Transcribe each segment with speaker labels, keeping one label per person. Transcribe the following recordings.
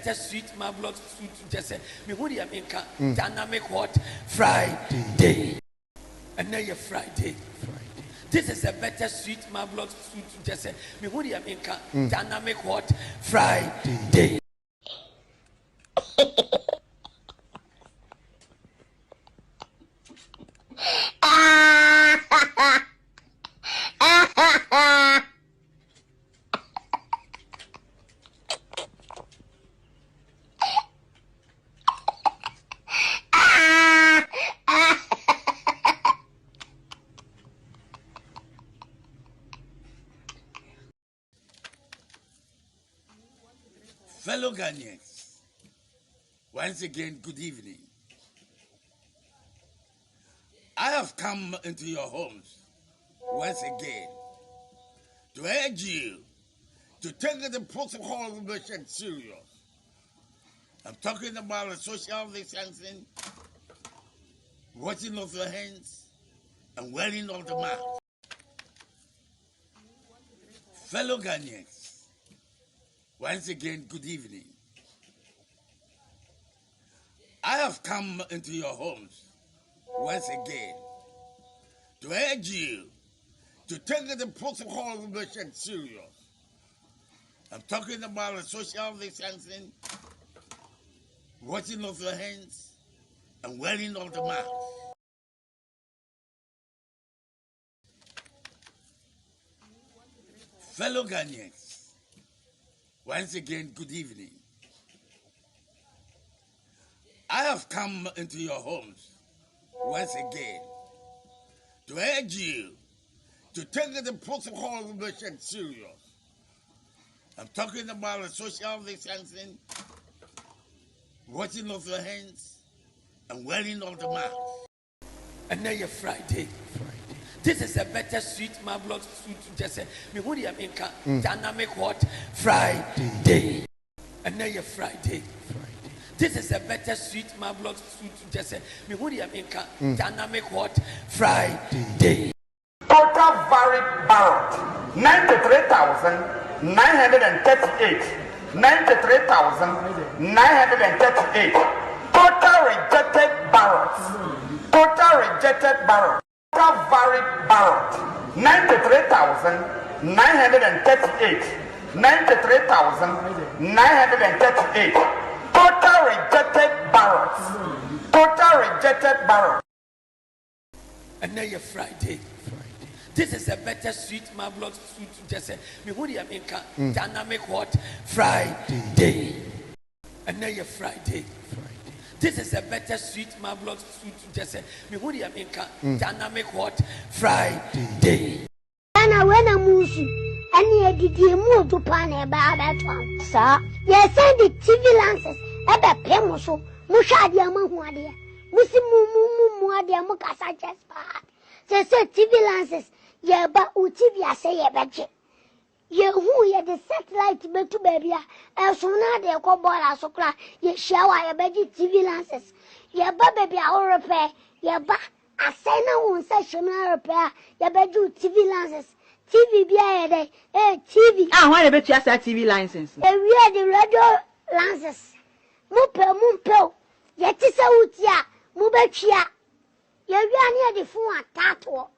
Speaker 1: better sweet marvelous food just say me who the America dynamic what Friday. And now you're Friday. This is a better sweet marvelous food just say me who the America dynamic what Friday.
Speaker 2: Fellow Ghanaians, once again, good evening. I have come into your homes once again to urge you to take the protocol of mission serious. I'm talking about the social distancing, washing of your hands, and wearing of the mask. Fellow Ghanaians, once again, good evening. I have come into your homes once again to urge you to take the protocol of mission serious. I'm talking about the social distancing, washing of your hands, and wearing of the mask. Fellow Ghanaians, once again, good evening. I have come into your homes once again to urge you to take the protocol of mission serious. I'm talking about the social distancing, washing of your hands, and wearing of the mask.
Speaker 1: And now you're Friday. This is a better sweet marvelous food just say me who the America dynamic what Friday. And now you're Friday. This is a better sweet marvelous food just say me who the America dynamic what Friday.
Speaker 3: Total varied ballot 93,938. 93,938. Total rejected ballots. Total rejected ballots. Total varied ballot 93,938. 93,938. Total rejected ballots. Total rejected ballots.
Speaker 1: And now you're Friday. This is a better sweet marvelous food just say me who the America dynamic what Friday. And now you're Friday. This is a better sweet marvelous food just say me who the America dynamic what Friday.
Speaker 4: Ana wena musu ani edidi mu to pan e ba beton sa ye send the TV lenses e be pem so mu hwa de amahu ade musi mu ade mu kasa just bad say TV lenses ye ba u TV ase ye beje ye hu ye the satellite betu baby e so na de ko bola so kra ye shawa ye beje TV lenses ye ba baby a o repair ye ba ase na won sa shema repair ye beje TV lenses TV bia TV.
Speaker 5: Why you bet you say TV license?
Speaker 4: We are the radio lenses. Mumpe. Ye ti se utia, mu betwia. Ye wi ane the phone atato.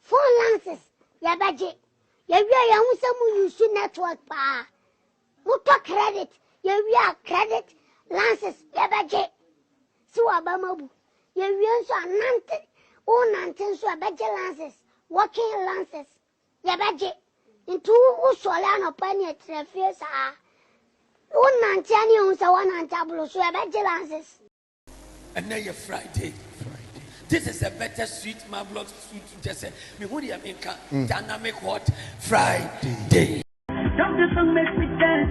Speaker 4: Phone lenses ye beje. Ye wi ye hu se mu use network pa. Mu to credit. Ye wi credit lenses ye beje. Si wa ba mabu. Ye wi nso anante. O nante nso beje lenses. Working lenses. Yabaje into usola no pani etrefie sa unanti ani unsa wananta bulu so yabaje lances.
Speaker 1: And now you're Friday. This is a better sweet marvelous food just say me who the America dynamic what Friday.
Speaker 6: Don't the song make me dance.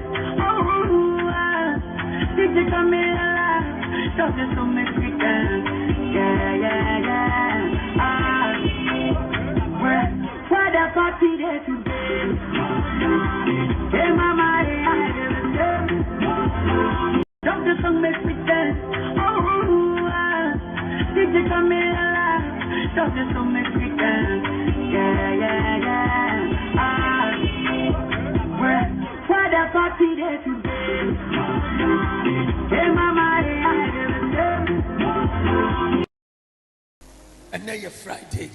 Speaker 6: Did you come in alive? Don't the song make me dance. Where the party there today? Hey mama, don't the song make me dance. Did you come in alive? Don't the song make me dance. Where the party there today?
Speaker 1: now you're Friday.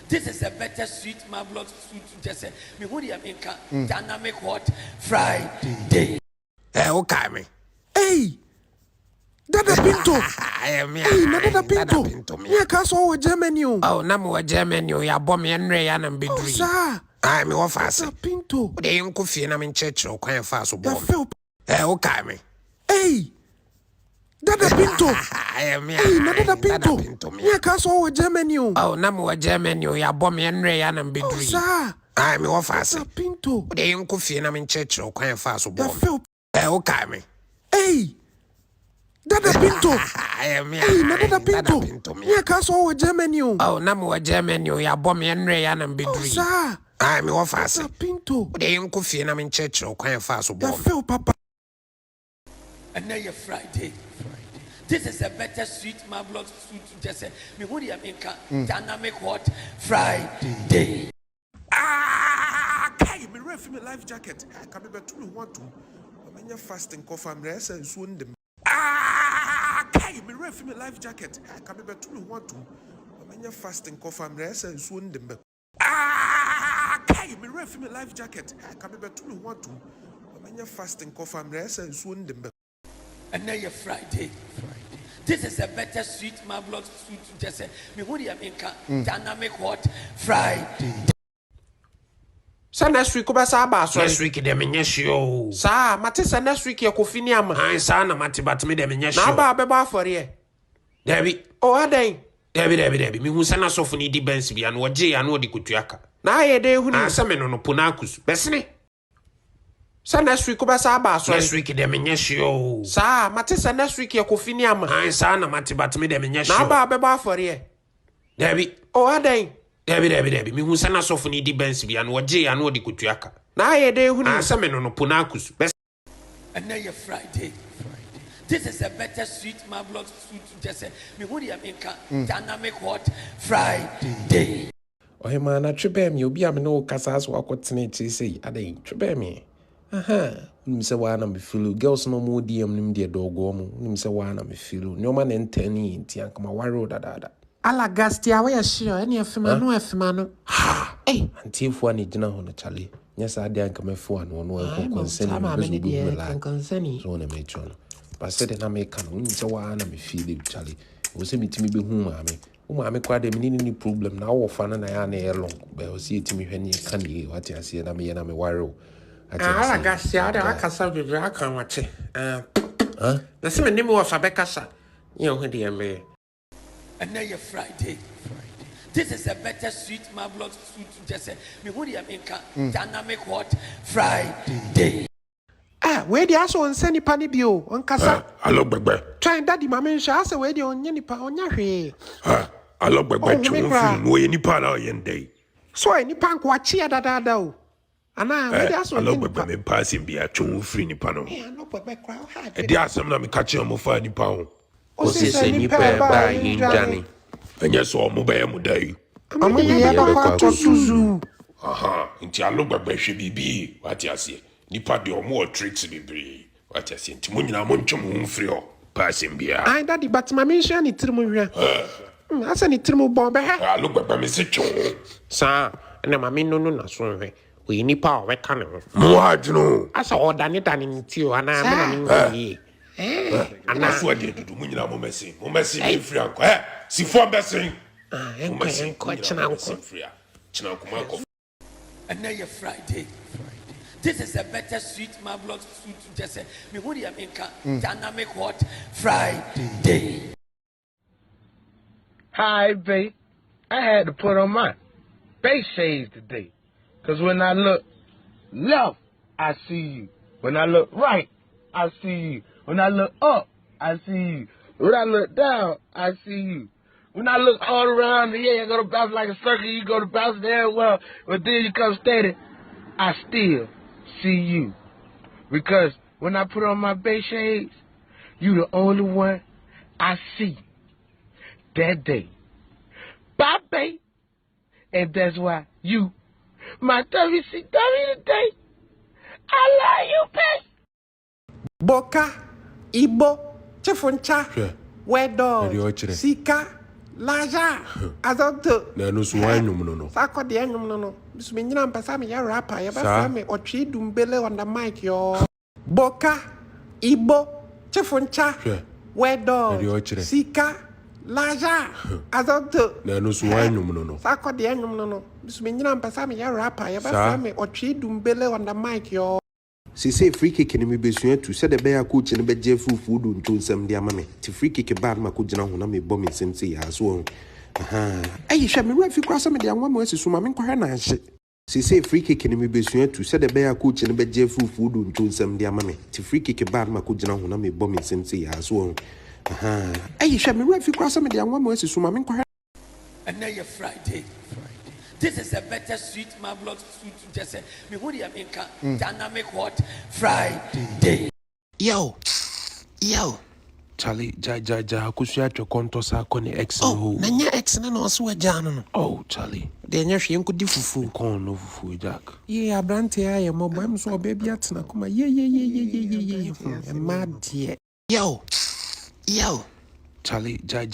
Speaker 1: This is a better sweet marvelous food to just say me who the America dynamic hot Friday.
Speaker 7: Okay me.
Speaker 8: Hey, Dada Pinto.
Speaker 7: Hey,
Speaker 8: Dada Pinto. Yeah, castle with Germany.
Speaker 7: Oh, na mo Germany ya bomb and ray and be
Speaker 8: Sir.
Speaker 7: I me wa fast.
Speaker 8: Dada Pinto.
Speaker 7: De yon ko fie na me church o kwan fast
Speaker 8: Ya
Speaker 7: bomb.
Speaker 8: feel.
Speaker 7: Okay me.
Speaker 8: Hey, Dada Pinto.
Speaker 7: Hey,
Speaker 8: Dada Pinto. Yeah, castle with Germany.
Speaker 7: Oh, na mo Germany ya bomb and ray and be
Speaker 8: Sir.
Speaker 7: I me wa fast.
Speaker 8: Dada Pinto.
Speaker 7: De yon ko fie na me church o kwan fast
Speaker 8: Ya
Speaker 7: bomb.
Speaker 8: feel.
Speaker 7: Okay me.
Speaker 8: Hey, Dada Pinto. Dada Pinto. Yeah, castle with Germany.
Speaker 7: Oh, na mo Germany ya bomb and ray and be
Speaker 8: Sir.
Speaker 7: I me wa fast.
Speaker 8: Dada Pinto.
Speaker 7: De yon ko fie na me church o kwan fast
Speaker 8: Ya
Speaker 7: bomb.
Speaker 8: feel, Papa.
Speaker 1: And now you're Friday. This is a better sweet marvelous food to just say me who the America dynamic hot Friday.
Speaker 8: Kai, me refi me life jacket. Ka me betu me want to. Amenya fasting cough am rest and so ndem. Kai, me refi me life jacket. Ka me betu me want to. Amenya fasting cough am rest and so ndem. Kai, me refi me life jacket. Ka me betu me want to. Amenya fasting cough am rest and so ndem.
Speaker 1: And now you're Friday. This is a better sweet marvelous food to just say me who the America dynamic hot Friday.
Speaker 8: Sa next week ba sa ba so.
Speaker 7: Next week de me nyesho.
Speaker 8: Sa mate sa next week ye kofini ama.
Speaker 7: An sa na mate bat me de me nyesho.
Speaker 8: Na ba beba afori e.
Speaker 7: Debi.
Speaker 8: O adan.
Speaker 7: Debi. Me hu sa na sofo ni di bensi bia na oje ya na odi kutuaka.
Speaker 8: Na ye de hu ni.
Speaker 7: An sa me no pona akusu. Besene.
Speaker 8: Sa next week ba sa ba so.
Speaker 7: Next week de me nyesho.
Speaker 8: Sa mate sa next week ye kofini ama.
Speaker 7: An sa na mate bat me de me nyesho.
Speaker 8: Na ba beba afori e.
Speaker 7: Debi.
Speaker 8: O adan.
Speaker 7: Debi. Me hu sa na sofo ni di bensi bia na oje ya na odi kutuaka.
Speaker 8: Na ye de hu ni.
Speaker 7: An sa me no pona akusu.
Speaker 1: And now you're Friday. This is a better sweet marvelous food to just say me who the America dynamic hot Friday.
Speaker 9: Oh man, I trip me. You be am no casas walk what teenage say. I dey trip me. Aha. Say why na me feel. Girls no more DM nim dey dog go mo. Say why na me feel. No man enteni inti an kama waro dada.
Speaker 8: Ala gastia we sure any afima no.
Speaker 9: Ha. Hey, anti fo ani gina ho no chale. Nya sa dey an kama fo an no e concern me.
Speaker 8: Concern.
Speaker 9: So na me chono. But said na me kan. Say why na me feel chale. O se mitimi be hu maame. Maame kwa de me ni problem na wo fa na ya na e long. Be o se etimi hwani kan ye what ya se na me na me waro.
Speaker 8: Ala gastia de akasa bebe aka wache. Na se me nimi wo fa bekasa. Ye ho de me.
Speaker 1: And now you're Friday. This is a better sweet marvelous food to just say me who the America dynamic hot Friday.
Speaker 8: We di aso onse nipa ni bio onkasa.
Speaker 7: Alo gbegbe.
Speaker 8: Try daddy mama nsha ase we di onye nipa onya hwe.
Speaker 7: Alo gbegbe chun film no ye nipa na ye ndey.
Speaker 8: So nipa nko achia dada o. Ana we di aso
Speaker 7: alo gbegbe me pass bia chun free nipa no.
Speaker 8: Alo gbegbe kra o ha.
Speaker 7: E di asem na me ka che mo fa nipa ho.
Speaker 9: O se nipa ba yin dwane.
Speaker 7: Enye so mo be mu dai.
Speaker 8: Amu ye ba kwa to suzu.
Speaker 7: Aha, nti alo gbegbe hwe bibi, wati ase. Nipa de omo tricks bibi. Wati ase nti mo nyina mo ntwom ho free o. Pass bia.
Speaker 8: Ai daddy but mama nsha ni trimu hwa. Asa ni trimu bombe ha.
Speaker 7: Alo gbegbe me se chun.
Speaker 8: Sa na mama no na so hwe. We nipa o we ka ne ho.
Speaker 7: Mo adwunu.
Speaker 8: Asa o dani ni ti o ana me na me
Speaker 7: Ana so ade dudu mo nyina mo mesi me free anko. Si fo mbesin.
Speaker 8: Enko china anko.
Speaker 7: China kuma ko.
Speaker 1: And now you're Friday. This is a better sweet marvelous food to just say me who the America dynamic hot Friday.
Speaker 10: Hi, babe. I had to put on my face shades today. Because when I look left, I see you. When I look right, I see you. When I look up, I see you. When I look down, I see you. When I look all around, yeah, I go to bounce like a circle, you go to bounce there, well, but then you come steady, I still see you. Because when I put on my bay shades, you the only one I see that day. Bye, babe. And that's why you, my WCW today, I love you, babe.
Speaker 8: Boka, Ibo, Chefuncha, Wedo, Sika,
Speaker 9: Laja, Azonto.
Speaker 7: No, so why no.
Speaker 9: Sako de no. Miss Minina Pasami, ya rapper, ya
Speaker 7: Sir?
Speaker 9: or tree dumbele on the mic, yo. Boka, Ibo, Chefuncha, Wedo, Sika, Laja, Azonto.
Speaker 7: No, so why no.
Speaker 9: Sako de no. Miss Minina Pasami, ya rapper, ya or tree dumbele on the mic, yo.
Speaker 11: Say free kick in me besue to said the bear coach and be jefu food unto some dear mammy. To free kick a bad makujana when I may bomb in some say as well. Aha. I shall be right if you cross some of the one was so mammy quahana. Say free kick in me besue to said the bear coach and be jefu food unto some dear mammy. To free kick a bad makujana when I may bomb in some say as well. Aha. I shall be right if you cross some of the one was so mammy quahana.
Speaker 1: And now you're Friday. This is a better sweet marvelous sweet just say me who the America dynamic hot Friday.
Speaker 9: Yo.
Speaker 7: Charlie, ja, kusua to konto sa kone X
Speaker 9: no. Na nya X na no so ajano no.
Speaker 7: Oh, Charlie.
Speaker 9: De nya hwe nkodi fufu.
Speaker 7: Kon no fufu Jack.
Speaker 9: Ye abrante aye mo bam so baby atena kuma ye. E mad ye. Yo.
Speaker 7: Charlie, ja,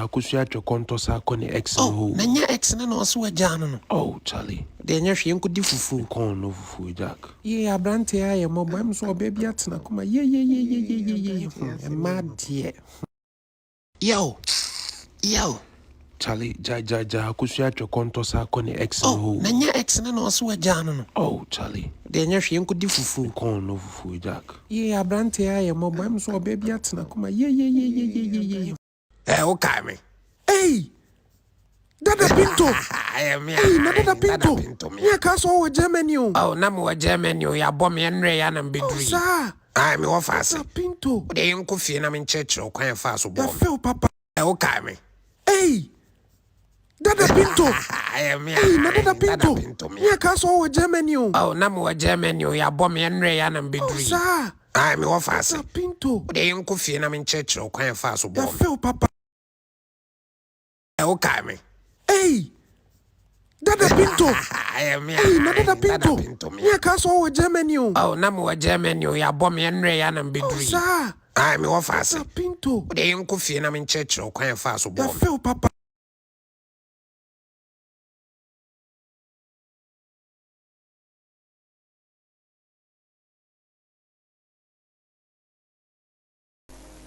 Speaker 7: kusua to konto sa kone X
Speaker 9: no. Na nya X na no so ajano no.
Speaker 7: Oh, Charlie.
Speaker 9: De nya hwe nkodi fufu.
Speaker 7: Kon no fufu Jack.
Speaker 9: Ye abrante aye mo bam so baby atena kuma ye. E mad ye. Yo.
Speaker 7: Charlie, ja, kusua to konto sa kone X no.
Speaker 9: Na nya X na no so ajano no.
Speaker 7: Oh, Charlie.
Speaker 9: De nya hwe nkodi fufu.
Speaker 7: Kon no fufu Jack.
Speaker 9: Ye abrante aye mo bam so baby atena kuma ye. Okay me. Hey! Dada Pinto! Dada Pinto! Yeah, Castle with Germany. Oh, Namu Germany, ya bomb and ray and bidri. Sir! I'm your fast. Pinto! They ain't coffee and I'm in church or quite fast. I feel Papa. Okay me. Hey! Dada Pinto! Dada Pinto! Yeah, Castle with Germany. Oh, Namu Germany, ya bomb and ray and bidri. Sir! I'm your fast. Pinto! They ain't coffee and I'm in church or quite fast. I feel Papa. Okay me. Hey! Dada Pinto! Dada Pinto! Yeah, Castle with Germany. Oh, Namu Germany, ya bomb and ray and bidri. Sir! I'm your fast. Pinto! They ain't coffee and I'm in church or quite fast. I feel Papa.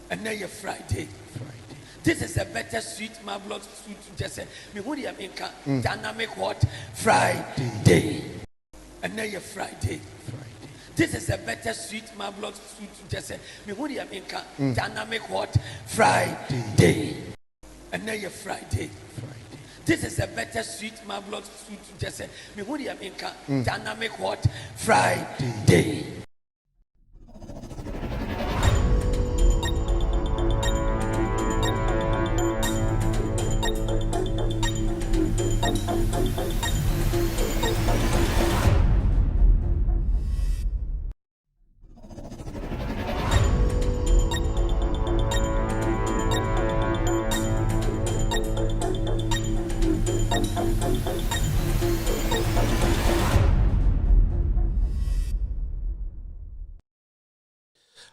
Speaker 1: And now you're Friday. This is a better sweet marvelous sweet just say me who the America dynamic hot Friday. And now you're Friday. This is a better sweet marvelous sweet just say me who the America dynamic hot Friday. And now you're Friday. This is a better sweet marvelous sweet just say me who the America dynamic hot Friday.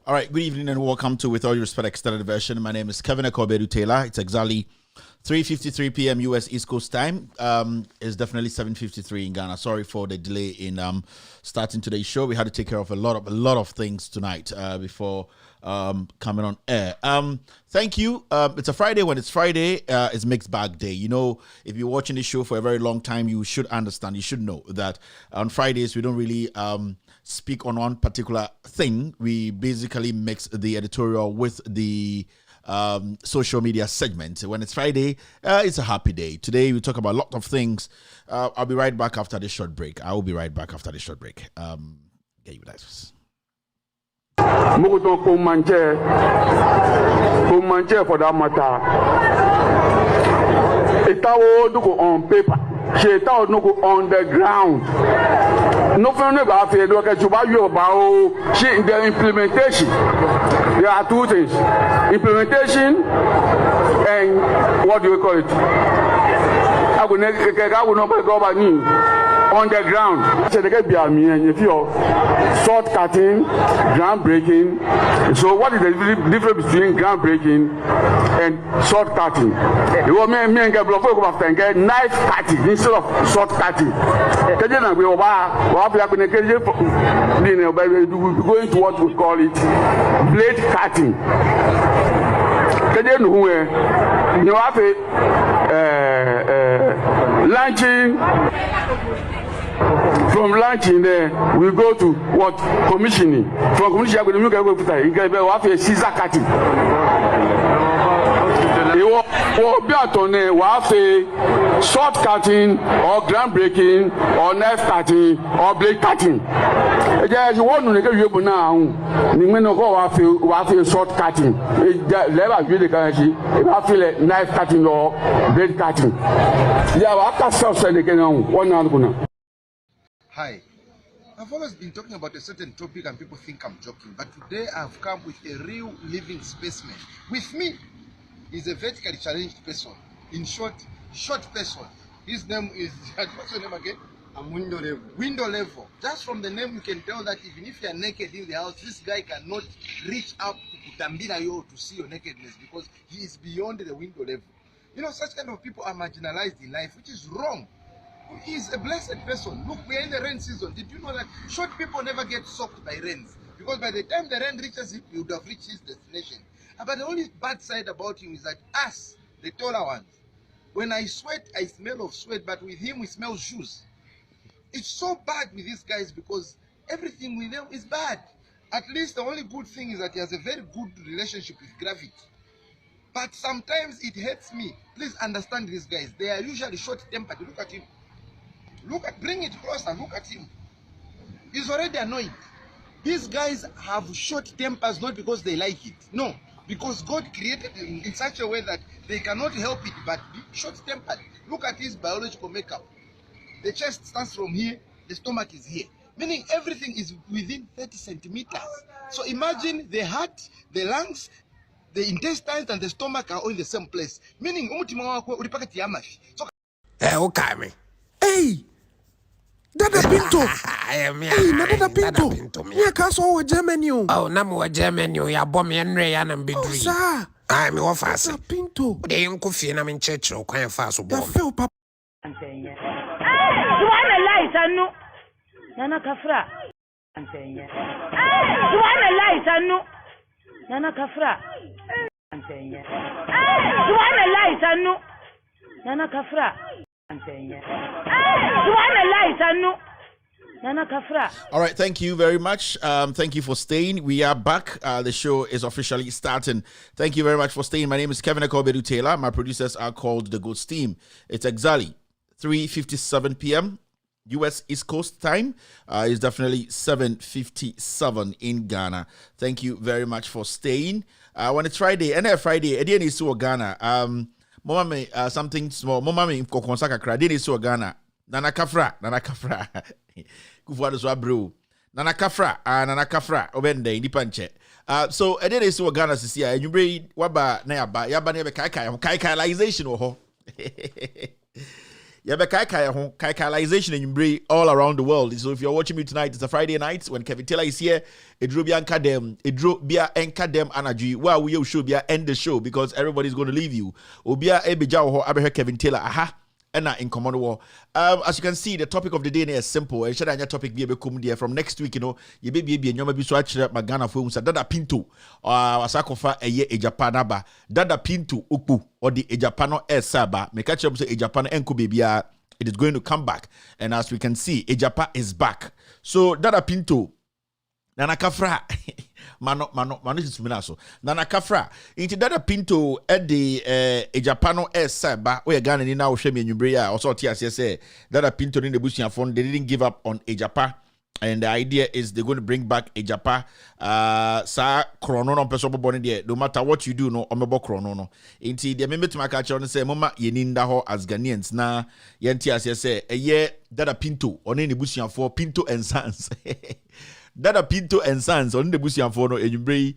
Speaker 12: All right, good evening and welcome to With All Due Respect Extended Version. My name is Kevin Akobedu Taylor. It's exactly 3:53 p.m. U.S. East Coast time. It's definitely 7:53 in Ghana. Sorry for the delay in starting today's show. We had to take care of a lot of things tonight before coming on air. Thank you. It's a Friday. When it's Friday, it's mixed bag day. You know, if you're watching this show for a very long time, you should understand. You should know that on Fridays we don't really speak on one particular thing. We basically mix the editorial with the social media segment. When it's Friday, it's a happy day. Today we talk about a lot of things. I'll be right back after this short break. I will be right back after this short break. Get you guys.
Speaker 13: Mogoton Pomanje for that matter. Itawo no go on paper. Shetawo no go on the ground. No for no ba fe do ka juba yo ba o she in the implementation. There are two things. Implementation and what do you call it? I will not go back. on the ground. So they get behind me and if you're short cutting, ground breaking. So what is the difference between ground breaking and short cutting? You want me and get block over and get knife cutting instead of short cutting. We're going to what we call it blade cutting. You have a launching. From launching there, we go to what? Commissioning. From commissioning, we go to a scissor cutting. We have a short cutting, or ground breaking, or knife cutting, or blade cutting. You want to get you now. You have a short cutting. Never be the currency. You have a knife cutting or blade cutting. Yeah, after self-selling again, one now.
Speaker 14: Hi, I've always been talking about a certain topic and people think I'm joking, but today I've come with a real living specimen. With me is a vertically challenged person. In short person. His name is, what's your name again? I'm window level. Window level. Just from the name you can tell that even if you are naked in the house, this guy cannot reach up to Kutambira yo to see your nakedness because he is beyond the window level. You know, such kind of people are marginalized in life, which is wrong. He is a blessed person. Look, we are in the rain season. Did you know that short people never get soaked by rains? Because by the time the rain reaches him, he would have reached his destination. But the only bad side about him is that us, the taller ones, when I sweat, I smell of sweat, but with him, we smell shoes. It's so bad with these guys because everything with them is bad. At least the only good thing is that he has a very good relationship with gravity. But sometimes it hurts me. Please understand these guys. They are usually short-tempered. Look at him. Bring it closer, look at him. He's already annoyed. These guys have short tempers not because they like it. No, because God created them in such a way that they cannot help it but be short-tempered. Look at his biological makeup. The chest starts from here, the stomach is here. Meaning everything is within 30 centimeters. So imagine the heart, the lungs, the intestines and the stomach are all in the same place. Meaning, so
Speaker 9: okay, me.
Speaker 11: Hey! Dada Pinto! Hey, Dada Pinto! Yeah, cast over Germany.
Speaker 9: Oh, Namu Germany, ya bomb and ray and be
Speaker 11: oh, sir.
Speaker 9: I'm your fast.
Speaker 11: Dada Pinto.
Speaker 9: They ain't coffee and I'm in church or quite fast.
Speaker 11: Ya feel papa.
Speaker 6: You want a light, I know. Nana Kafra. You want a light, I know. Nana Kafra. You want a light, I know. Nana Kafra.
Speaker 12: All right, thank you very much. Thank you for staying. We are back. The show is officially starting. Thank you very much for staying. My name is Kevin Akobedu Taylor. My producers are called The Good Steam. It's exactly 3:57 p.m. U.S. East Coast time. It's definitely 7:57 in Ghana. Thank you very much for staying. When it's Friday, and Friday, again is to Ghana. Mama me something small. Mama me kokonsa kakra. Dey is to Ghana. Nana kafra. Kufuado so bro. Nana kafra. Obende ni panche. So again is to Ghana sisi ya. You bring waba na yaba ne be kaikalization ho. Kaikalization and you bring all around the world. So if you're watching me tonight, it's a Friday night when Kevin Taylor is here. It drew Bianca them. It drew Bia Enka them energy. Well, we should be end the show because everybody's going to leave you. Obia Ebija ho abehe Kevin Taylor. Aha. And in common war. As you can see, the topic of the day is simple. And should I topic be from next week, you know, you be and you may be so actually Magana for Dada Pinto Wasakofa Agyapa naba. Dada Pinto Upu or the Agyapano Saba. Make catch up say Agyapano Enku Bibia. It is going to come back. And as we can see, Agyapa is back. So Dada Pinto Nana Kafra Mano Suminaso. Nana Kafra. Into Dada Pinto at the Agyapano Saba. We are Ghana in now Shemi and Ubria also TSS. Dada Pinto in the Bushian phone. They didn't give up on Agyapa. And the idea is they're going to bring back Agyapa. Sa chrono no person born there. No matter what you do, no omebo chrono no. Inti the member to my catch on say mama yeninda ho as Ghanaians na yenti as say a year Dada Pinto on any busian for Pinto and Sons. Dada Pinto and Sons on the Busian Fono and you bring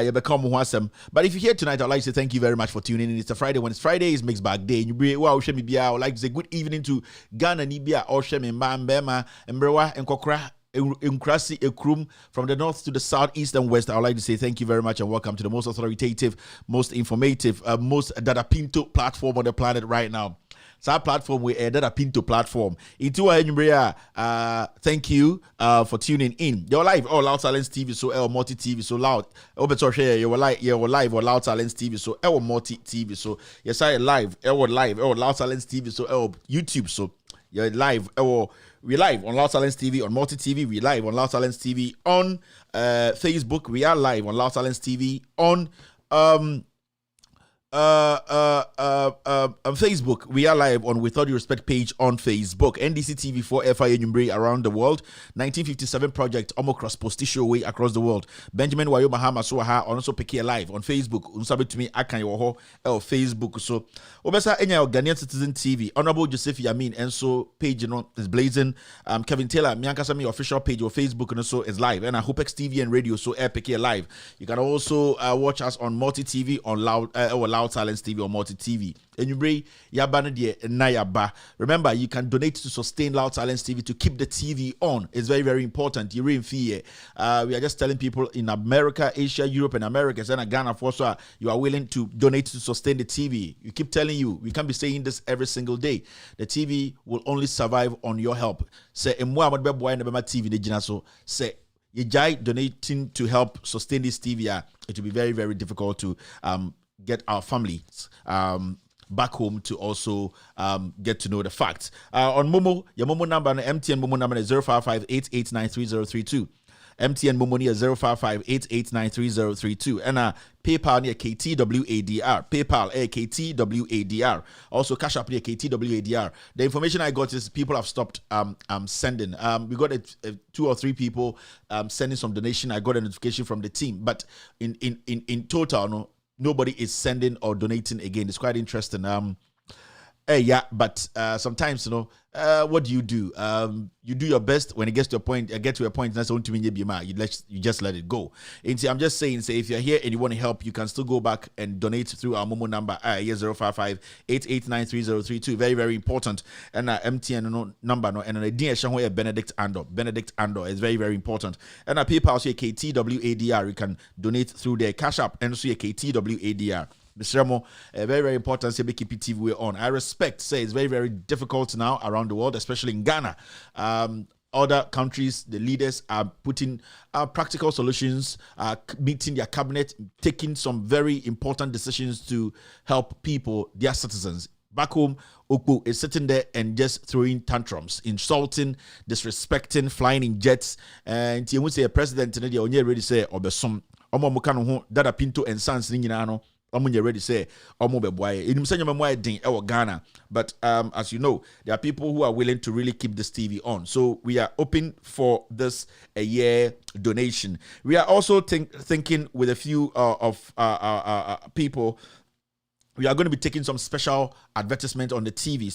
Speaker 12: you become wasem. But if you're here tonight, I'd like to say thank you very much for tuning in. It's a Friday. When it's Friday, it's mixed bag day. You bring wow, I would like to say good evening to Ghana Nibia, Oshem, Mbema, Mbrewa, and Kokra. Nkrasi Ekrum from the north to the south, east and west. I would like to say thank you very much and welcome to the most authoritative, most informative, most Dada Pinto platform on the planet right now. So our platform, we Dada Pinto platform. Thank you for tuning in. You're live or Loud Silence TV, so Multi TV, so loud. You're live or Loud Silence TV, so Multi TV, so yes, I live or Loud Silence TV, so YouTube, so you're live or we live on Loud Silence TV, on Multi TV. We live on Loud Silence TV on Facebook. We are live on Loud Silence TV on Facebook. We are live on With All Due Respect page on Facebook. NDC TV 4 FIA Numbre around the world. 1957 project Omo Cross Postisho way across the world. Benjamin Wayo Mahama Suaha on also Peke live on Facebook. Unsabe to me Akan Yoho Facebook. So Obesa Enya Ghanaian Citizen TV. Honorable Joseph Yamin and so page is blazing. Kevin Taylor Mianka Sami official page on Facebook and also is live. And Hopex TV and radio so Peke live. You can also watch us on Multi TV on Loud Silence TV or Multi TV. And you bring Yabana de Nayaba. Remember, you can donate to sustain Loud Silence TV to keep the TV on. It's very, very important. You're in fear. We are just telling people in America, Asia, Europe, and America, and Ghana, also, you are willing to donate to sustain the TV. We keep telling you, we can't be saying this every single day. The TV will only survive on your help. Say, TV, say, you donating to help sustain this TV. It will be very, very difficult to get our families back home to also get to know the facts. On Momo, your Momo number, MTN Momo number is 055-8893-032. MTN Momo near 055-8893-032. And PayPal near KTWADR. PayPal KTWADR. Also Cash App near KTWADR. The information I got is people have stopped sending. We got 2 or 3 people sending some donation. I got a notification from the team. But in total, nobody is sending or donating again. It's quite interesting. But sometimes, what do? You do your best. When it gets to a point, that's only to you just let it go. And I'm just saying, if you're here and you want to help, you can still go back and donate through our Momo number 055-8893-032. Very, very important. And MTN number and an idea Benedict Andor is very, very important. And PayPal KTWADR. You can donate through their Cash App and also KTWADR. Mr. Mo, very, very important to keep TV we're on. I respect, it's very, very difficult now around the world, especially in Ghana. Other countries, the leaders are putting practical solutions, meeting their cabinet, taking some very important decisions to help people, their citizens. Back home, Okpo is sitting there and just throwing tantrums, insulting, disrespecting, flying in jets. And you would say a president in India, already say, Obesom, Omo Mukano, Dada Pinto and Sons, Ninginano. I'm ready to say, Ghana. But as you know, there are people who are willing to really keep this TV on. So we are open for this a year donation. We are also thinking with a few people. We are going to be taking some special advertisement on the TV,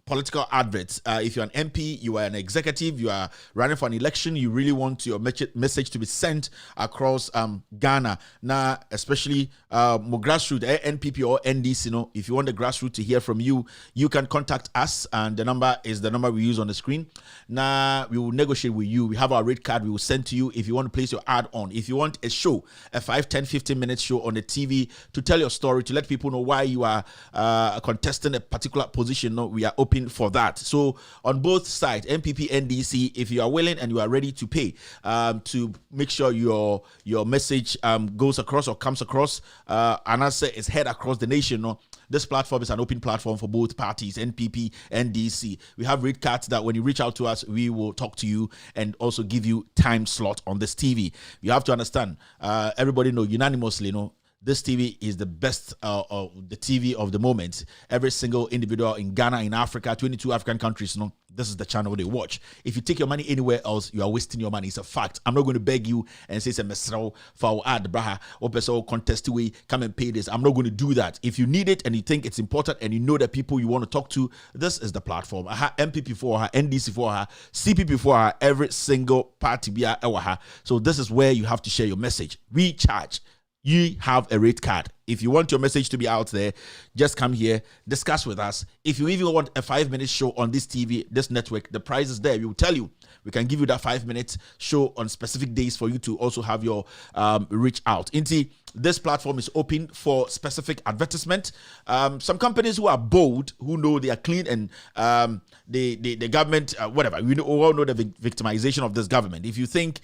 Speaker 12: political adverts. If you're an MP, you are an executive, you are running for an election, you really want your message to be sent across Ghana. Now, especially more grassroots, NPP or NDC, if you want the grassroots to hear from you, you can contact us, and the number is the number we use on the screen. Now, we will negotiate with you. We have our rate card we will send to you if you want to place your ad on. If you want a show, a 5, 10, 15-minute show on the TV to tell your story, to let people know why you are contesting a particular position, we are open for that. So on both sides, MPP, NDC, if you are willing and you are ready to pay to make sure your message goes across or comes across, and answer is heard across the nation, this platform is an open platform for both parties, NPP, NDC. We have rate cards that when you reach out to us, we will talk to you and also give you time slot on this TV. You have to understand, everybody know unanimously, this TV is the best of the TV of the moment. Every single individual in Ghana, in Africa, 22 African countries, this is the channel they watch. If you take your money anywhere else, you are wasting your money. It's a fact. I'm not going to beg you and say, for ad, braha, or person contest away, come and pay this. I'm not going to do that. If you need it and you think it's important and you know the people you want to talk to, this is the platform. I have MPP for her, NDC for her, CPP for her, every single party be her. So this is where you have to share your message. We charge. You have a rate card. If you want your message to be out there, just come here, discuss with us. If you even want a 5-minute show on this TV, this network, the price is there. We will tell you. We can give you that 5-minute show on specific days for you to also have your reach out. Inti, this platform is open for specific advertisement. Some companies who are bold, who know they are clean, and the government, whatever. We all know the victimization of this government. If you think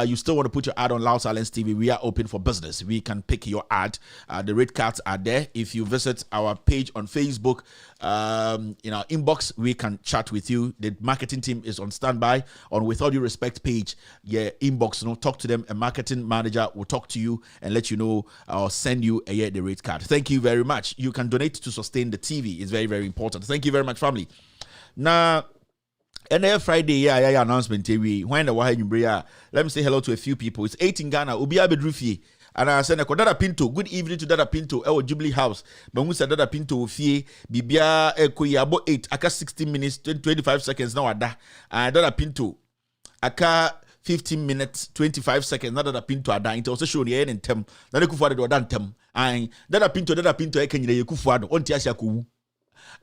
Speaker 12: you still want to put your ad on Loud Silence TV, we are open for business. We can pick your ad. The rate cards are there. If you visit our page on Facebook, in our inbox, we can chat with you. The marketing team is on standby. On With All Due Respect page, inbox, talk to them. A marketing manager will talk to you and let you know or send you the rate card. Thank you very much. You can donate to sustain the TV. It's very, very important. Thank you very much, family. Now, and every Friday, announcement TV. When the Wahayumbria, let me say hello to a few people. It's 8 in Ghana. Ubia Bedrufi. And I said, Dada Pinto, good evening to Dada Pinto, Jubilee House. But we said Dada Pinto, Fie, Bibia, about 8, aka 16 minutes, 25 seconds now. Dada Pinto, aka 15 minutes, 25 seconds, not Dada Pinto, ada. It also show the end in tem. Dada Kufuado, Dada tem. And Dada Pinto, can you Kufuado, on Tiasha Ku.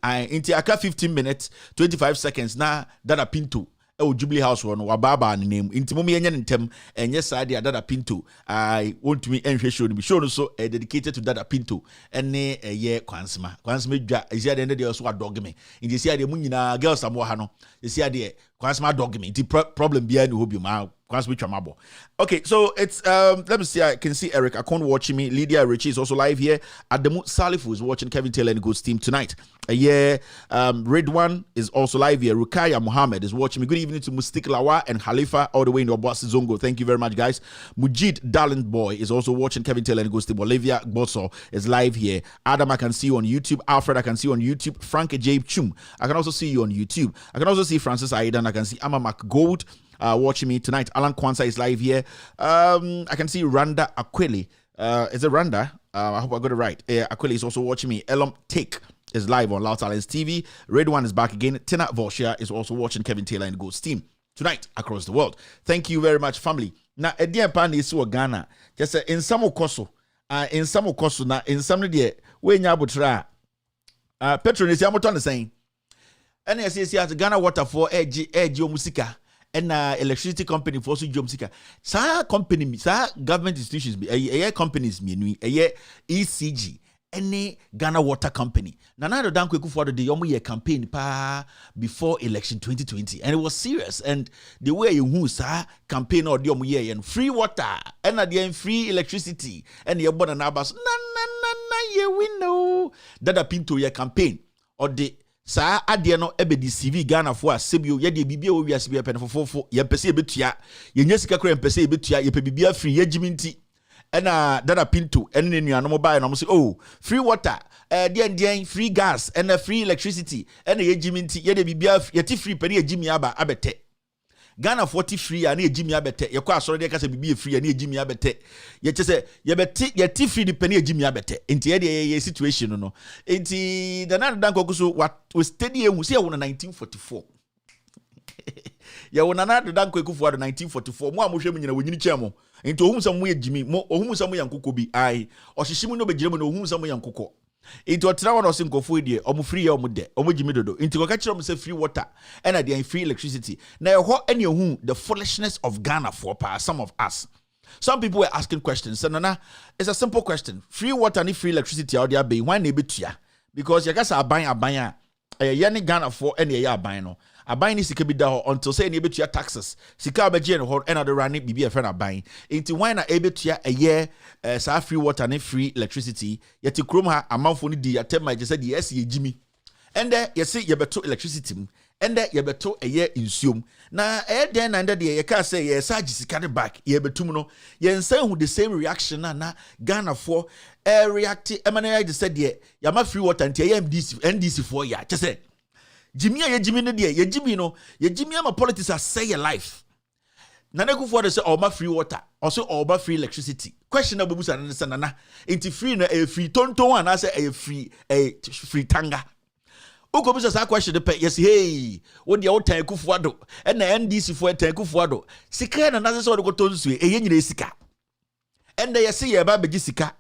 Speaker 12: And into aka 15 minutes, 25 seconds, na Dada Pinto. Jubilee House one wababa ni name inti mumi yenye ntem enye sadi ya Dada Pinto. I want to me enhwe show ni show no so dedicated to Dada Pinto ene ye kwansma dwa isi ade de so adog me inti isi ade mu nyina girls amwo ha no isi ade kwansma dog me inti problem bia ni hobi ma kwansma twamabo. Okay, so it's let me see. I can see Eric Akon watching me. Lydia Richie is also live here. Ademu Salifu is watching Kevin Taylor and Gold's team tonight. Redwan is also live here. Rukaya Muhammad is watching me. Good evening to Mustik Lawa and Khalifa all the way in Obasi Zongo. Thank you very much, guys. Mujid Darling Boy is also watching Kevin Taylor and Gold's team. Olivia Bosso is live here. Adam, I can see you on YouTube. Alfred, I can see you on YouTube. Frank J. Chum, I can also see you on YouTube. I can also see Francis Aidan. I can see Amma McGold watching me tonight. Alan Kwanzaa is live here. I can see Randa Aquili. Is it Randa? I hope I got it right. Aquili is also watching me. Elom Take is live on Loud Silence TV. Red One is back again. Tina Volshia is also watching Kevin Taylor and Gold's team tonight across the world. Thank you very much, family. Now, Edia Pan is so Ghana. Just in some okoso. In some okoso na in some day we nyabutra. Petron is yamoton the same. And as you see, Ghana Water for edge musika. And electricity company for so jomsika. Sa company, sa government institutions be a companies me a ECG. Any Ghana Water Company. Nanado Danko Kufuado the yomu year campaign pa before election 2020. And it was serious. And the way you who sa campaign or the yomu year and free water and at the end free electricity and your border nabas ye we know Dada Pinto year campaign or the sa adie no ebe di CV Ghana fo asebio ye de bibia o wiase bia pen fofofo ye pese ebetua ye nyesika kra pese ebetua ye pe bibia free ye giminti ena Dada Pinto ene nuanom bae no mo say oh free water den free gas and free electricity ene ye giminti ye de bibia ye ti free pe ye gimi aba abete Ghana 40 free and ye gimi abete ye kwa asoro de ka say bibia free and ye gimi abete ye chese ye beti ye ti free di pe ye gimi abete enti ye situation no enti the nana danko kuso what we steady ehun say ye won 1944 ye won nana danko ekufu 1944 mo amohwe mu nyina wonyini kyamo enti ohum sam mo ye gimi mo ohum sam yankoko bi ai ohyehyim no begire mo no ohum sam yankoko enti otra won osin kofo die omo free ye omo de omo gimi dodo enti ko ka kire omo say free water and at the free electricity na ho ene ehun the foolishness of Ghana for some of us. Some people were asking questions. So, Nana, it's a simple question. Free water and free electricity out there be why nebetua? Because you guys are buying yani Ghana for any buying no. A buying is be down until say nebetua taxes. Sika be gen ho another running be a friend of buying. Into why na ebetua a year sa free water and free electricity. Yet you chrome ha amount for the attempt my just said yes ye Jimmy. And there you see you beto electricity. And that you beto a year in sum. Na then and that you can say yes, I just carry back. Ye betumo. Ye say who the same reaction na Ghana for react. Emmanuel just said ye. Yama free water until NDC for ya. Just say Jimmy ye Jimmy no de ye Jimmy no ye Jimmy ama politics are say your life. Nana Akufo say all free water, also all free electricity. Question abubu sa nana inti free na a free tonton and I say a free tanga. Uko bisa sa question de pe yes hey what the old time Akufo and the NDC for time Akufo sika na na say what go tonsu e ye nyina sika. And they say ye ba beji sika.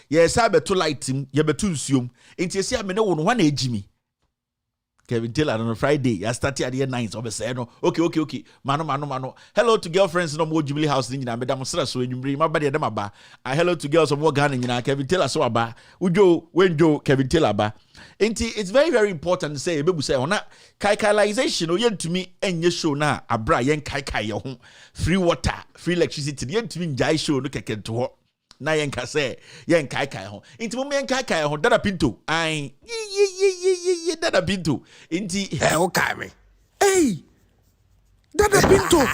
Speaker 12: Ye sa beto lighting ye beto nsuom. Inti say me no one na ejimi. Kevin Taylor on Friday. I started at the 9th of the no. Okay. Mano. Hello to girlfriends no more Jubilee House in Ghana. Madam Sra so you bring my body them aba. I hello to girls of more Ghana in Kevin Taylor so aba. Ujo wenjo Kevin Taylor aba. It's very very important to say bebu say ona kaikalization o yen to me enye show na abra yen kaikai yo ho. Free water, free electricity. Yen to me njai show no keke to ho. Na yen ka say yen kai ho inti mo yen kai ho Dada Pinto ai ye Dada Pinto inti
Speaker 11: o kai me Dada Pinto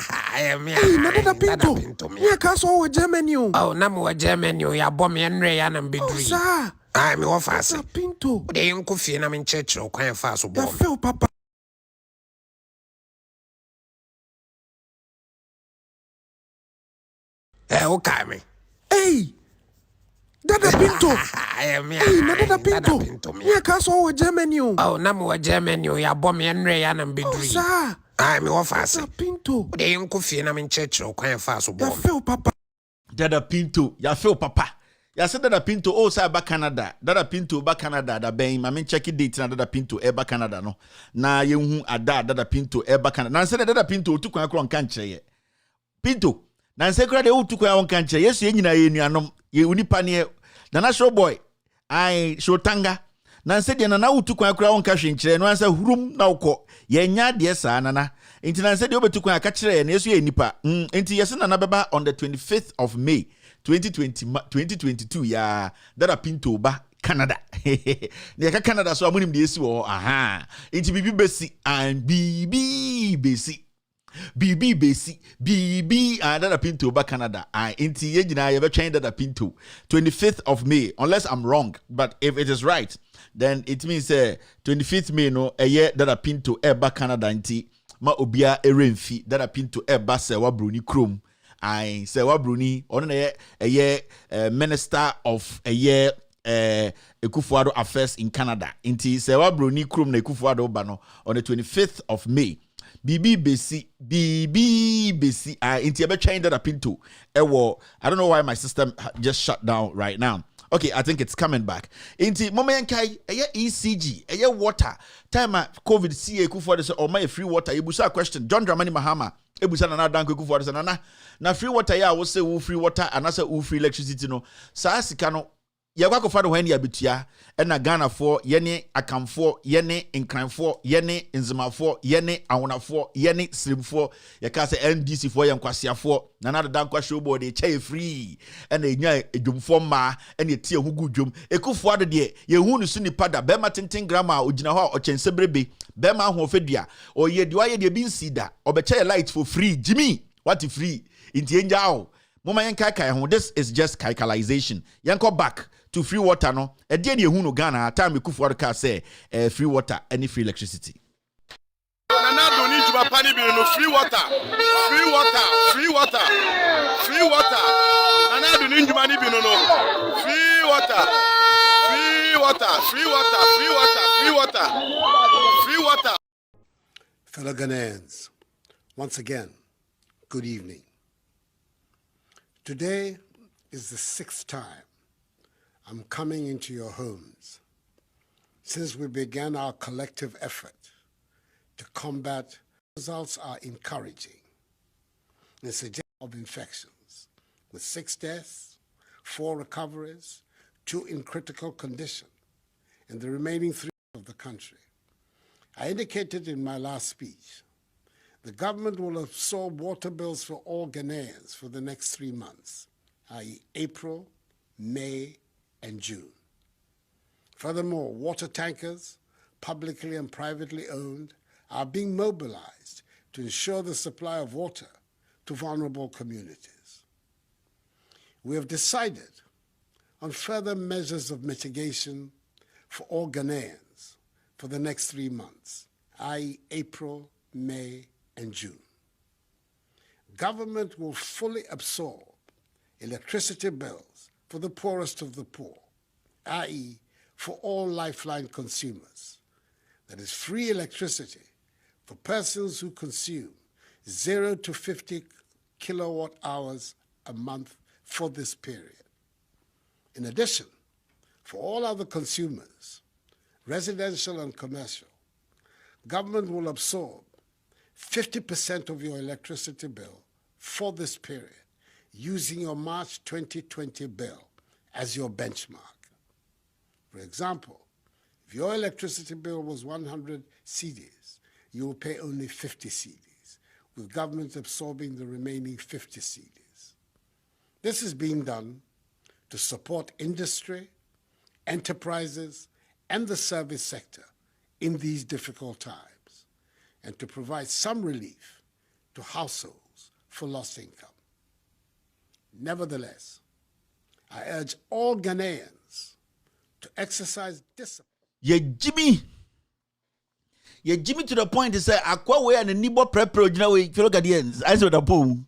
Speaker 11: na Dada Pinto ya ka so wo Germany o na mo Germany o ya bom ye nre ya na mbeduri sa ai me wo fa se Pinto de yen ko fie na me ncheche kwan fa so bom ya fe o papa o kai me Dada Pinto na Dada Pinto ya ka so wo Germany o na mo Germany o ya bom ye nre ya na mbeduri sa ai me wo fa se Pinto de yen ko fie na me ncheche kwan fa so bom ya fe o papa
Speaker 12: Dada Pinto ya fe o papa ya said Dada Pinto o sa ba Canada Dada Pinto ba Canada da ben ma me check date na Dada Pinto e ba Canada no na ye hu ada Dada Pinto e ba Canada na said Dada Pinto tu kwan akro nka nkyere Pinto na se kra de o tu kwan won ka nkyere yesu ye nyina ye nuanom ye unipa ne Nana show boy ai show tanga na se de nana utu kwan akra won ka hwe nkyere no ansa hurum na ukọ ye nya de sa nana enti na se de obetu kwan aka kyere na yesu ye nipa enti yesi nana beba on the 25th of May 2022 ya Dada Pinto ba Canada ne ka Canada so amunim de esi wo aha enti bibi besi and bibi besi Dada Pinto ba Canada inti ye nyina ye be twen Dada Pinto 25th of May unless I'm wrong but if it is right then it means 25th May no eye Dada Pinto e ba Canada inti ma obia eremfi Dada Pinto e ba se wa bruni krom se wa bruni ono na eye minister of eye Ekufuado affairs in Canada inti se wa bruni krom na Ekufuado ba no on the 25th of May BB Besi inti ebe chain Dada Pinto ewo I don't know why my system just shut down right now. Okay, I think it's coming back. Inti moment kai eye ECG eye water time COVID CA Ekufuado say o my free water ebusa question John Dramani Mahama ebusa na danko Ekufuado say na free water ya wo say wo free water and say wo free electricity no sa sika no ye kwa kofa do hwan ya betua na Ghana for yene akamfo yene nkranfo yene nzimafo yene awonafo yene srimfo ye ka se NDC for ye nkwasiafo na danko showboard e chai free na enya edwumfo ma na tie hu gudwom Ekufuo ado de ye hu nu su nipa da bema tenten grama ogina ho ochense brebe bema ho fedua o ye de waye de bi nsida obecha light for free Jimmy what free inti enjao moma yenkai ho this is just calculation yenko back to free water no e de ne hu no Ghana time Ekufuo ka say free water any free electricity
Speaker 2: Nana do need to pani bi no free water Nana do need to pani bi no free water
Speaker 15: Fellow Ghanaians, once again, good evening. Today is the 6th time I'm coming into your homes since we began our collective effort to combat. Results are encouraging. It's a of infections with 6 deaths, 4 recoveries, 2 in critical condition, and the remaining 3 of the country. I indicated in my last speech, the government will absorb water bills for all Ghanaians for the next 3 months, i.e. April, May, and June. Furthermore, water tankers, publicly and privately owned, are being mobilized to ensure the supply of water to vulnerable communities. We have decided on further measures of mitigation for all Ghanaians for the next 3 months, i.e. April, May, and June. Government will fully absorb electricity bills for the poorest of the poor, i.e. for all lifeline consumers. That is free electricity for persons who consume 0 to 50 kilowatt hours a month for this period. In addition, for all other consumers, residential and commercial, government will absorb 50% of your electricity bill for this period using your March 2020 bill as your benchmark. For example, if your electricity bill was 100 cedis, you will pay only 50 cedis, with government absorbing the remaining 50 cedis. This is being done to support industry, enterprises, and the service sector in these difficult times, and to provide some relief to households for lost income. Nevertheless, I urge all Ghanaians to exercise discipline.
Speaker 12: Jimmy to the point to say, Aqua way and a Nibo prepro, you know, fellow Ghanaians. I saw the boom.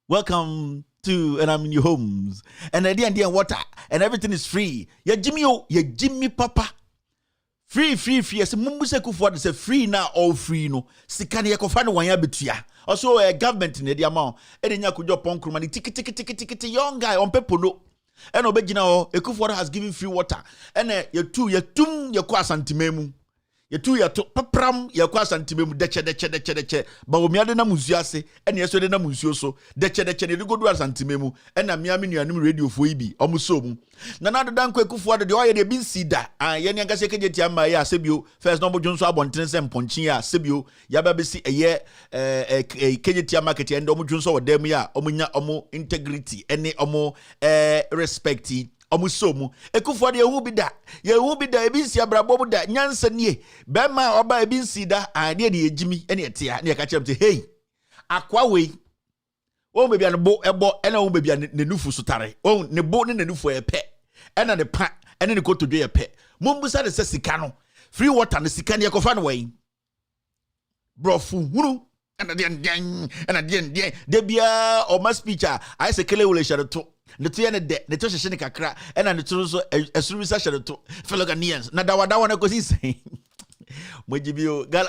Speaker 12: Welcome to, and I'm in your homes. And I didn't water, and everything is free. Jimmy Papa. Free. As a Mumbuse Kufuad say free now, all free no. Sikani Yakofano Wanya Betia. Also a government in the amount. Edenya Kujo Ponkrumani, ticket, young guy on Pepono. And Obejina, Ekufuad has given free water. And you two, you tum, your Ashanti memu. You two, you papram, your Ashanti memu, deche. But we na muziase, and yes, we na muzioso, deche, you go to Ashanti memu, and a miami new radio for Ibi, almost. Nana dan Ekufuad, the oil de bin sida, and Yanga Seketi Amaya, Sebio, first number Jones Abontin and Ponchia, Sebio, Yababisi, a year, a Kejetia market, and Omo Jones or Demia, Omunya Omo integrity, any Omo respecti. Omusomu Ekufuad ye will be that ebinsi abrabo da nyansa nie bema oba ebinsi da ade de ejimi ene etia ne ka chemte hey akwa we o be bia ne bo ebo ena o be bia ne nufu sutare o ne bo ne nufu epe ena ne pa ene ne kotodwe epe mumbusa de se sika no free water ne sika ne ekofa no we brofu hunu ena den de bia o ma speaker I say kele wole share to the two and the two shishini kakra and the two so a service to fellow Ghanaians. Na dawa na kosi saying Mojibio gal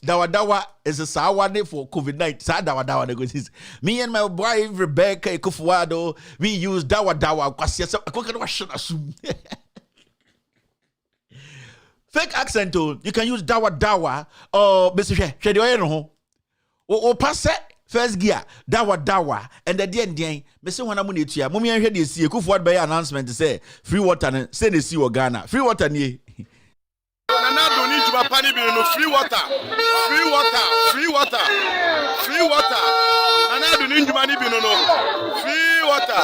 Speaker 12: dawa is a sawade for COVID-19. Sa dawa na kosi. Me and my wife Rebecca Ekufuado, we use dawa kwasi akwaka washo assume. Fake accent you can use dawa or Mr. Shedo o passe first gear dawa and the den me say wana mu netua mumia hwe de sie Ekufuad by announcement say free water ne say ne si wo Ghana free water nie
Speaker 16: na do ni juba pani bi no free water na do ni juba ni bi no free water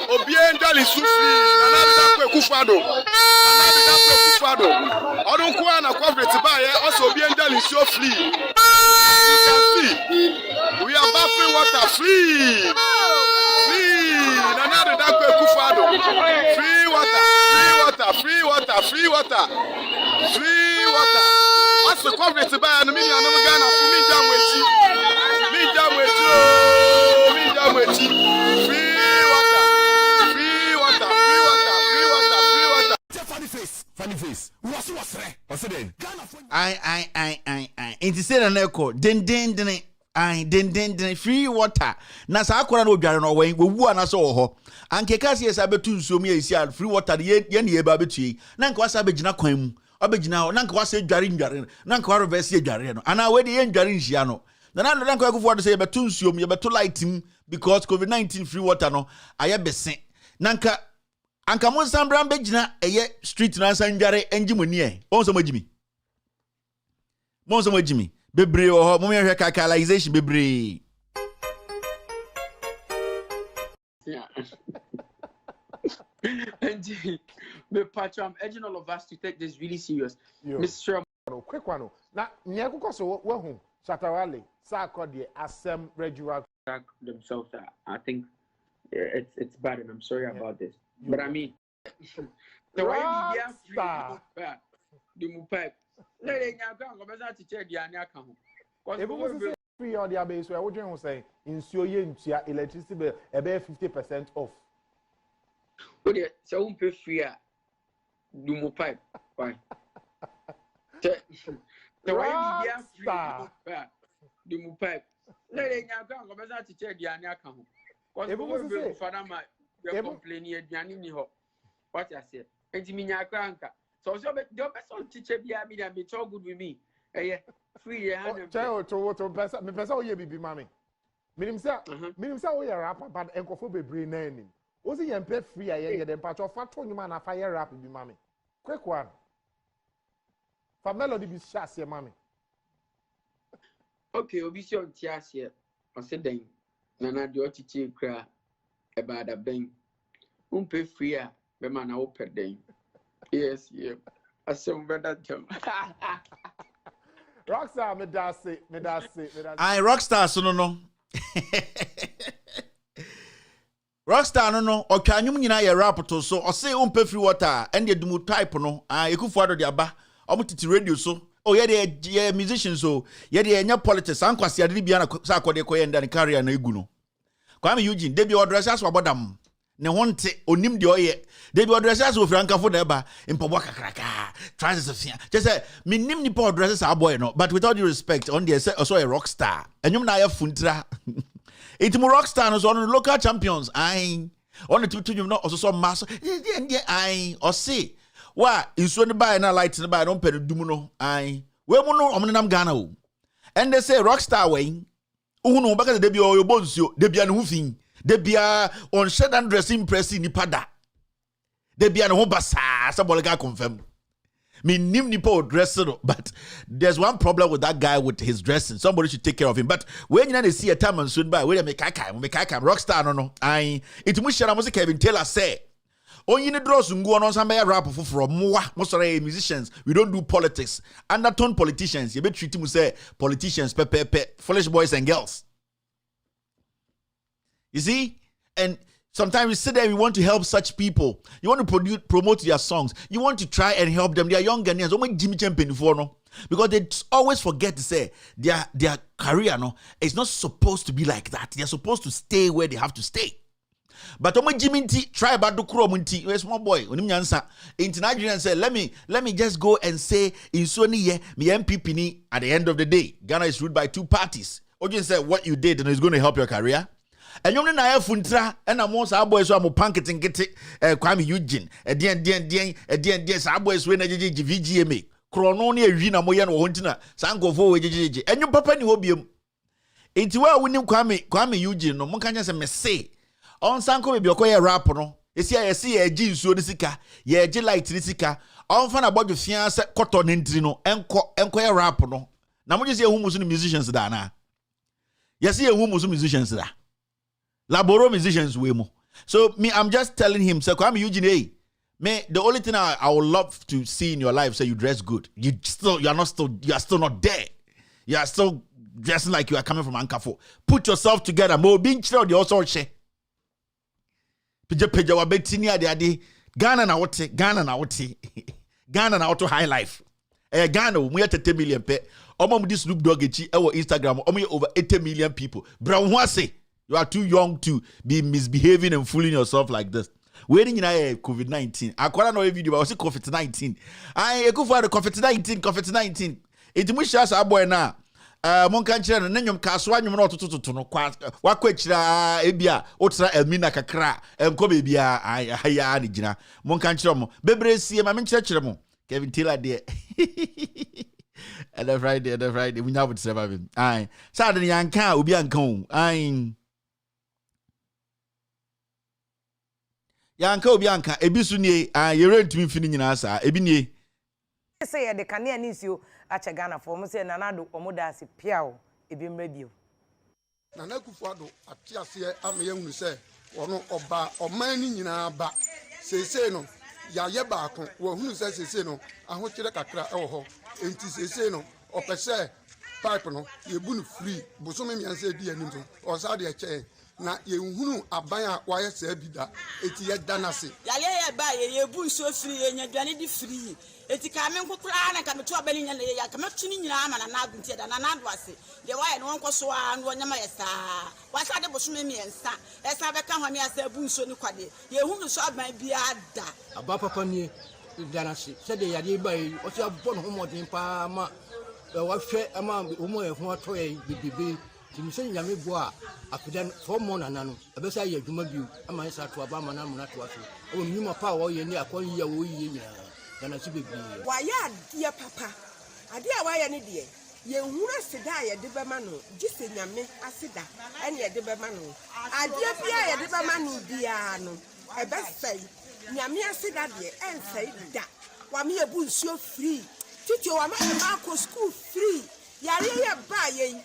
Speaker 16: obi enjali su free na do Ekufuado odun kwa na corporate buy also obi enjali so free. You can see we are buffering water free. Nana de Dako Ekufuado. Free water. As the corporate buy and me and Ghana for me jam with you. Funny face. What's then?
Speaker 12: I say an echo den free water na sa akora na odware no we wu ana so ho anke kasi esa betu nsuom ya isi free water ye na ye ba betui na nka wasa begina kwan mu obegina na nka wasa dware na nka waro verse dware no ana we de ye dware nhia no na nka Ekufuado say betu nsuom ye betu light him because COVID-19 free water no aye bese na anka mo sambran begina eye street na sanjare enjimoni e onso magimi bebre o mo me calculation bebre
Speaker 17: yeah and me patch I'm urging all of us to take this really serious. Mr.
Speaker 18: Quick one na nyekuko so wahu Shatawale sa akode asem regular
Speaker 17: themselves. I think it's bad and I'm sorry about this. But I mean
Speaker 18: Rockstar.
Speaker 17: The Mupai. Let it go. To check the Anyaka.
Speaker 18: If we was free on their base, what you say? In Suya, electricity bill, about 50% off.
Speaker 17: So pay free. The Mupai. Why? The Mupai. Let it go. To check the Anyaka. If we was Fadama, you're complaining at Yanni. What I said. And Minya Cranka. So, the best on teacher be and be so good with me. Free hand.
Speaker 18: Child to me, person, you be mammy. Minim say, we are rapper, but encophobe brain name. Was he and pet free? I get them patch of fat on you man a fire rap be mammy. Quick one. For melody be shas your mammy.
Speaker 17: Okay, obviously on tears here. I said then, Nana do teacher cry about a bang. Pay free, the man open then. Yes, yeah. I said better term.
Speaker 18: Rockstar, me das it.
Speaker 12: I Rockstar, so no. Rockstar, no. O can you mean I rap to so or say pay free water and you do type no. You could follow the aba. Almost radio so. Oh yeah, the musicians so. Yeah, the politics. Uncle Sia did be an Sakode Koyan and carry an eguno. Kwame Eugene, they be addresses for Badam. Ne wonte onim de oye de bi addresses of frankafo da ba impobwa kakraka transit of just say me nim ni po addresses a boy no but with all due respect on the say also a rock star enyum na ya funtra it mo rock star no so on local champions ai on the two no also so mass ai or see wa inso ne buy na light ne buy don pere dum no ai we mo no omnam Ghana o and they say rock star we uhunu baka de bi o bonsuo de bia ne hu fin de bia on shed and dressing pressing ni pada de bia no basa somebody can confirm me nim ni po dressing but there's one problem with that guy with his dressing somebody should take care of him but when you see a time and soon by we make kai rockstar no I it mu share music Kevin Taylor say only the draws ngo no some rap for most of musicians we don't do politics undertone politicians you be treat mu say politicians foolish boys and girls. You see? And sometimes we sit there and we want to help such people. You want to promote their songs. You want to try and help them. They are young Ghanaians. Only Jimmy Champion before, no? Because they always forget to say their career, no, it's not supposed to be like that. They're supposed to stay where they have to stay. But only Jimmy try about the Kromunti, a small boy, when into Nigerian say, let me just go and say in Sony, me MPP at the end of the day. Ghana is ruled by two parties. Or just say what you did and it's going to help your career. And you know funtra and I'm most our boys who are punked and get Kwame Eugene a our boys when VGMA Chrononia Rina Moyan or Huntina Sango for JJ and you papa ni obium. It's where we knew Kwame Eugene no Monkanya say on Sanko be a rap no. It's here I see a jean so nisika ye light nisika on fan about the fiance cotton entrino enko rap no. Now we just hear who musicians da na. Yes, see who musicians da. Laboro musicians we mo. So me, I'm just telling him, so Kwame Eugene, hey, the only thing I would love to see in your life, say you dress good. You are still not there. You are still dressing like you are coming from Ankafo. Put yourself together. Mo being chill the also she. Pija wabetini ade Ghana na wote Ghana na auto high life. Ghana we at 10 million pe. Omo mu Snoop Dogg echi e wo Instagram. Omo over 80 million people. Bra who say you are too young to be misbehaving and fooling yourself like this. Waiting in COVID-19. I can't know a video about COVID-19. I go for the COVID-19. It wishes our boy now. Monkanchira na nyom kaswa nyom na otototo no kwa kwachira ebia otra elmina kakra enko bebia aya ni gina monkanchira mo bebresie ma menkyerkyere mo Kevin Taylor de and the Friday we now would serve him ai Saturday yanka obi anka o ai yanka obi anka ebisu nie yere ntumi fini nyina sa ebi nie
Speaker 19: say the Kania nisio ache Ghana for mo say nanado omodasi piao ebi mrebio
Speaker 20: Nana Kufuado atiase ameye hunu say ono oba oman ni nyina ba sese no ya ye baako wo hunu say sese no ahokyere kakra ewo ho enti sese no opese pipe no ye bu no free bosome mianse di anim so o sa de eche na yehunu aban a wayɛ sɛ bi da eti yɛ da na se
Speaker 21: yale ba ye bu so free ye nyaduane di free eti ka me nkokora na ka me to abani nya na ye ya ka me to ni nyina ama na na agunti da na na do ase de waye no nko so a no nyama ye saa wa sa de boso me miensa esa be ka ho me asa bu so ni kwade ye hu so aban bi ada
Speaker 22: aba papa ni dana se se de yade ba yi o se abɔ no homɔden pa ma wa hwɛ ama o mo e ho ato ye bibibi tim se nyame bo a afidan for mo na no ebesa ye adwuma bi ama isa to aba ma na mo na to aso o nyuma pa wo ye ni akon ye wo ye nyina dana se bebi
Speaker 23: wa ya de papa ade a wa ye ne de ye hura sida ye de bema no gise nyame asida ene ye de bema no ade bia ye de bema no bia no ebesai nyame asida de ensai da wa me ye bu nsuo free titi wa ma ko school free yare ye ba ye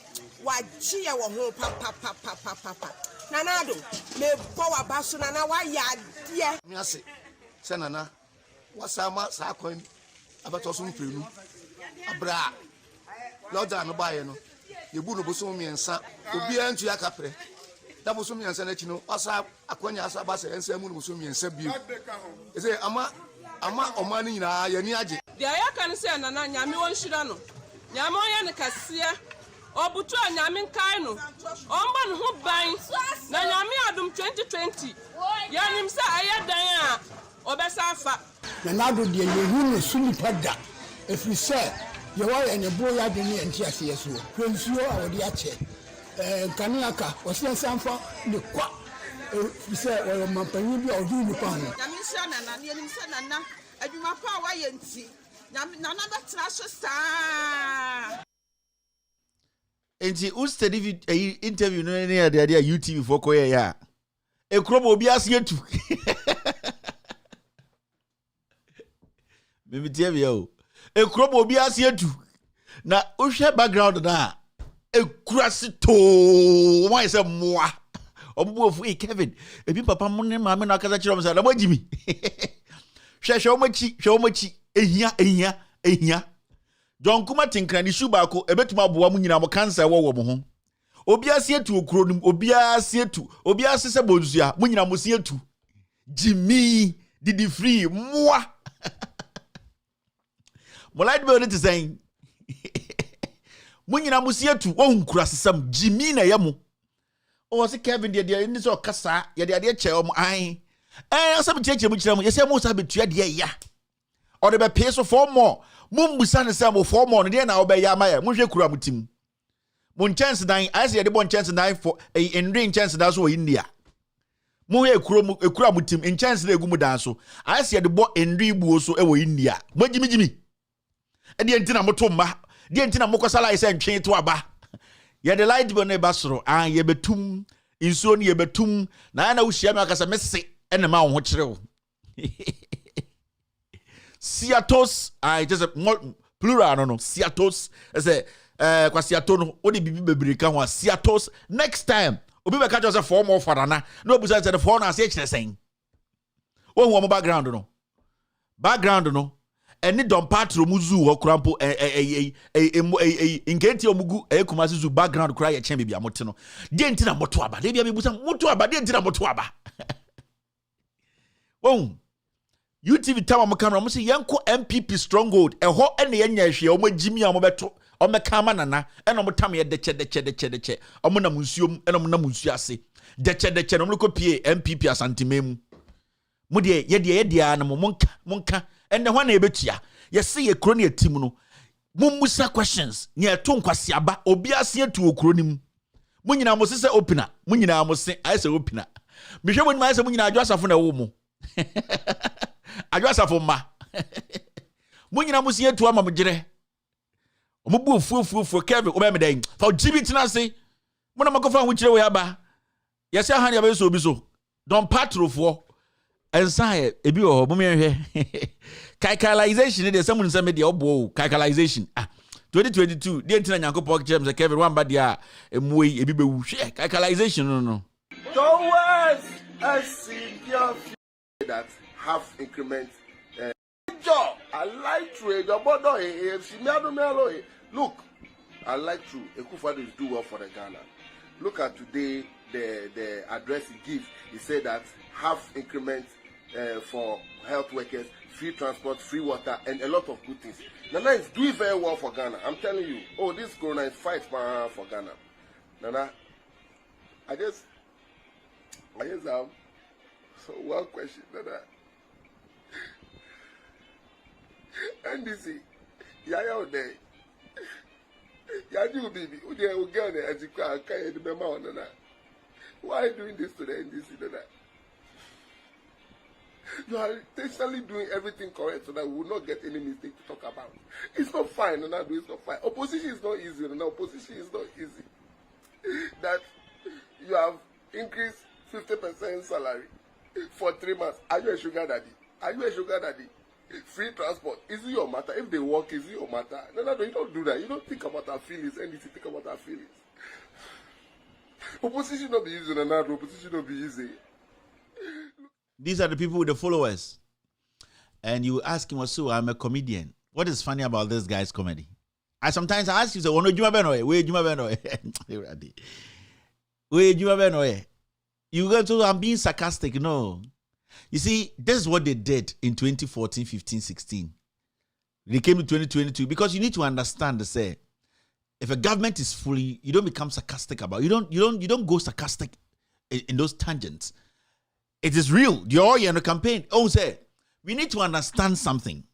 Speaker 23: wa chi ye wo ho papa nanado me bo wa baso nana wa ya de
Speaker 22: mi ase se nana wasama sa kwan abato so mprenu abra loda no baye no ye bu no boso miensa obi antu akapre da boso miensa na chi no wasa akwanya asa ba se ensa mu no boso miensa bio ese ama omani nyina ye ni age
Speaker 23: de aya kan se nana nyame won hira no nyame oya ne kasia obutu nyame nkai no omba no ho ban na nyame adum 2020 ya nim se aya dan a obesa afa
Speaker 24: nanado de yehu no suli pada efri se ye wa ye ne bo ya de ne enti ase yeso kwensuo a wodi ache kanaka osiansanfa ne kwa se o mampanyi bi odi ni pa ho
Speaker 23: nyame hia nana ne nim se nana adwuma pa wa ye nti nana betra so saa
Speaker 12: enti study interview no ne ya de YouTube for koye ya ekrobo obi ase atu Mimitia bio. Ekrobo obi ase atu. Na ohwe background na ekurase to. Why say moa. Obo ofu Kevin. Ebi papa mo ne maame na akasa kire o say na mo gimi. Hwe omachi ehia. John kuma tinkra ni shu ba ko ebetuma boa mu nyina mo cancer wo mo ho. Obi ase atu okro nim, obi ase se bozua, mu nyina mo se atu. Jimmy didi free moa. Molide be only saying Munyina musietu wo nkura sesam Jimmy na yemu o se Kevin de ni so kasa ye de che o an asam cheche mu kira mu ye se mu sa betua de ya o de be pay so for more mumbusa ne se mo for more no de na obe ya maye mu hwe kura mutim mu chance dan ase ye de bon chance dan for enrin chance dan so India mu hwe ekura mutim in chance na egu mu dan so ase ye de bo enri buo so e wo India mo jimi edi entina motomma di entina mokosala ise ntwe to aba ye de light bo ne basoro ye betum insuo ne ye betum na na wo hia me akasa messe ene ma wo ho kirewo siatos just plural no siatos say kwa siato no odi bibi bebre ka ho siatos next time obi be ka jo say form of farana no obusa say the phone na say kire sen wo hu mo background no eni don patro muzu ho krampo ingenti omugu ekumasi zu background kra ye chen bibia mote no de ntina moto aba de bia bebusa moto aba de ntina moto aba won UTV tama mo camera mo se yanko MPP stronghold eho ene ye nya hwe o magimi a mo beto o meka ma nana ene mo tam ye de o mo na munsuom ene mo na munsu ase de no mo ko pie MPP Ashanti memu mo de ye de na mo monka and the one ebetia ye see ye kroni atim no mummusa questions nye to nkwase aba obi ase atu okronim munyina mo se opener munyina mo se I say opener me hwe woni ma se munyina adwasafo na wo mu adwasafo ma munyina mo se atu ama mo gire omubu ofuofuofuo Kevin oba me den fa GBT na se mo na makofa ho kire we aba ye se han ya be so obi so don patrofo ensaye ebi o mo menhwe calculation dey someone say me dey obo calculation 2022 dey ntina Nyankopɔ James Kevin wamba dia emuwe ebi be wu hwe calculation no
Speaker 16: towards a senior that have increment job I like to your bodo if she me melo look I like to Ekufado is do well for the Ghana Look at today, the address he gives. He said that half increment for health workers, free transport, free water, and a lot of good things. Nana is doing very well for Ghana. I'm telling you. Oh, this corona is fight for Ghana. Nana, I just have so one question, Nana. NDC, Yaya Ode, Yaju Bibi, Udia Uganda, as you can't remember, Nana. Why are you doing this to the NDC, Nana? You are intentionally doing everything correct so that we will not get any mistake to talk about. It's not fine, Nana. It's not fine. Opposition is not easy, Nana. Opposition is not easy. That you have increased 50% salary for 3 months. Are you a sugar daddy? Are you a sugar daddy? Free transport. Is it your matter? If they work, is it your matter? No, you don't do that. You don't think about our feelings. And if you think about our feelings. Opposition not be easy, Nana. Opposition not be easy.
Speaker 12: These are the people with the followers. And you ask him, so I'm a comedian. What is funny about this guy's comedy? I sometimes ask you, where you go to, I'm being sarcastic. No. You see, this is what they did in 2014, 15, 16. They came to 2022 because you need to understand, say, if a government is fully, you don't become sarcastic about it. You don't go sarcastic in those tangents. It is real. You're in the campaign. Oh, say, we need to understand something.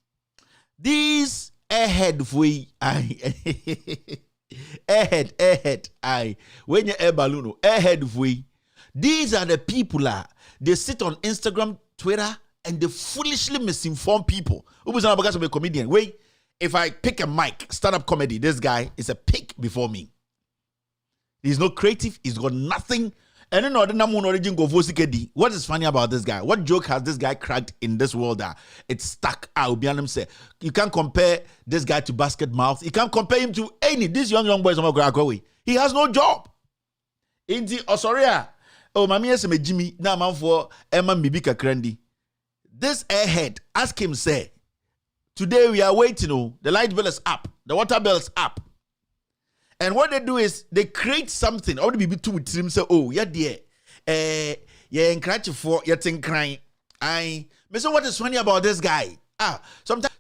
Speaker 12: These ahead, when you're air balloon, ahead, these are the people they sit on Instagram, Twitter, and they foolishly misinform people. Who's not a comedian? Wait, if I pick a mic, stand-up comedy, this guy is a pig before me. He's not creative. He's got nothing. And then what is funny about this guy? What joke has this guy cracked in this world that it's stuck out? You can't compare this guy to Basket Mouth. You can't compare him to any. This young boy is he has no job. Oh, mami yes me Jimmy. Now man for Emma Mibika Krendi. This airhead, ask him say, today we are waiting. Oh, the light bill is up, the water bill is up. And what they do is they create something. All the people to with him say, oh, yeah, dear. Yeah, encourage for you're crying. So what is funny about this guy? Sometimes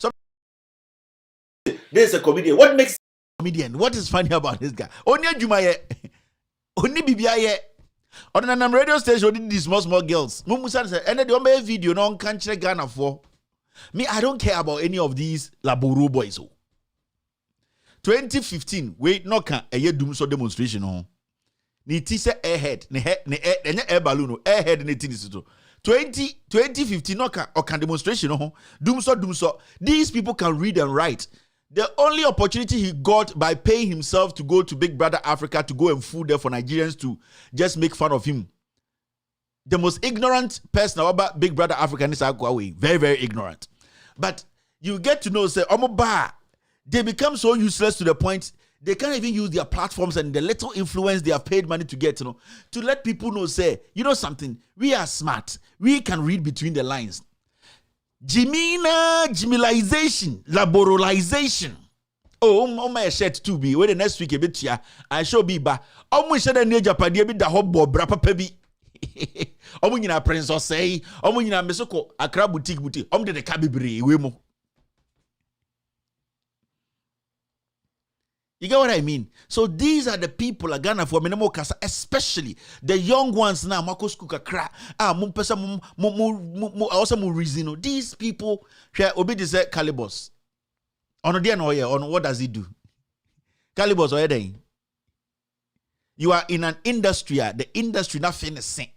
Speaker 12: there's a comedian. What makes a comedian? What is funny about this guy? Only Jumaye, only Bibiaye. On a radio station, did these small girls. Mumusan said, and the video no country Ghana for me. I don't care about any of these laburu boys. 2015, wait, no can a year doom so demonstration on. Ni tise airhead, ne air balloon, airhead ne tinisito. 2015 no can demonstration on. Doom so. These people can read and write. The only opportunity he got by paying himself to go to Big Brother Africa to go and fool there for Nigerians to just make fun of him. The most ignorant person about Big Brother Africa is very, very ignorant. But you get to know, say, they become so useless to the point they can't even use their platforms and the little influence they have paid money to get, to let people know, say, you know something, we are smart. We can read between the lines. Jimilization, laboralization. Oh, my shirt to be where the next week a bit here. I shall be back. Oh, my shirt and Agyapa, dear bit the hot bob, brapa pebi. Oh, when you prince or say, oh, when you are Mesoko, a crab boutique, the cabibri, wemo. You get what I mean? So these are the people are Ghana for minimum kasa, especially the young ones now. Marcos Kukakra, also reason. These people share obey say Calibos. On the no on what does he do? Calibos or anything. You are in an industry, the industry not finishing.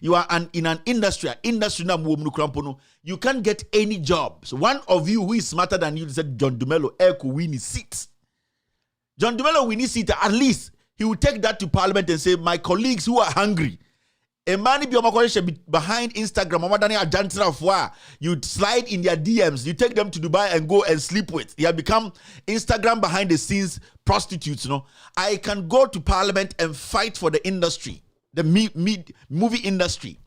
Speaker 12: You are in an industry na muomnu. You can't get any job. So one of you who is smarter than you said John Dumelo could win his seat. John Dumelo win his seat, at least he will take that to Parliament and say, my colleagues who are hungry, a man be behind Instagram, you slide in their DMs, you take them to Dubai and go and sleep with. They have become Instagram behind the scenes prostitutes. I can go to Parliament and fight for the industry. The movie industry.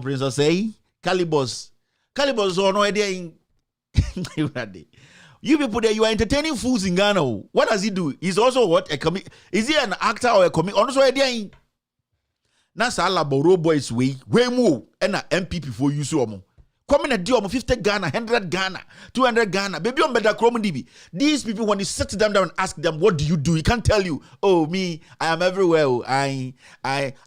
Speaker 12: Princess say, Calibos on no idea in You people there, you are entertaining fools in Ghana. What does he do? He's also what? Is he an actor or a comic? Also, a Nasa laboro boys way more and a MPP for you so. Come in a deal of 50 Ghana, 100 Ghana, 200 Ghana. Baby on better chrome DB. These people, when you sit them down and ask them, what do you do? He can't tell you. Oh, me, I am everywhere. I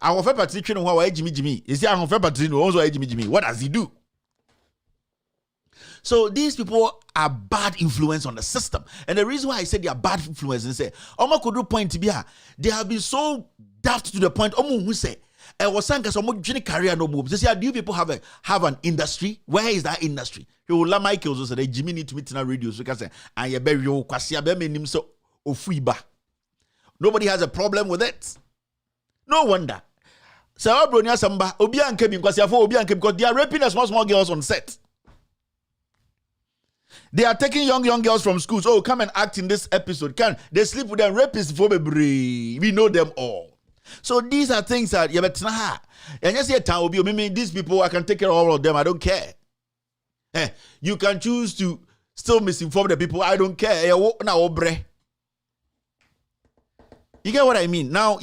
Speaker 12: offer Patrick and how Jimmy. Is there I offer Patrick also Jimmy? What does he do? So these people are bad influence on the system. And the reason why I said they are bad influence is say, Omo could do point to be they have been so daft to the point. Omo who say, I was saying because Omo career no moves. They say, do you people have an industry? Where is that industry? You will let Michael also say, Jimmy need to meet in a radio. So say, and you bury your kwasia be menim so ofuiba. Nobody has a problem with it. No wonder. So Obronia Samba, Obi and Kevin kwasia for Obi and Kevin because they are raping the small girls on set. They are taking young girls from schools. Oh, come and act in this episode. Can they sleep with them rapists for me? We know them all. So these are things that you better not. And you say, these people, I can take care of all of them. I don't care. You can choose to still misinform the people. I don't care. You get what I mean? Now,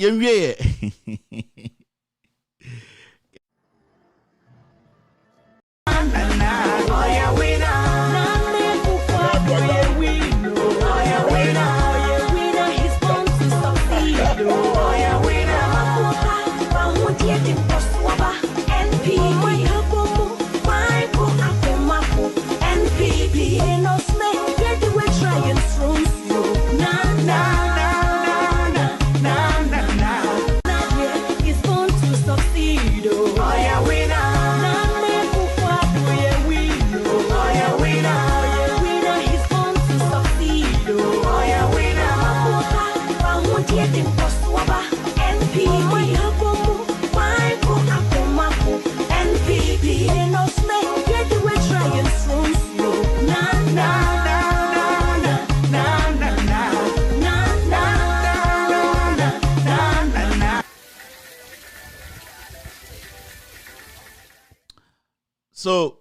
Speaker 12: so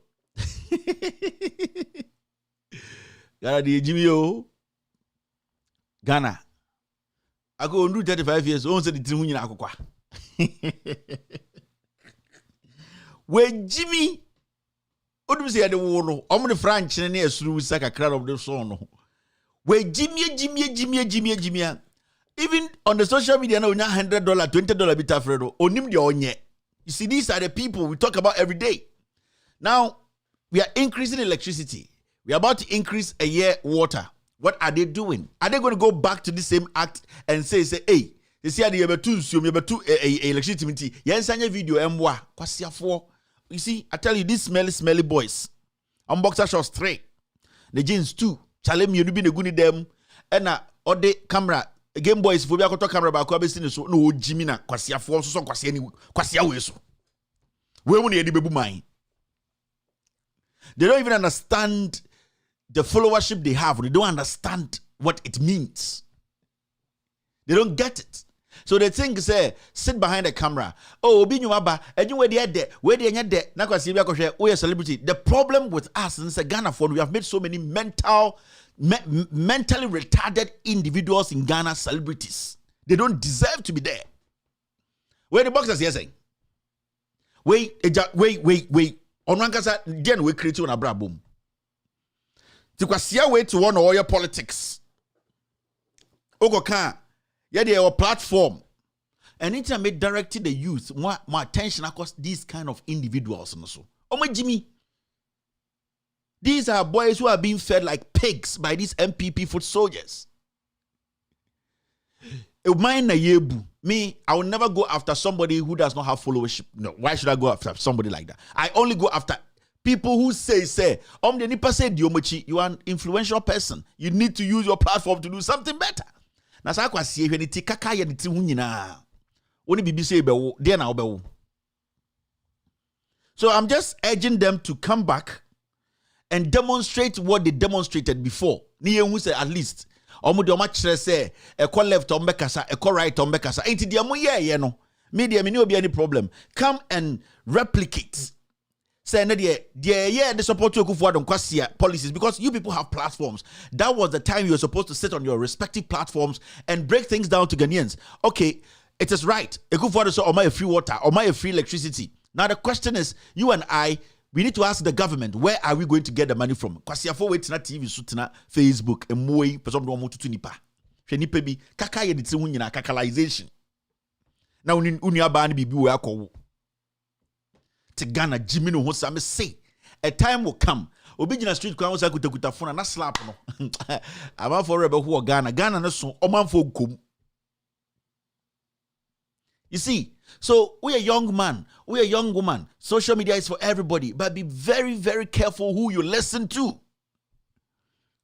Speaker 12: Ghana the Jimmy Ghana. I go do 35 years. Once the Timunya Akwa. Where Jimmy Odum say the war, the French and near through Saka crowd of the son. Where Jimmy. Even on the social media now, $100, $20 bit Alfredo. Onim the onye. You see, these are the people we talk about every day. Now, we are increasing electricity. We are about to increase a year water. What are they doing? Are they going to go back to the same act and say, hey, they say you have two electricity. Yes, I video M1. You see, I tell you, these smelly boys. I'm boxer shorts 3. The jeans 2. Challenge me, you be the good them. And all the camera. Game boys, if we are going to camera back, we so no Jimmy na kwasia 4 so kwasia we so. We money the baby mine. They don't even understand the followership they have. They don't understand what it means. They don't get it. So they think, say, sit behind the camera. Oh, obi nyumaba, anywhere they there, where they there, na kwasi bi akoshe, we a celebrity. The problem with us in Ghana, we have made so many mentally retarded individuals in Ghana celebrities. They don't deserve to be there. Where the boxers here saying? Wait. On rankasa, then we create on a bra boom. Tikwasia way to one all your politics. Ogoka, yeah, they are a platform. And anytime they directed the youth, more attention across these kind of individuals. Oh my Jimmy. These are boys who are being fed like pigs by these MPP foot soldiers. Me, I will never go after somebody who does not have followership. No, why should I go after somebody like that? I only go after people who say, the nipa say you are an influential person. You need to use your platform to do something better. Na sa kwa sie hwe ni ti kaka ye ni ti hu nyina. Oni bibi say bewo, de na obewo. So I'm just urging them to come back and demonstrate what they demonstrated before. Ni hu say at least omo de omo kire say e ko left on bekasa, e ko right on bekasa. Enti de mo ye no. Me de me no be any problem. Come and replicate. say the support to Akufo-Addo policies, because you people have platforms. That was the time you were supposed to sit on your respective platforms and break things down to Ghanaians. Okay, it is right. Akufo-Addo said, "Am I free water? Am I free electricity?" Now the question is, you and I, we need to ask the government, where are we going to get the money from? Kwasiafo wait na TV sutina Facebook emoi person do mo tutu nipa. Hwe nipa bi kaka ye diti hu nyina kakalization. Na uni aba na bibi we akọ. To Ghana, Jimmy no Hosame say a time will come. Obi gina street kwa wosa kutakuta phone na slap no. Aba for rebel who Ghana na so oman for kum. You see, so we a young man, we a young woman. Social media is for everybody, but be very, very careful who you listen to.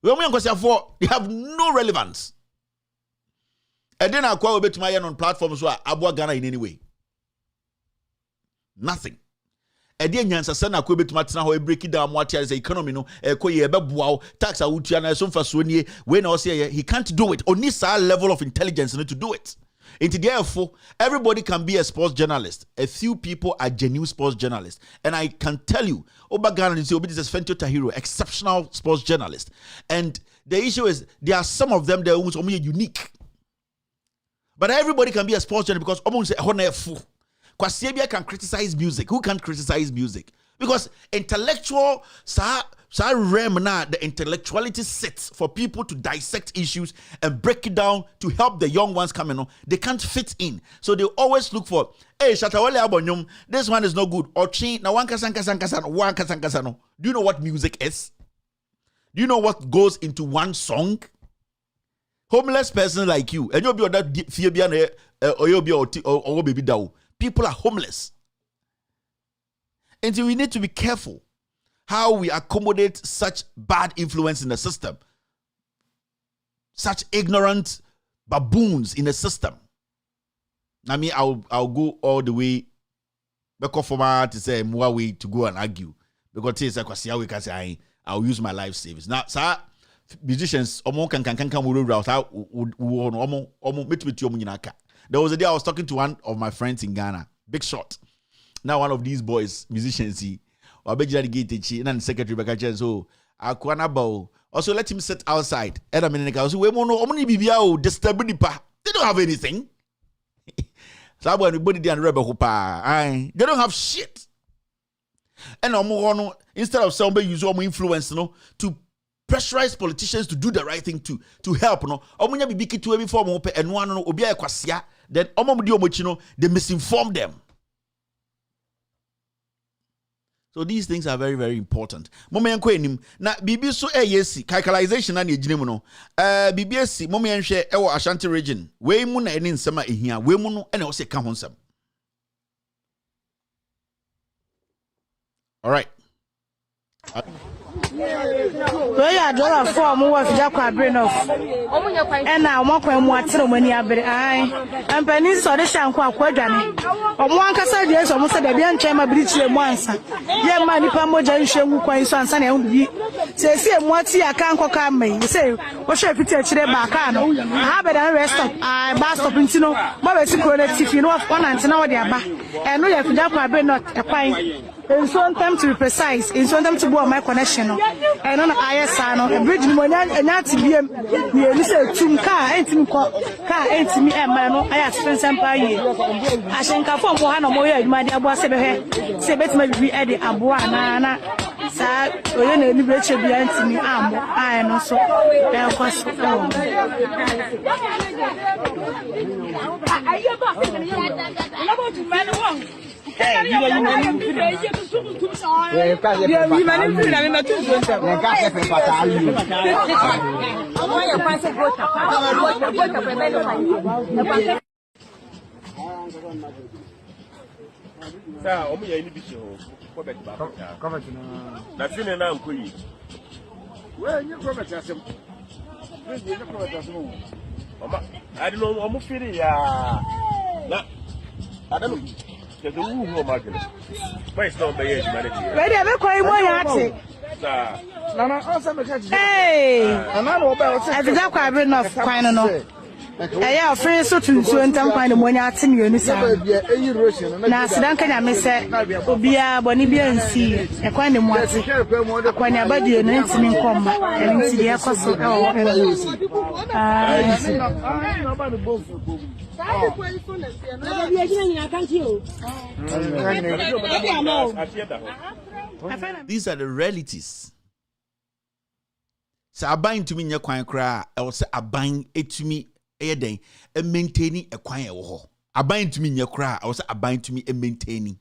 Speaker 12: When we have no relevance. And then I call to my on platforms where Abua Ghana in any way. Nothing. Edi nyansa se na ko betuma tena ho e break down what is economy no e ko ye bebuaw tax a wutua na so mfa so nie we na o say he can't do it. Only some level of intelligence to do it. Into therefore everybody can be a sports journalist. A few people are genuine sports journalists, and I can tell you Obagana is Pinto Tahiro, exceptional sports journalist. And the issue is there are some of them that are unique, but everybody can be a sports journalist because almost say honor. Kwasebia can criticize music. Who can't criticize music? Because intellectual, the intellectuality sits for people to dissect issues and break it down to help the young ones coming on. They can't fit in. So they always look for, hey, Shatawale Abonyum, this one is no good. Or change, now one kasankasano. Do you know what music is? Do you know what goes into one song? Homeless person like you, and you'll be on that fear or you'll be or baby down. People are homeless. And so we need to be careful how we accommodate such bad influence in the system. Such ignorant baboons in the system. I mean, I'll go all the way back off to say more way to go and argue. Because we can say I'll use my life savings. Now, sir, musicians, there was a day I was talking to one of my friends in Ghana, Big Shot. Now one of these boys, musicians, he and the secretary back so also let him sit outside. And I mean, they don't have anything. So everybody they don't have shit. And instead of somebody use influence, to pressurize politicians to do the right thing to help, omunya bibiki to every form and one obia kwasia, then they misinform them. So these things are very, very important. Momen kwenim na bibi so yesi calculation na ejinemu no. BBS momen hwe ewo Ashanti region. We mu na eni nsema ehia, we mu no ene o se ka ho nsem. All right.
Speaker 6: We are dollar for more of Agyapa brain off. And now one point more till when you are very and penny saw the shankwa quadrant. One cassa years almost said the young chamber breach once. Young man, if I'm more generation who coins on Sunday only be. Say, what I can't come me. You say, what should I teach them back? I have a rest of I bust up in Tino, but it's if you know of one and now they are back. And we have Agyapa brain not a pine. In some time to be precise, in some time to go on my connection. And on ISano, a bridge money and not to be a listen to car, ain't me, and man, I have spent some per year. I shan't come from one or more, my dear boss, say, bet maybe Eddie Abuana, sir, or you know, Rachel behind me, I am also, of course.
Speaker 7: The woo ho market. But it's not by
Speaker 6: ready, I'm quite more yachty. Hey, and I'm about Agyapa brain off, quite enough.
Speaker 24: ɛyɛ ɔfere so tuntuo ntam kwan de monya ate mienu saa na sedanka nyame sɛ obiara bɔne bia nsi ɛkwan de mo ate akwan abadie no ntimi nkɔmma ɛno nti deɛ ɛkɔ so
Speaker 12: These are the realities. So aban to me nya kwan kra I will say aban etumi eden e maintaining a kwan e wo ho. Aban to me nya kra I will say aban to me e maintaining.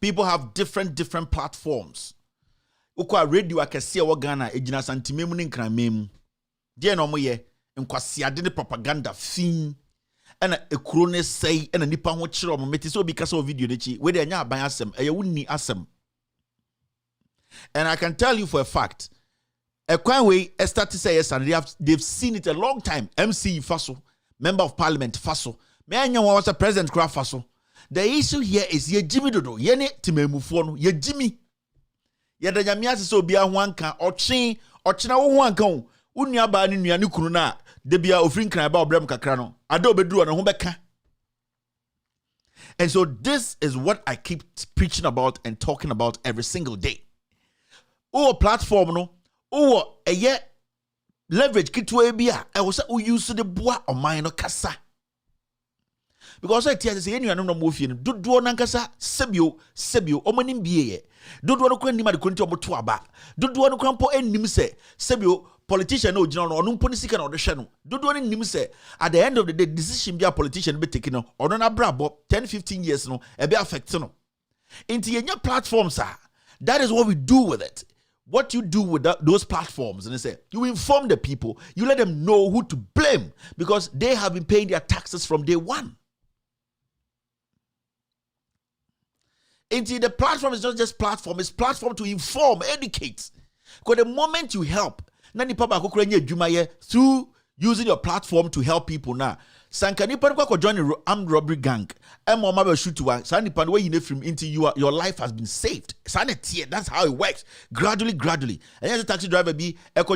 Speaker 12: People have different platforms. Ukwa radio akese wo Ghana ejina santimemu ne nkramemu. Die no mo ye nkwasiade ne propaganda fin. Ena ekuro ne sei ena nipa ho kire mo meti so obi kasa o video de chi we de nya aban asem eye wonni asem. And I can tell you for a fact, a kwan way start to say yes, and they've seen it a long time. MC Faso, Member of Parliament Faso, me anya was a President Craft Faso. The issue here is ye Jimmy Dodo, ye ne timemufonu, ye Jimmy. Ye da nyamia so bia ho anka ochina wo ho anka wo nua ba ne nua ne kunu na de bia ofrin kran ba obrem kakra no ade obeduru na ho beka. And so this is what I keep preaching about and talking about every single day. Oh, platform no. Oh, a leverage kitwe bia. I was use the bois or mine kasa. Because I tell you, any no more fin. Do nankasa sebio omanim bie. Do no kwen nima de kunti omoto aba. Do no krampo enim se sebio politician no general or no politika no de hwe no. Do nim se at the end of the day decision bia politician be taking no or no brabo 10-15 years no e be affect no. Into your platforms are. That is what we do with it. What you do with those platforms, and they say, you inform the people, you let them know who to blame because they have been paying their taxes from day one. Indeed, the platform is not just platform, it's platform to inform, educate. Because the moment you help, through using your platform to help people now, Sankanipa ko join the armed robbery gang. Shoot into your life has been saved. That's how it works. Gradually. And as a taxi driver be Echo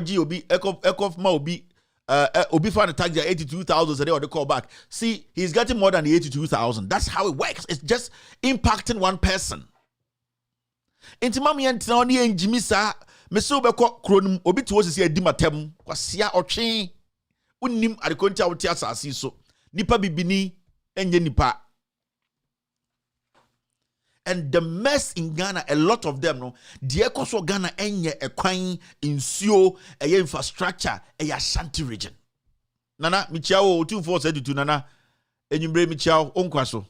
Speaker 12: Obi found a taxi at 82,000 a day or the call back. See, he's getting more than the 82,000. That's how it works. It's just impacting one person. Into mami and Jimmy sa meso beko kronum obi to was di matem kwasia otwe unim adekonti awoti asase so nipa bibini enye nipa. And the mess in Ghana, a lot of them no die koso Ghana enye ekwan insuo eye infrastructure eye Ashanti region. Nana michiao 2472 nana enyumbre michiao onkwaso.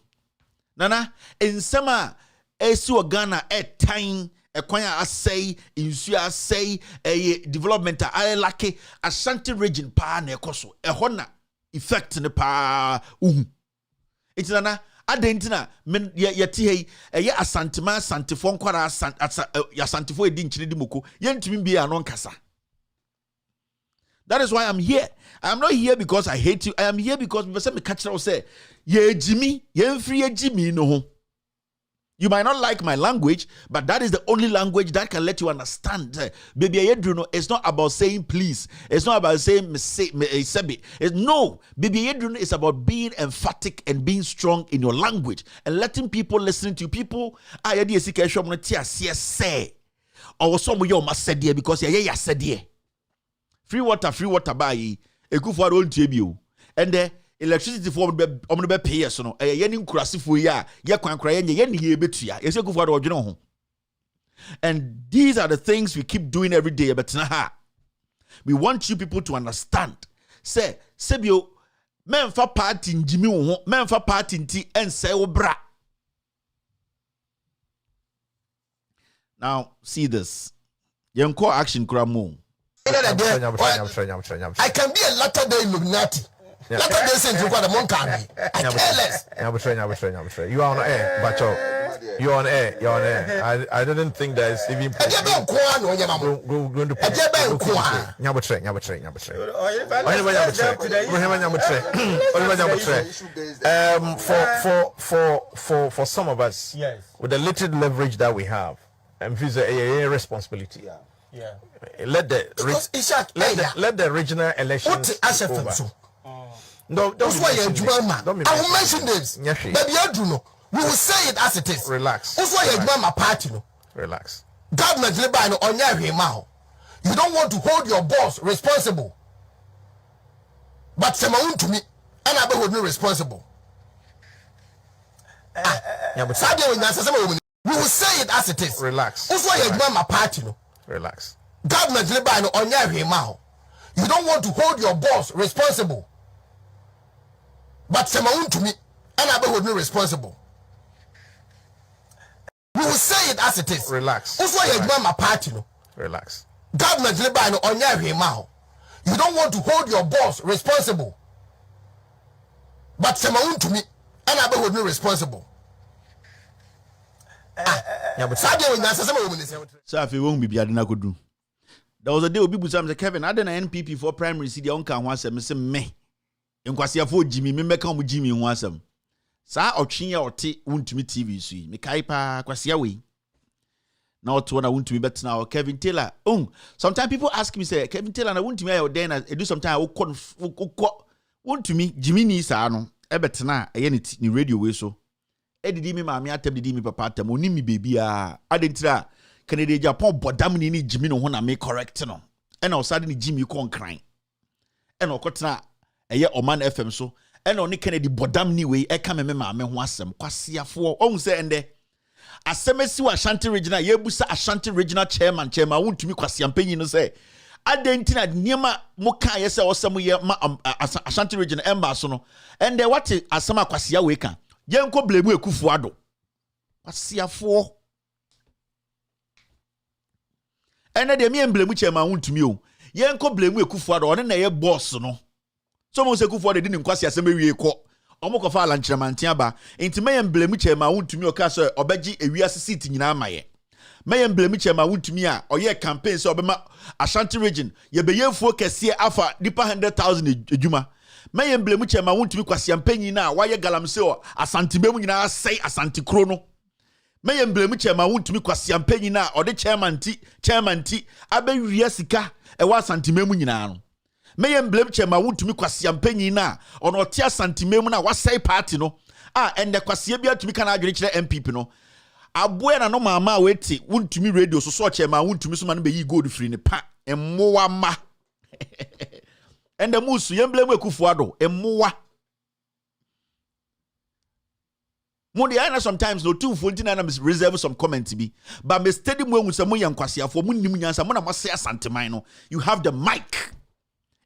Speaker 12: Nana ensema esi Ghana time ekwan asay insuo asay eye development a lake Ashanti region pa na ekoso ehona effect ne pa it's nana adentina men yeti hey eye asantima santifo nkwara asantifo edi nchiri di moko yentumi bi anon kasa. That is why I'm here. I am not here because I hate you. I am here because me catch say ye Jimmy ye free Jimmy no ho. You might not like my language, but that is the only language that can let you understand. Baby, it's not about saying please. It's not about saying no. Baby, it's about being emphatic and being strong in your language and letting people listen to you. People, say, or some of you must say dear because yeah said dear. Free water buy a good for old TBU. And the electricity for be pay so no ye ni nkurasifo ya kwankra ye ni ye betua ye se kufu adwo ho. And these are the things we keep doing every day. But we want you people to understand. Say sebio memfa party njimi wo ho memfa party nti ense wo bra. Now see this. Yen call action kura mo.
Speaker 22: I can be a latter-day Illuminati. Latter day Saint, you got a monk. I
Speaker 3: You are on air, but you're on air. You're on air. I didn't think that it's even for some of us, yes, with the little leverage that we have, and a responsibility. Yeah. Let the regional elections over. That's
Speaker 4: why you're Juma. I will mention names. Baby, I do know. We will say it as it is.
Speaker 3: Relax.
Speaker 4: That's why you're Juma party.
Speaker 3: Relax.
Speaker 4: Government Libano on your mouth. You don't want to hold your boss responsible. But Semaun to me, and I be hold me responsible. We will say it as it is.
Speaker 3: Relax.
Speaker 4: That's why you're Juma party.
Speaker 3: Relax.
Speaker 4: Government Libano on your mouth. You don't want to hold your boss responsible. But Semaun to me, and I be hold me responsible. We will say it as it is.
Speaker 3: Relax.
Speaker 4: That's why you're Juma party.
Speaker 3: Relax.
Speaker 4: Government Libano on your mouth. You don't want to hold your boss responsible. But Semaun to me, and I be hold me responsible.
Speaker 12: So if you won't be adina could do. There was a day people say Kevin, I didn't NPP for primary city on can once me. In Kwasia for Jimmy, me make on Jimmy once. Sa or chinya or tea won't to me TV see. Me kaipa Kwasia we. Now to one I want to be better now. Kevin Taylor. Sometimes people ask me, say, Kevin Taylor, I want to me or then I do sometimes want to me, Jimmy Nisa no. Better now, ni radio way so. Did me mammy, I tell me papa, money me baby. I didn't try. Canada Japan, but damn ni Jimmy no one make correct no. And now suddenly Jimmy con crying. And okotna Oman FM so. And only Kennedy bodam ni way, come me mammy wasem, kwasia for say and there. Asemesi wa Ashanti regional yebusa Ashanti regional chairman won to me kwasi ampanyi no say adentina niema moka yese osam ye ma Ashanti regional emba so no and what asema kwasi ya we kan yenko blemu ekufu ado kwasi afo ene de me blemu chairman won to me o yenko blemu ekufu ado one na ye boss no so mo se ekufu ado de ni kwasi asema wie ko omo fa lanchiramantia ba enti me emblemu chema wontumi o ka so obeji ewiase seat nyina amaye me emblemu chema wontumi a oye campaign so obema Ashanti region ye beyefuo kese afa dipa 100,000 ejuma me emblemu chema wontumi kwase ampanyi na waye galamse o Asante bemu nyina asai Asante kro no me emblemu chema wontumi kwase ampanyi na ode chairman ti abewiase sika e wa Asante bemu nyina no me blame chema wontumi kwase ampanyi na ono tia santimemu na wasai party no ende kwase bia tumi kana adwene kire MPP no aboe na no mama weti wontumi radio so chema wontumi so ma no be yi gold free ne pa emmowa ma ende musu blame ekufu ado emmowa Mudi I sometimes no 249 na reserve some comment be but me steady mo ehun se mo yankwase afo mo nim nyansa mo na mo se asanteman no you have the mic.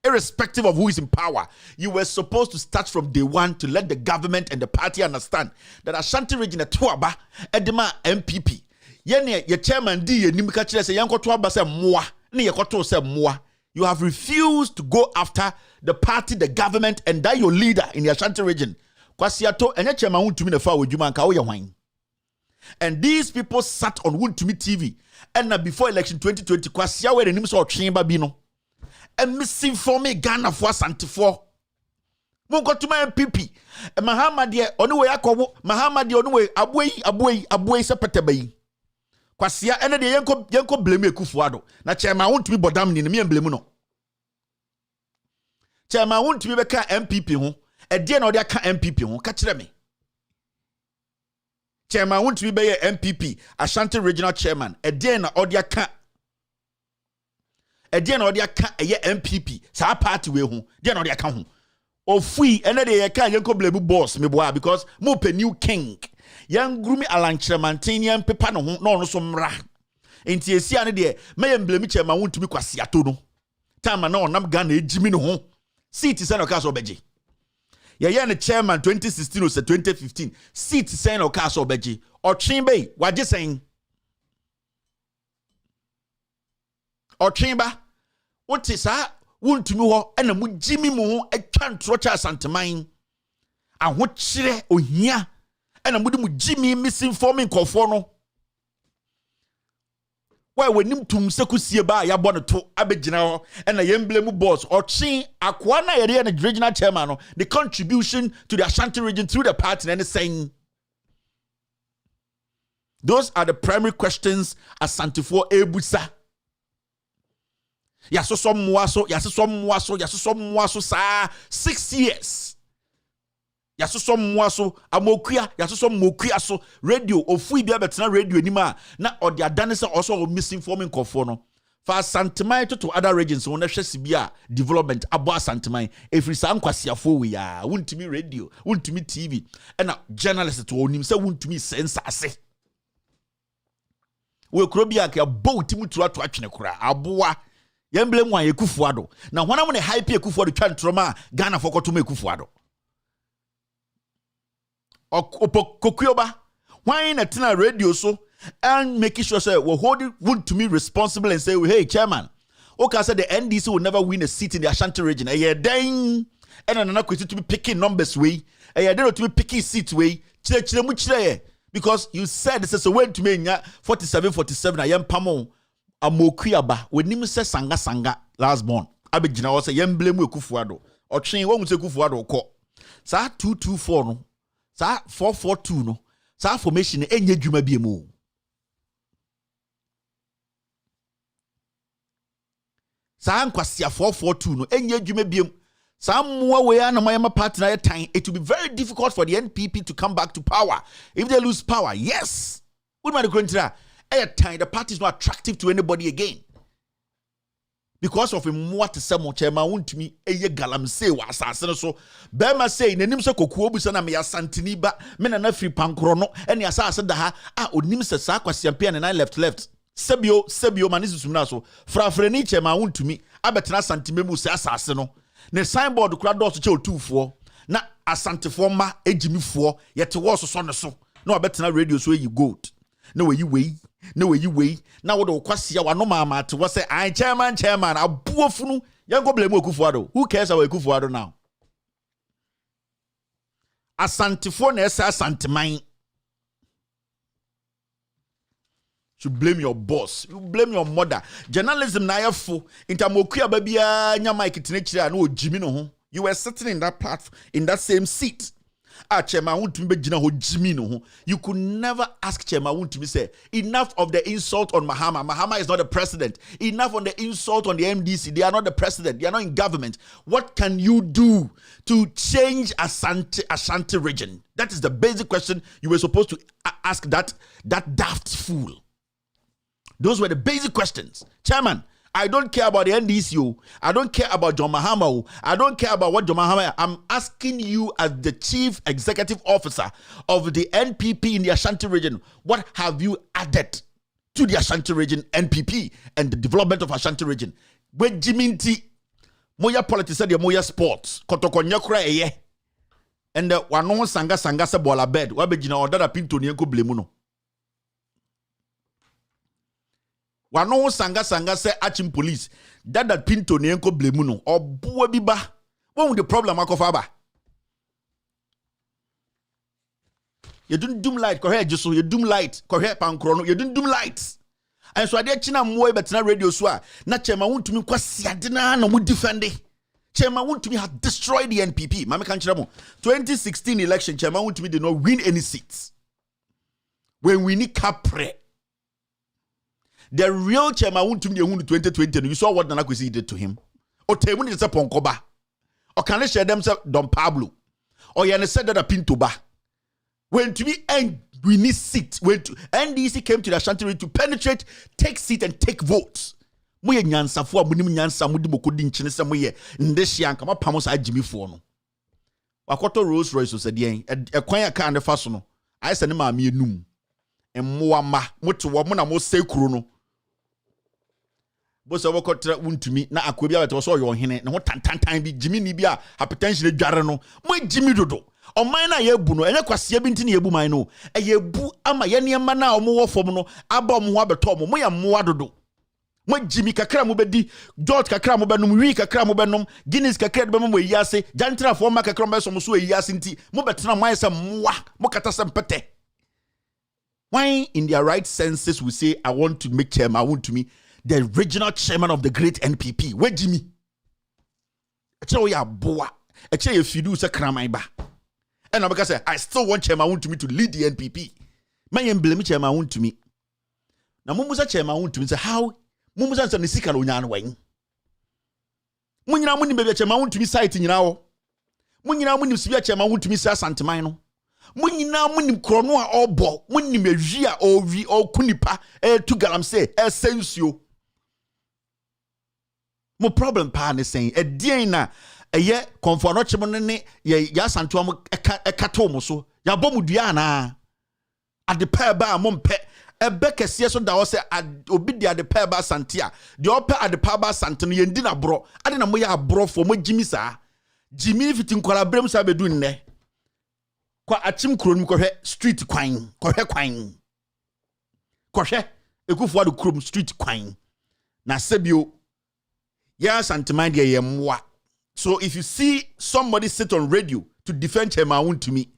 Speaker 12: Irrespective of who is in power, you were supposed to start from day one to let the government and the party understand that Ashanti region Tuaba, Edema MPP. Yene, your chairman D, Nimika Chile say Yanko Tuaba say Moa, Ni Yakoto say Moa. You have refused to go after the party, the government, and that your leader in the Ashanti region. Kwasiato, and your chairman won't to me the far with Jumanka Oya wine. And these people sat on Woon to Me TV. And before election 2020, Kwasia where the names of Chamber Bino. And misinforming Ghana for Asante for. Mungo to my MPP. And Mahamadi onwe yakobo Mahamadi onwe abwe sepetebei. Kwasia ene de yenko blame Ekufuado. Na chairman won't be bodam ni me blame no. Chairman won't be beka MPP ho. E de na ode aka MPP ho. Ka kire me. Chairman won't be be MPP Ashanti regional chairman. E de na ode aka Edian or dia ka eye MPP sa party we ho dia no dia ka ho ofui ene de ye ka yenko blebu boss me boa because mo pe new king yan grumi alanchremantin yan pepa no ho no so mra enti esia ne de me ye mblemi chema wontumi kwase ato no tama na onam Ghana ejimi no ho seat se no ka so beje ye ne chairman 2016 or 2015 seat se no ka so beje otwen bei waje sen otwen what is that? Won't to me and a Jimmy Mo a can't trotch Santamine. And what chile or here and a mudu Jimmy misinforming Conforno. Why when him to Sekusia by ya bonnet to Abedjana and a emblem boss or chin Aquana area and the regional chairman, the contribution to the Ashanti region through the party and the saying. Those are the primary questions Asante for Ebusa. Yaso mwaso sa 6 years. Yaso mwaso amokuya yaso mokuya so radio ofu bia betena radio anima na odi adane se also misinforming kofo no. For Santimai to other regions wona hwese bia development abo Santimai every sa nkwasiafo we ya wuntumi radio wuntumi TV na journalist to onim se wuntumi sense ase we kuro bia ka bo timu to atwene kura aboa yemble mu ayekufuado na hona mo ne hype ekufuado twa ntroma Ghana fokoto ekufuado okokioba why na tina radio so and making sure say we hold it to me responsible and say, hey, chairman, okay, I said the NDC will never win a seat in the Ashanti region. Then and another question to be picking numbers way. To be picking seats way. Because you said this is a way to me 47. I am pamo amokuaba. When him say sanga last born. Abijina was a yem blame we kufuado. Or chain one say kufuado ko. Sa 224 no. Sa 442 no. Sa formation enye dwuma bi mu. Sa nkwasi 442 no enye dwuma biem sa mmoa we ya na mayama partner time. It will be very difficult for the NPP to come back to power if they lose power. Yes, what man the time the party is not attractive to anybody again because of him what some chairman want me eye galamse wa asase so bema say nanim se kokuo bu se na me Asantini ba me na free pankro no ene asase da ha onim se sa kwasi ampe na left Sebio manisi na so frafreni chema wuntumi abetena santimemu se asase no ne signboard kura do so che otufo na asantefo ma ejimifo yete wo so ne so na obetena radio so yi gold na we yi wei na wo do kwase wa no mama te wo say I chairman abuofunu yango blame okufuado. Who cares about okufuado now? Asantefo na esa asanteman. You blame your boss. You blame your mother. Journalism na yefo. Intamokuya babia nya mic tinechira na ojimi no ho. You were sitting in that platform, in that same seat. Chema wuntu be gina ho jimi no ho. You could never ask Chema wuntu me say enough of the insult on Mahama. Mahama is not the president. Enough on the insult on the MDC. They are not the president. They are not in government. What can you do to change Ashanti region? That is the basic question you were supposed to ask that daft fool. Those were the basic questions. Chairman, I don't care about the NDC. I don't care about John Mahama. I don't care about what John Mahama. I'm asking you as the chief executive officer of the NPP in the Ashanti region. What have you added to the Ashanti region NPP and the development of Ashanti region? Where Jiminti, Moya politics said Moya sports. Kotokonya kura eye. And the wano sanga se bola bed. Wabejina or Dada Pinto nienko blemuno. Wano sanga se achim police Dada Pinto nienko blemuno or buwe biba. What would the problem akofaba? You don't doom light correct just so you doom light correct pankrono you don't doom lights. And so ade china moy betina radio so na chema wontumi kwasi ade na mu defend. Chema wontumi had destroyed the NPP. Mama kan chira mo 2016 election Chema wontumi did not win any seats. When we need capre the real Chema Wuntumi in 2020, you saw what Nana Kwesi did to him. Or Temuni is a Ponkoba. Or can they share themselves Don Pablo? Or Yana said that a Pinto ba. When to be end, we need seat. When to NDC came to the Ashanti to penetrate, take seat and take votes. Moye nyansa fo abunim nyansa mudi mokodi nchine se moye ndeshi anka ma pamos agimi fo no. Wakoto Rolls Royce so de e kwan aka ne fa so no. Ai se ne ma me enum. Emmoa ma moto wo mo na mo sekuru no. Bosa wakotra wuntumi na akobia wete so yo hene ne ho tantantan bi jimi ni bi a hypertension dware no mo jimi dodo oman na yebu no enye kwase bi ntini yebu man no yebu ama ye niema na omo wo fom no aba omo ho abeto mo ye moa dodo mo jimi kakra mo bedi George kakra mo benum wi kakra mo benum Guinness kakra be mo yase jantra fo ma kakra mo so mo so yase nti mo betena mo ayese moa mo kata se mpete. Why in their right senses we say I want to make chairman, I want to me the regional chairman of the great NPP. Where Jimmy? Eche ya boa. Eche if you do say kramai ba. And because I still want chairman want to me to lead the NPP. My emblem chairman want to me. Na mumusa chairman want to me say how mumusa say nisika no nyan wen. Munyina munim bebe chairman wuntumi site nyina wo. Munyina munim sibia chairman wuntumi sa santeman no. Munyina munim krono a obo, munim ewi a owi okunipa tu galamse sensuo. Mo problem pa ne sen edien na eye konfo no chemo ne ya santo am ekato mo so ya bom dua na ade pa ba mo mpe ebe kese so da wo se obi de ade pa ba santia de ope ade pa ba sante no yendi na bro ade na mo ya bro fo mo jimi sa jimi fitin kwala brem sa bedu nne kwa achim krom ko hwe street kwan ko hwe kwan ko hwe ekufo ade krom street kwan na sebio ya santeman de yemwa. So if you see somebody sit on radio to defend Chairman to me,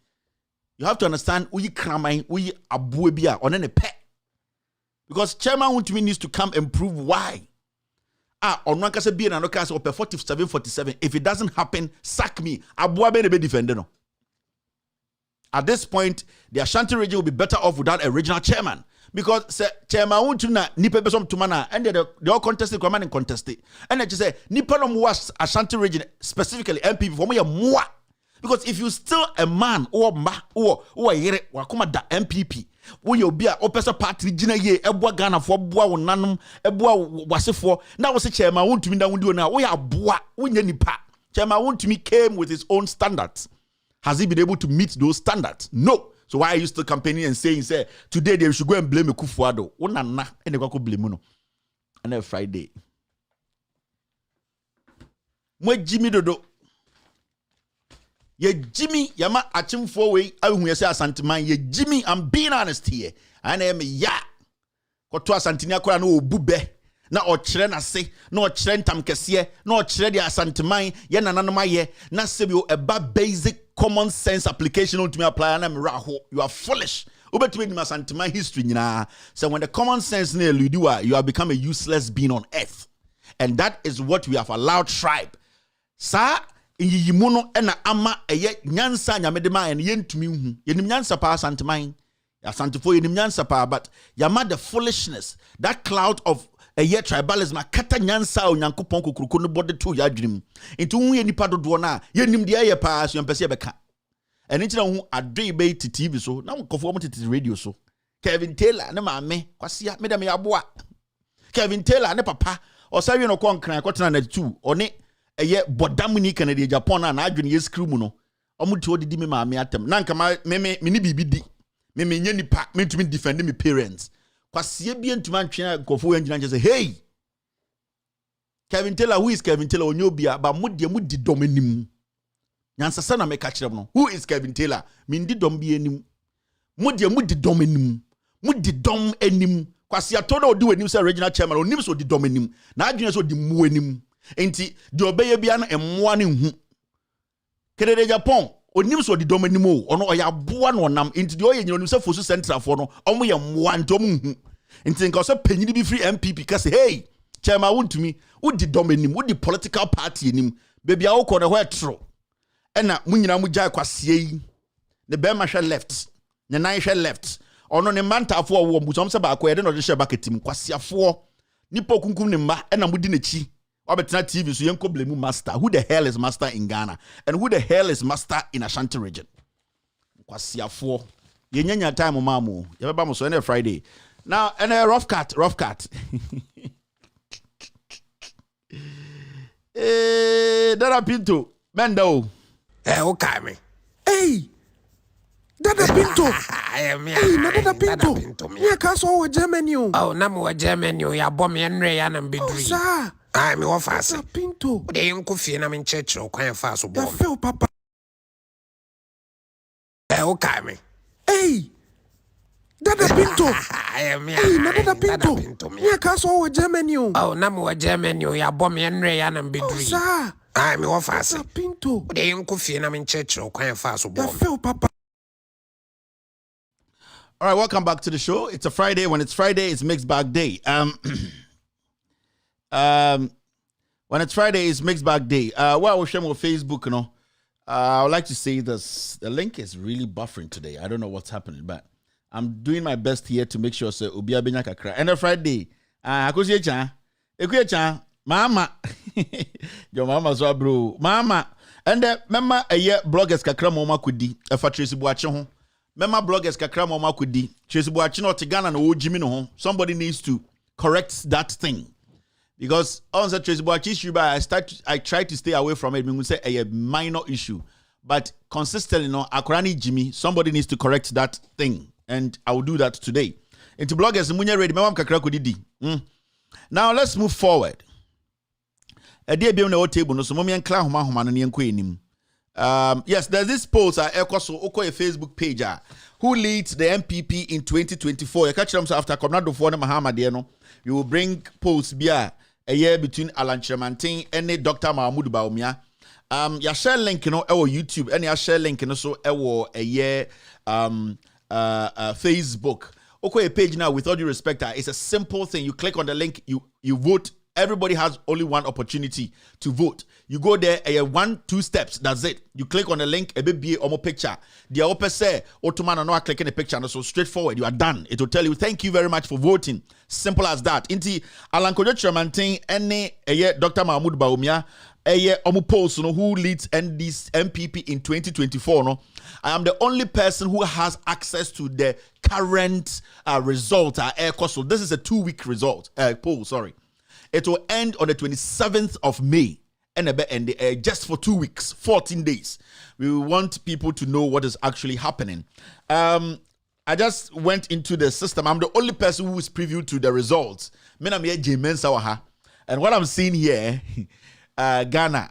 Speaker 12: you have to understand we kramai we abuebia on any pet. Because Chairman to me needs to come and prove why. On one case be another case of 47. If it doesn't happen, sack me. Abuabe be defending. At this point, the Ashanti region will be better off without a regional chairman. Because chairman won't na nipa besom tumana and they all contested command and contested. And I just say nipa no was Ashanti region specifically MPP for me more. Because if you still a man or yere wakuma da MPP, we you be a opesa party jina ye ebwa Ghana for boa wonanum ebwa wasefo na wo se chairman won't me da won do na we aboa wonya nipa. Chairman won't me came with his own standards. Has he been able to meet those standards? No. So why are you still campaigning and saying, say, today they should go and blame Kufuado? Unana, and they go blame no. And then Friday. Mwe Jimmy Dodo. Ye Jimmy, yama achim four way, I will say Asantiman, ye Jimmy, I'm being honest here. And I am ya. Kotoa Santinia Kora no bube. Na ochre na se, na ochre ntam kesiye, na ochre di Asantiman, ye nananoma ye, na sebio eba basic common sense application on to me apply and you are foolish. Over to me Asantiman history nyina. So when the common sense near Ludua, you have become a useless being on earth. And that is what we have allowed tribe. Sa yimuno ena ama eye nyansa nyamedema en yentumi hu. Yenim nyansa pa Asantiman. Asantifo yenim nyansa pa, but yama the foolishness, that cloud of a year tribalism kata nyansa o nyankopon kokuruko no bode to yadwem enti hu ye nipa dodo na ye nim de aye pa so mpese beka eni tina hu adwe be TV so na nkofo mo tete radio so Kevin Taylor ne maame kwasia me dem ya boa Kevin Taylor ne papa o sawi no konkran kwotena na 2 one eye bodamuni Canada Japan na adwene ye screw mu no omuti odidi me maame atem na nka me ni bibidi me nya nipa me ntumi defend me parents. Kwasie bien to man twa nkofo engineer say hey Kevin Taylor, who is Kevin Taylor onyobia ba mudi dom anim nyansa sana me ka kire no who is Kevin Taylor min di dom bi anim mudi dom anim mudi dom anim kwasie atodo odi wanim say regional chairman onim so di dom anim na adwene so di mu anim enti di obeye bia na emmoa ne hu Canada Japan onim so di dom anim o ono oya boa no nam enti di oye nyino nim say fosu central for no omo ye mmoa ntom hu enti nka so panyini bi free MPP ka say hey chairman wontumi wodi dom anim wodi political party anim baby a wo ko ne ho etro ena munyina mu jai kwasie yi ne be ma hwe left ne nan hwe left ono ne mantafo wo mbusom se ba ko yede no de hwe baketim kwasiafo nipa kunkum ne mba ena mudi na chi Wabetna TV so yenko blame master. Who the hell is master in Ghana? And who the hell is master in Ashanti region? Kwasiafo. Yenyanya time mamu. Yebeba mo so any Friday. Now and a rough cut. Dada Pinto. Mendo.
Speaker 9: Okay me. Hey. Dada Pinto. Dada Pinto. Me ka so wo Germany. Oh, na mo Germany ya bom ye nre ya na mbedri. Sir. Me wa fast. Pinto. De yenko fie na me church o kwan fa so bom. Ya fe o papa. Okay me. Hey. Dada Pinto. Dada Pinto. Me ka so wo Germany. Oh, na mo Germany ya bom ye nre ya na mbedri. Sir. Me wa fast. Pinto. De yenko fie na me church o kwan fa so bom. Ya fe o papa.
Speaker 12: All right, welcome back to the show. It's a Friday. When it's Friday, it's mixed bag day. When it's Friday, it's mixed bag day. Well, we'll share more Facebook, you know. I would like to say this. The link is really buffering today. I don't know what's happening, but I'm doing my best here to make sure so Ubia Benya Kakra. And a Friday. Akusiechan. Mama. Your mama so bro. Mama. And mema eye bloggers kakra mama kudi. Efa Tracy Boache ho. Mema bloggers kakra mama kudi. Tracy Boache no te Ghana na ojimi no ho. Somebody needs to correct that thing. Because on the Tracy Boache issue, I try to stay away from it. We say a minor issue. But consistently, no, Akurani Jimmy, somebody needs to correct that thing. And I will do that today. Into bloggers, Munya ready. Now let's move forward. A dear be on the table, no so mommy and clown yes, there's this post a Facebook page who leads the MPP in 2024. You catch them after Comrade for Mahama, you will bring posts a year between Alan Chemantin and Dr. Mahmoud Baumia. Ya share link YouTube and ya share link so a year Facebook. Okay, a page now, with all due respect, it's a simple thing. You click on the link, you vote. Everybody has only one opportunity to vote. You go there, 1-2 steps, that's it. You click on the link, a baby or more picture. The open say, Ottoman no clicking the picture, and so straightforward, you are done. It will tell you, thank you very much for voting. Simple as that. Inti Alan Kojo Chairmantin, any Dr. Mahmoud Baumia, post who leads this MPP in 2024. No, I am the only person who has access to the current result. So this is a 2-week result poll. Sorry, it will end on the 27th of May, and just for 2 weeks, 14 days. We want people to know what is actually happening. I just went into the system. I'm the only person who is preview to the results. And what I'm seeing here. Ghana.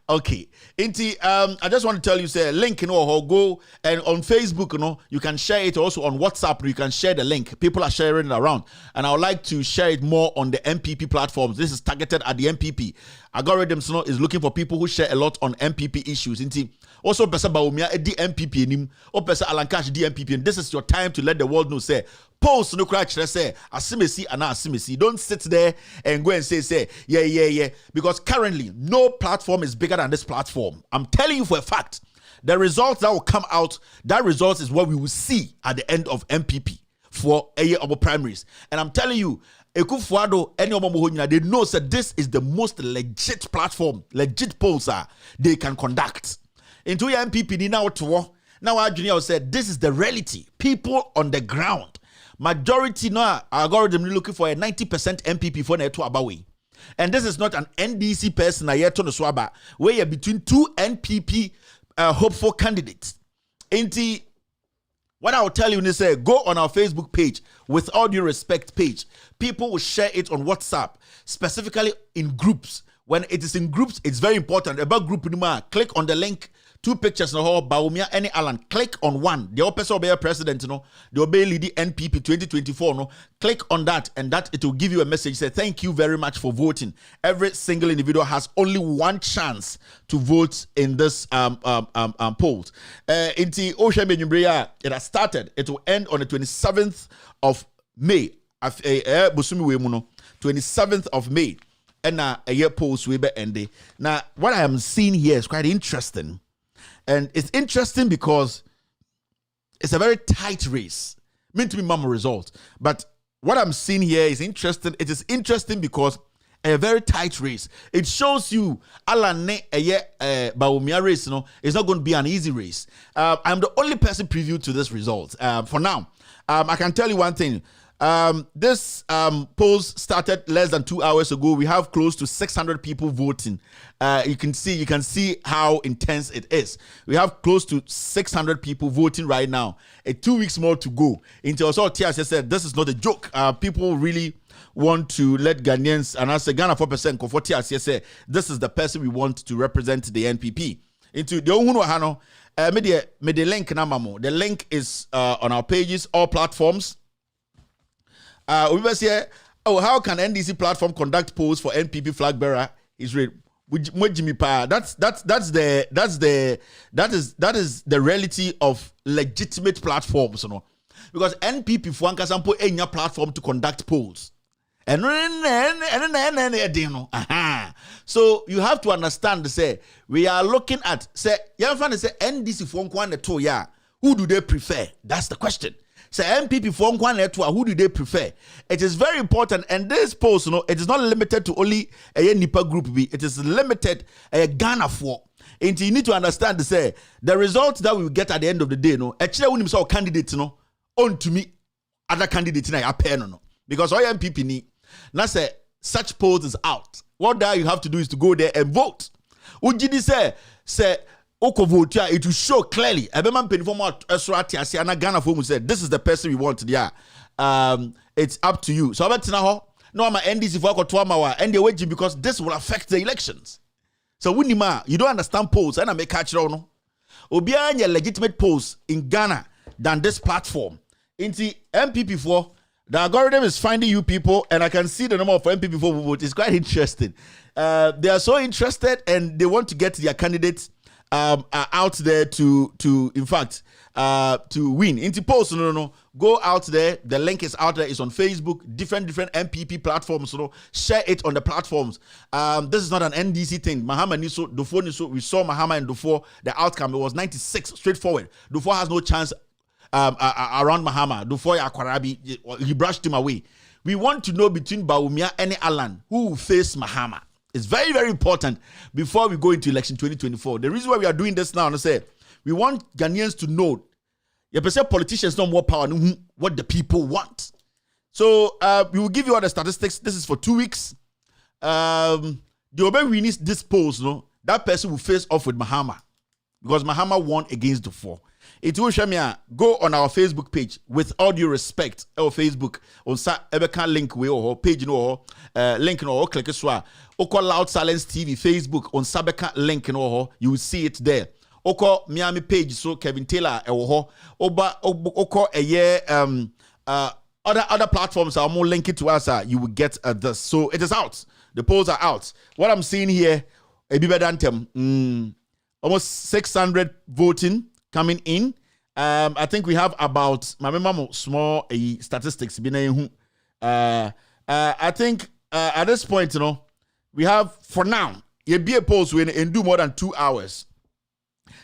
Speaker 12: Okay. Inti, I just want to tell you, say link, go and on Facebook, you can share it also on WhatsApp. You can share the link. People are sharing it around, and I would like to share it more on the MPP platforms. This is targeted at the MPP. Algorithms, is looking for people who share a lot on MPP issues. Inti, also pesa Baumia di MPP nim, or pesa Alankash di MPP, and this is your time to let the world know. Say. Post no crash say asimesi and asimesi. Don't sit there and go and say yeah. Because currently no platform is bigger than this platform. I'm telling you for a fact. The results that will come out, that result is what we will see at the end of MPP for a year of primaries. And I'm telling you, Ekufuado, any of they know that this is the most legit platform, legit polls they can conduct. Into your MPP now Junior said this is the reality. People on the ground. Majority no algorithm looking for a 90% MPP for neto abawe. And this is not an NDC person yet to the swaba. Where you're between 2 NPP hopeful candidates. Inti, what I'll tell you is go on our Facebook page, with all due respect page. People will share it on WhatsApp, specifically in groups. When it is in groups, it's very important. About group click on the link. 2 pictures no ho Baumia any Alan. Click on one. The person will be a president, the obey lead NPP 2024. No, click on that, and that it will give you a message. Say thank you very much for voting. Every single individual has only one chance to vote in this polls. Inti Osha it has started. It will end on the 27th of May. 27th of May. And a year polls will be ending. Now, what I am seeing here is quite interesting. And it's interesting because it's a very tight race. Meant to be mama result. But what I'm seeing here is interesting. It is interesting because a very tight race. It shows you Alan Baumia race, it's not going to be an easy race. I'm the only person preview to this result. For now, I can tell you one thing. This polls started less than 2 hours ago. We have close to 600 people voting. You can see how intense it is. We have close to 600 people voting right now. 2 weeks more to go. Until also TS said this is not a joke. People really want to let Ghanaians, and I say Ghana 4% for TS say this is the person we want to represent the NPP. Into the Hano media link na mamo. The link is on our pages, all platforms. We must say, how can NDC platform conduct polls for NPP flag bearer? Israel. That is the reality of legitimate platforms, because NPP for example any platform to conduct polls. So you have to understand. Say we are looking at say NDC for who do they prefer? That's the question. Say MPP for network, who do they prefer? It is very important, and this post, it is not limited to only a Nipa group B. It is limited a Ghana for. And you need to understand say the result that we will get at the end of the day, actually when you candidate, on to me other candidates I appear no. Because all MPP need now say such polls is out. What that you have to do is to go there and vote. Ujidi say Oko vote, it will show clearly. Ebeman Penform Esrati Asiana Ghana Fomu said, this is the person we want. Yeah. It's up to you. So about now, no, I'm NDC for Kotwama and the wage because this will affect the elections. So Winima, you don't understand polls, and I make catch on. Obianya legitimate polls in Ghana than this platform. In the MPP4, the algorithm is finding you people, and I can see the number of MPP4 who vote. It's quite interesting. They are so interested, and they want to get their candidates out there to in fact to win. Into post go out there. The link is out there. It's on Facebook, different MPP platforms. Share it on the platforms. This is not an NDC thing. Mahama Niso, Dufo Niso. We saw Mahama and Dufo. The outcome it was 96 straightforward. Dufo has no chance around Mahama. Dufo Akwarabi, he brushed him away. We want to know between Bawumia and Alan who will face Mahama. It's very, very important before we go into election 2024. The reason why we are doing this now is say we want Ghanaians to know politicians don't more power than what the people want. So we will give you all the statistics. This is for 2 weeks. The way we need this polls, that person will face off with Mahama because Mahama won against the four. It will show me go on our Facebook page with all due respect. Our Facebook on Ebeka link we or page link no click swa. Oko Loud Silence TV Facebook on Sabeka link no you will see it there. Oko Miami page so Kevin Taylor oba oko other platforms are more linked to us. You will get this. So it is out. The polls are out. What I'm seeing here, almost 600 voting coming in. I think we have about my memo small statistics. I think at this point, we have for now, you'll be a polls win and do more than 2 hours.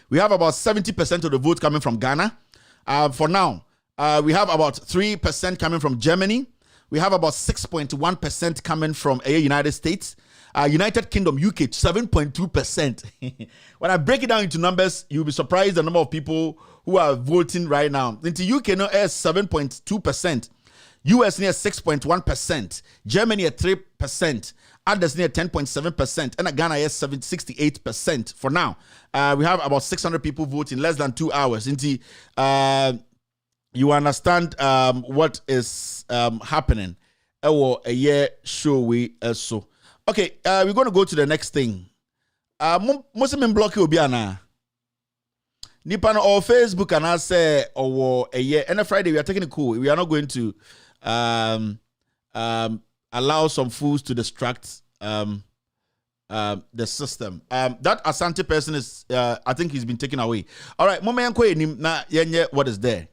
Speaker 12: We have about 70% of the votes coming from Ghana. For now, we have about 3% coming from Germany. We have about 6.1% coming from United States. United Kingdom, UK, 7.2%. When I break it down into numbers, you'll be surprised the number of people who are voting right now. Into UK, no, is 7.2%. US near 6.1%. Germany at 3%. Others near 10.7%. And Ghana is 68% for now. We have about 600 people voting less than 2 hours. Into you understand what is happening. A year show we so. Okay, we're going to go to the next thing. Muslim block you biana. Nipan or Facebook and I say a year and a Friday we are taking it cool. We are not going to allow some fools to distract the system. That Ashanti person is I think he's been taken away. All right, what is there?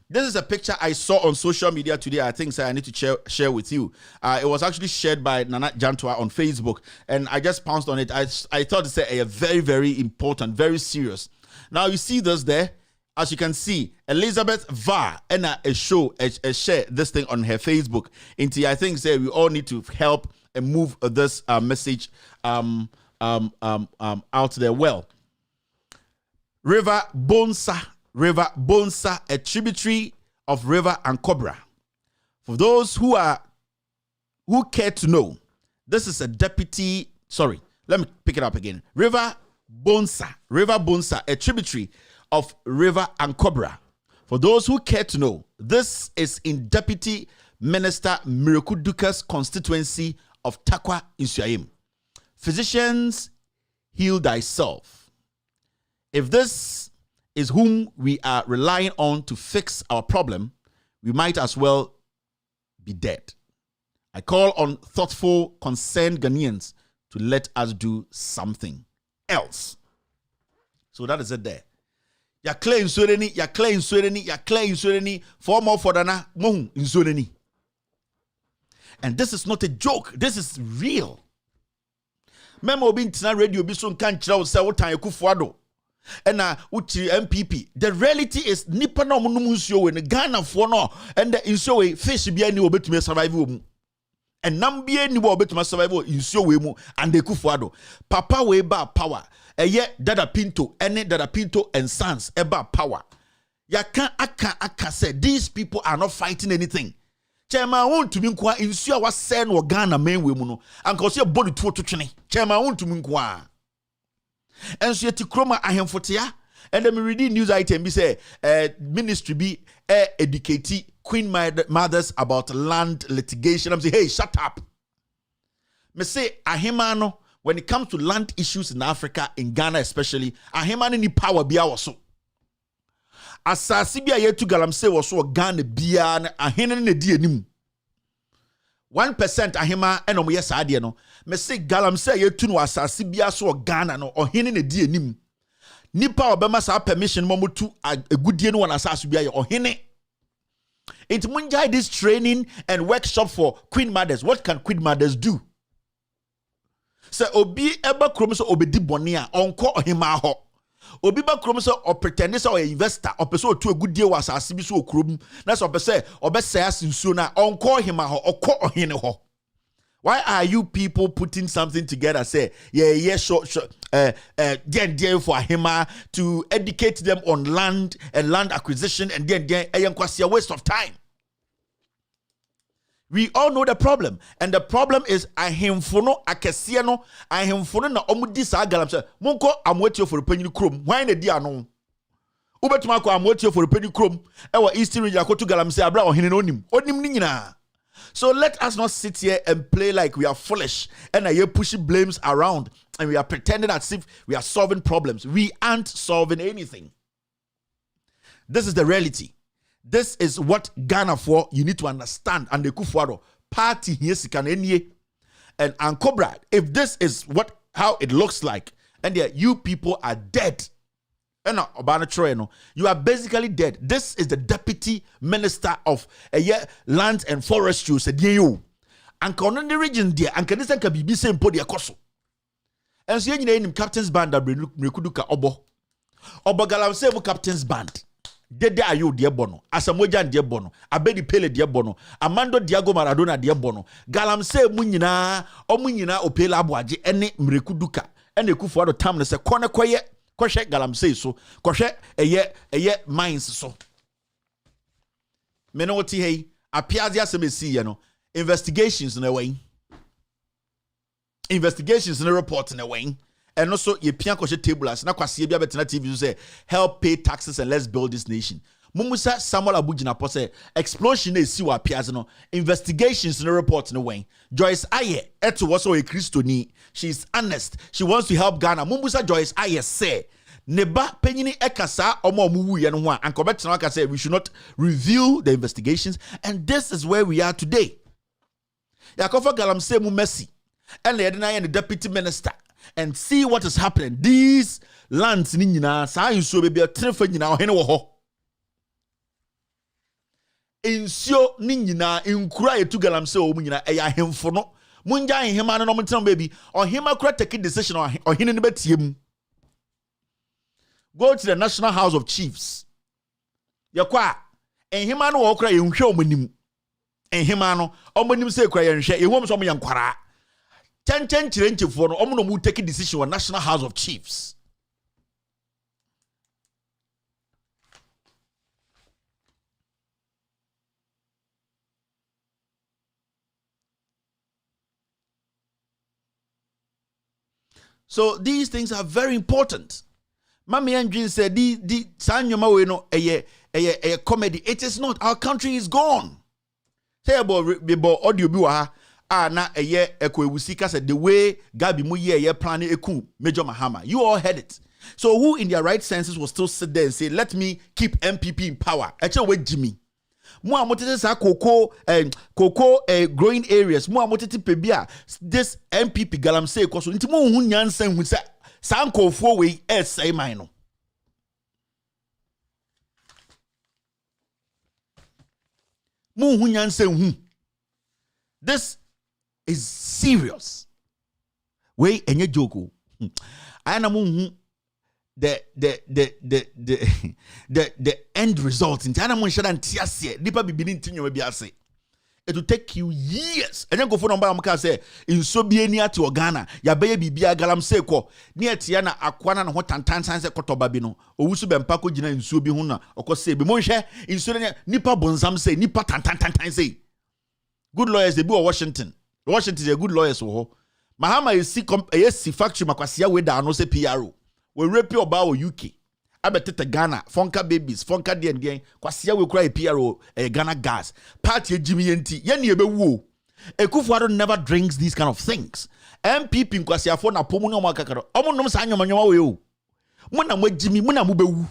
Speaker 12: This is a picture I saw on social media today. I think I need to share with you. It was actually shared by Nana Jantua on Facebook, and I just pounced on it. I thought it's a very, very important, very serious. Now you see this there. As you can see, Elizabeth Va and share this thing on her Facebook. Into I think we all need to help and move this message out there. Well, River Bonsa, a tributary of River Ancobra. For those who care to know, this is a deputy. Sorry, let me pick it up again. River Bonsa, a tributary of River Ancobra. For those who care to know, this is in Deputy Minister Miracle Duka's constituency of Takwa Insuayim. Physicians, heal thyself. If this is whom we are relying on to fix our problem, we might as well be dead. I call on thoughtful, concerned Ghanaians to let us do something else. So that is it there. Ya claim Sureni, ya claim Sureni, ya claim Sureni, for more for dana, mohun in Sureni. And this is not a joke, this is real. Memo bin tina radio bisun kan chira say what time Kufuado. And uchi MPP. The reality is nipa na omunum nsuo we ne Ghana for no and the nsuo we fish bia ni obetumi survive wo mu. And nam bia ni wo obetumi survive nsuo we mu and Akufo-Addo. Papa we ba power. Eye Dada Pinto ene Dada Pinto and Sons eba power. Yaka aka say these people are not fighting anything. Chairman won to me kwa nsuo wa sen wo Ghana main we mu no. Anka so body to twene. Chairman won to me kwa. And so yeti kroma ahemfotea and then me reading news item be say ministry be educate queen mothers about land litigation. I'm say hey shut up. Me say ahemano when it comes to land issues in Africa, in Ghana especially, ahemano ni power biya waso. Asasi biya yetu galamse waso Ghana biya na ahene ne di anim. 1% ahema eno moye saade no me se galamse yetu no asase bia so Ghana no ohene ne die nim nipa obema sa permission mo mutu agudie no wana asase bia ye ohene. It munjai this training and workshop for queen mothers. What can queen mothers do? Se obi eba krom so obedi bone a onko ohema ho obi ba krom so o pretend say o investor o pese o tu agudie wa asase bi so okrom na so pese obese asinsuo na onko ohema ho okọ ohene ho. Why are you people putting something together say sure for ahema to educate them on land and land acquisition and then a waste of time? We all know the problem, and the problem is ahemfono akesiano ahemfono na omudi sa galam say monko amwetio for penny chrome why na di ano ubetuma ko amwetio for penny chrome e wa eastern region akoto galam say abra ohene no onim ni nyina. So let us not sit here and play like we are foolish and are pushing blames around and we are pretending as if we are solving problems. We aren't solving anything. This is the reality. This is what Ghana for you need to understand. And the Akufo-Addo party here and Ankobra. If this is how it looks like, and you people are dead. And you are basically dead. This is the deputy minister of land and forestry. Said you. And on the region there, and can this be same podi akoso. And so you name captain's band that Rekuduka Obo. Obo Galam say captain's band. Dede ayo dear bono, Asamojan dear bono, Abedi Pele dear bono, Amando Diago Maradona dear bono, Galam say Munina, O Munina Opela Abuaji, any Mrekuduka, and the Akufo-Addo Tamna say corner quiet. Kwashe galam say so kwashe eye minds so me no ti hey apiazi asemesi ye no investigations na way report na way and also ye pia kwashe table as na kwase bia betena TV so say help pay taxes and let's build this nation. Mumusa Samuel Abugina po say explosion na si wa apiazi no investigations na report na way. Joyce Aye eto was so a Christoni. She's honest. She wants to help Ghana. Mumbusa Joyce Aye say neba penyini ekasa omo muwu ye no ho an kobetena aka say we should not reveal the investigations, and this is where we are today. Yakofa Galam say mu mercy and the the deputy minister and see what is happening. These lands ni nyina sa nsuo be bia trefa nyina ohene wo ho. Insio ni nyina nkura yetu Galam say o mu nyina eya hemfo no. Munja hema no mtena baby or hema kura take decision or hene ne betiem. Go to the National House of Chiefs. Yakwa en hema no wo kura ye nhwe omonim. En hema no omonim say kura ye nhwe ye hom so mo yankwara. Chen chirenchefo no omo no mu take decision or National House of Chiefs. So these things are very important. Mami Andrin said, "The sanyoma we no a comedy. It is not. Our country is gone." Say about audio bi wa na ekwewusika said the way Gabi mu ye plan eku Major Mahama. You all heard it. So who in their right senses will still sit there and say, "Let me keep MPP in power"? Eche we Jimmy. Mo amotete sa cocoa growing areas mo amotete pebia this MPP Galam say kwaso nti mo hu nyansan hu sa nkofo we say man no mo hu nyansan hu. This is serious. We enye joke. Ayana mo hu the end result in China Monshad and Tiasia, Nipa be beginning to biase. It will take you years. And then go for number Amka say in so be near to Ghana, ya baby be a galam seko, near Tiana Aquana and what and tan sans a cotobabino, or Usu Bempako Jina in Subi Huna, or Cose Bimonche, in Sudan, Nipa Bonzam say, Nipa tan say. Good lawyers, they do Washington. Washington is a good lawyer, so Mahama is see factory Makwasia with the no say PRO. We rape your bow UK. I bet Ghana, Fonka babies, Fonka DN, Kwasia will cry PRO, Ghana gas, party Jimmy and T, Yenny Bewu. Ekufuado never drinks these kind of things. MPP in Kwasia for na Pomuno Makakaro, Omonum Sanyo Manyo. Muna mwe Jimmy, Muna Mubewu.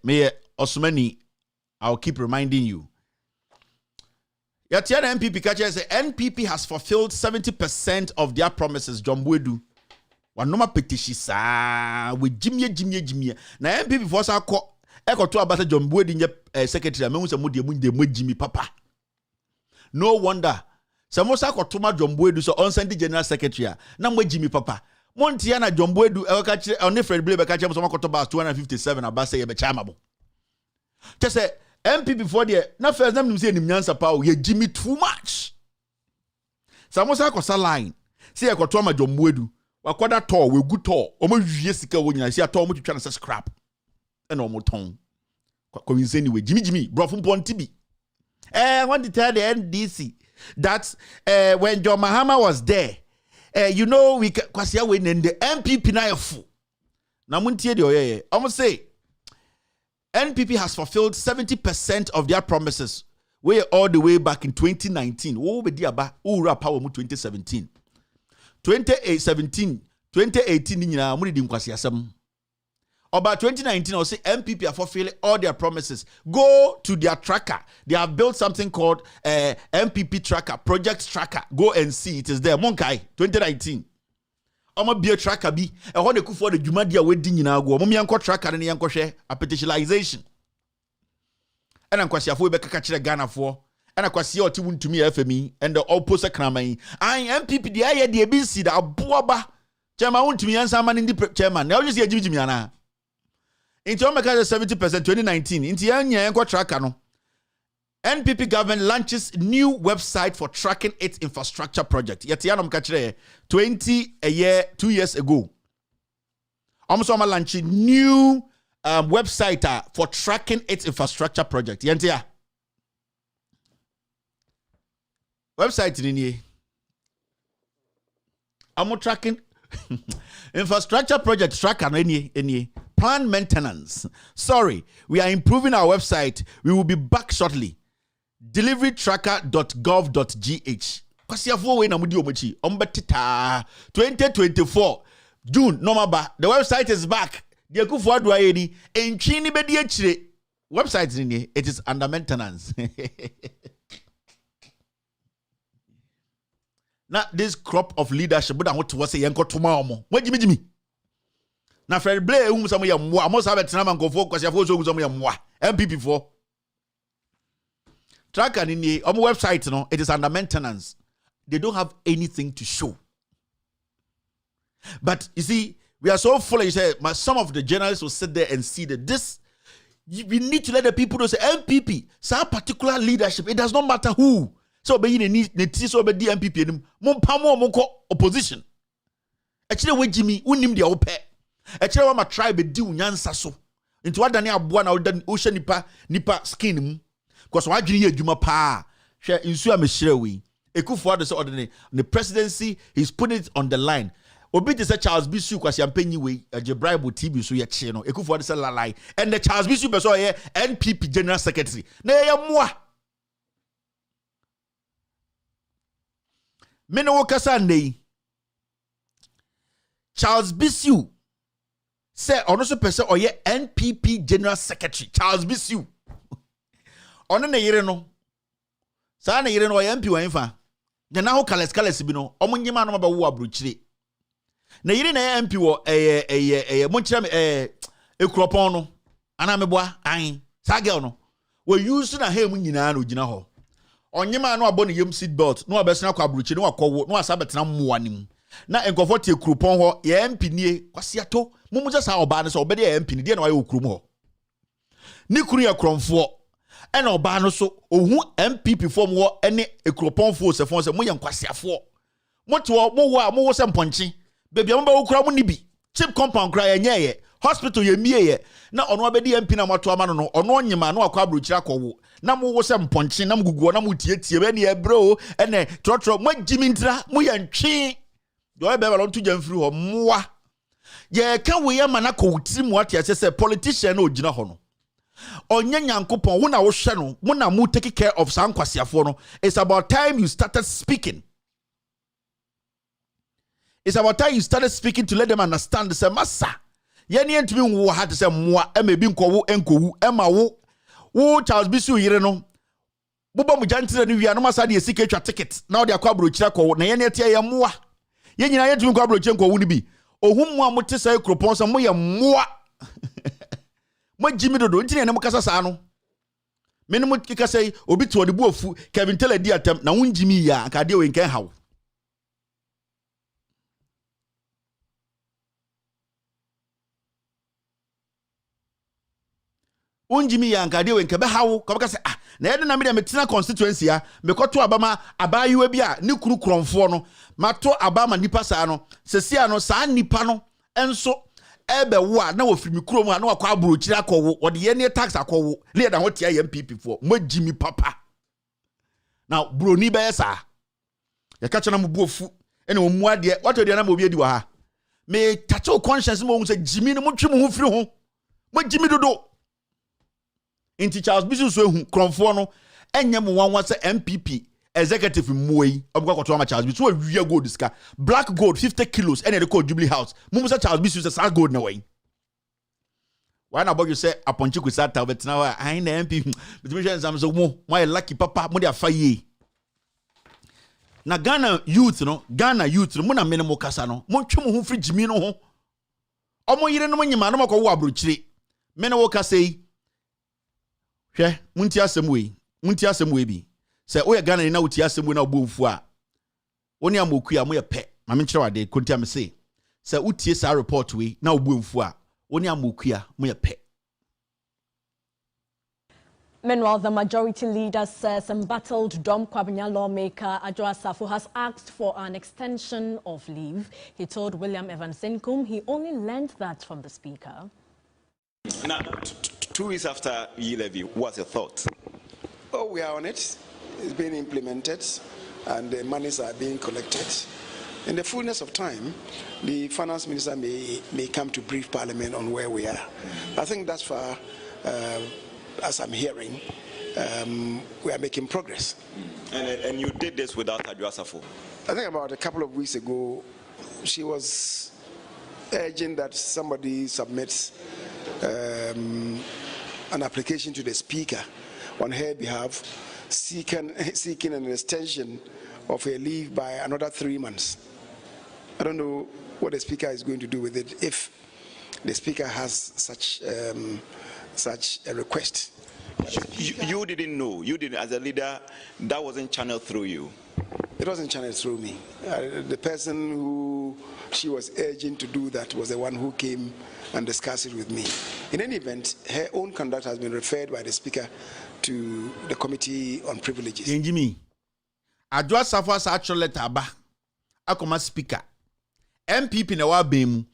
Speaker 12: May Osmani, I'll keep reminding you. Yatiana NPP catcher say NPP has fulfilled 70% of their promises. John Bwedu. Wanoma petition sa with Jimmy. Na NPP for sa ko to about John Bwedu in secretary. Me say mo de Jimmy papa. No wonder. Samosa ko to ma John Bwedu so on send general secretary. Na mo Jimmy papa. Montiana John Bwedu e catcher on Fred Blebe catcher so ma ko to ba 257 abasa ye be chamabo. Say MP before there, na first name say nimnyansa pa ye Jimmy too much. Samosa kosa line. Say e koto ma John Bwedu. Wakwada to we good to. Omo hwie sika wo nyina. Say to omo twitwa na say scrap. E na omo ton. Ko anyway, Jimmy, bro from Pontibi. I want to tell the NDC that when John Mahama was there, you know we kwasia we in the MPP na efu. Na muntie de oyeye. Omo say NPP has fulfilled 70% of their promises. Way all the way back in 2019. Oh, be diaba. Oh, power mu 2017. 2018 nyina mu di nkwasi asem. About 2019, I'll say MPP are fulfilling all their promises. Go to their tracker. They have built something called MPP tracker, project tracker. Go and see. It is there. Monkai 2019. I'ma be a tracker bi. I want to go for the Jumadia wedding in Agua. Mommy uncle tracker and yanko share a petitionalization. And I'm quasi a full back catch the Ghana for. And I quasi or to me FME and the opposite crammy. I am MPP the aya the ABC the abuaba. Chairman to me and someone in the chairman. Now you see a Jimmy Anna. Into Omega 70% 2019. Into yanko tracker no. NPP government launches new website for tracking its infrastructure project. Yetianom kachire 2 years ago. Almost launching new website for tracking its infrastructure project. Yentia. Website ni Amo tracking infrastructure project tracker any plan maintenance. Sorry, we are improving our website. We will be back shortly. deliverytracker.gov.gh. Kwasiafo we na mudi omochi ombetita 2024 June nomaba. The website is back. The Akufo Addo ni entwini be di akire. Website ni it is under maintenance. Now this crop of leadership but I want to say yanko toma omo. Wa Jimmy. Na Fred Blay ehum samu ya mwa. Amo sabe tena mankofo kwasiafo so samu ya mwa. MPP for tracker in the website, no, it is under maintenance. They don't have anything to show. But you see, we are so foolish. Some of the journalists will sit there and see that this. We need to let the people know say MPP, some particular leadership. It does not matter who. So be in the so be the MPP. Monko opposition. Actually, we Jimmy, unim the ope. Actually, we ma try be do nyansa so. Into what Daniel Abuana or dan ocean nipa skin. Because why do you juma pa? Share insu ameshrewi. Ekufuado so ordinary. The presidency, he's putting it on the line. Obi say Charles Bisu kwasi ampenyi we bribe TB so ye che no. Ekufuado say lie. And the Charles Bisu be so ye NPP general secretary. Na ye moa. Me no kasa nei. Charles Bisu say ono so person or ye NPP general secretary. Charles Bisu. Ono na yire no saa na yire no MP wan fa de na ho kales bi no omo nyima no ba wo abrochire na yire na MP wo mo nkire ekropon no ana meboa an saa girl no we use na ha mu nyina na ogina ho onyima no abo ne yem seat belt no obesena kwa abrochire no akọwo no asa betena mmoa nim na enkofo tie krupon ho ye MP nie kwasiato mumu je sa oba ne so obede ye MP die na wa ye okrum ho ni kuru ye kromfo ena oba no so ohu MPP form wo ene ekropon fo se fon se mo ye nkwasiafo moto mo wo se mponchi bebi amba wo kura mo ni bi chip compound kura ye nye hospital ye mie na ono abedi MP na moto ama no ono nyima na akwa abrochira kowo na mo wo se mponchi na mguguo na mo tietie be ne ebro ene trotro mo gimintra mo ye ntwe yo e be ba lo ntu jamfiri ho moa ye ka we ye mana ko tirimu ate se politician na ogina ho no onye nyankopon wo na wo hwe no mo na mo take care of san kwasiafo no. It's about time you started speaking. It's about time you started speaking to let them understand the massa. Yeni entimi wo ha te se moa e me bi nkowo enkowu e ma wo Charles Bisu yire no boba mu jantire no wia no masa de esike twa ticket na wo de akwa brochira kowo na yeni etia ye moa ye nyina ye tumi kwa brochira nkowu ni bi ohum moa mo te se kropon se mo ye moa mo jimi dodo ntine ne mo kasa sa no me ne mo kika obi to de bu ofu Kevin Taylor di atam na won jimi ya aka de we nkan hawo unjimi ya nkade we nke be hawo ko beka se na yede na me de metina constituency ya me koto abama abayiwa bi a ne kuru kronfo no mato abama nipa sa no sesia no sa nipa no enso ebe wo a na wo firi mikro mu a na wakwa abrochira akọwo ode ye ne tax akọwo le da hotia ye MPP fo magimi papa na broni be sa ya ka chana mu buofu ene wo mu ade wato de na mo bi edi wa ha me tacho conscience mo hu se jimi no mo twi mo hu firi ho magimi dodo inti Charles Bisu so ehu kronfo no enye mo wanwa se MPP executive muoi obukwa kwato ma Charles Bisu so wiya gold ska black gold 50 kilos ene de call Jubilee House mumu se Charles Bisu se sa gold na way why na boy you say aponchi ku sa ta betina wa ai na MPP bitimi sam so mo lucky papa mo de afaye na Ghana youth no mo na menemo kasa no mo twem ho fri jimi no ho omo yire no nyima no makọ wo abrochire mene wo kasa yi hwe munti asem we bi se o ye Ghana ni na wuti asem we na obo mfu a oni amoku a mo ye pe ma me kire wade konti am se utie sa report we na obo mfu a oni amoku a mo ye pe.
Speaker 1: Meanwhile, the majority leader says embattled Dom Kwabena lawmaker Agyapa has asked for an extension of leave. He told William Evans Nkum he only learned that from the speaker.
Speaker 5: Now, 2 weeks after E-levy, what's your thought?
Speaker 8: Oh, we are on it. It's being implemented, and the monies are being collected. In the fullness of time, the finance minister may come to brief Parliament on where we are. I think thus far, as I'm hearing, we are making progress.
Speaker 5: And you did this without Agyapa?
Speaker 8: I think about a couple of weeks ago, she was urging that somebody submits an application to the speaker on her behalf, seeking an extension of her leave by another 3 months. I don't know what the speaker is going to do with it if the speaker has such a request.
Speaker 5: You didn't know. You didn't, as a leader, that wasn't channeled through you.
Speaker 8: It wasn't channeled through me. The person who she was urging to do that was the one who came and discussed it with me. In any event, her own conduct has been referred by the speaker to the Committee on Privileges.
Speaker 12: Yenjimi, Agyapa sa actual letter ba, akoma speaker, MPP na wa bemu.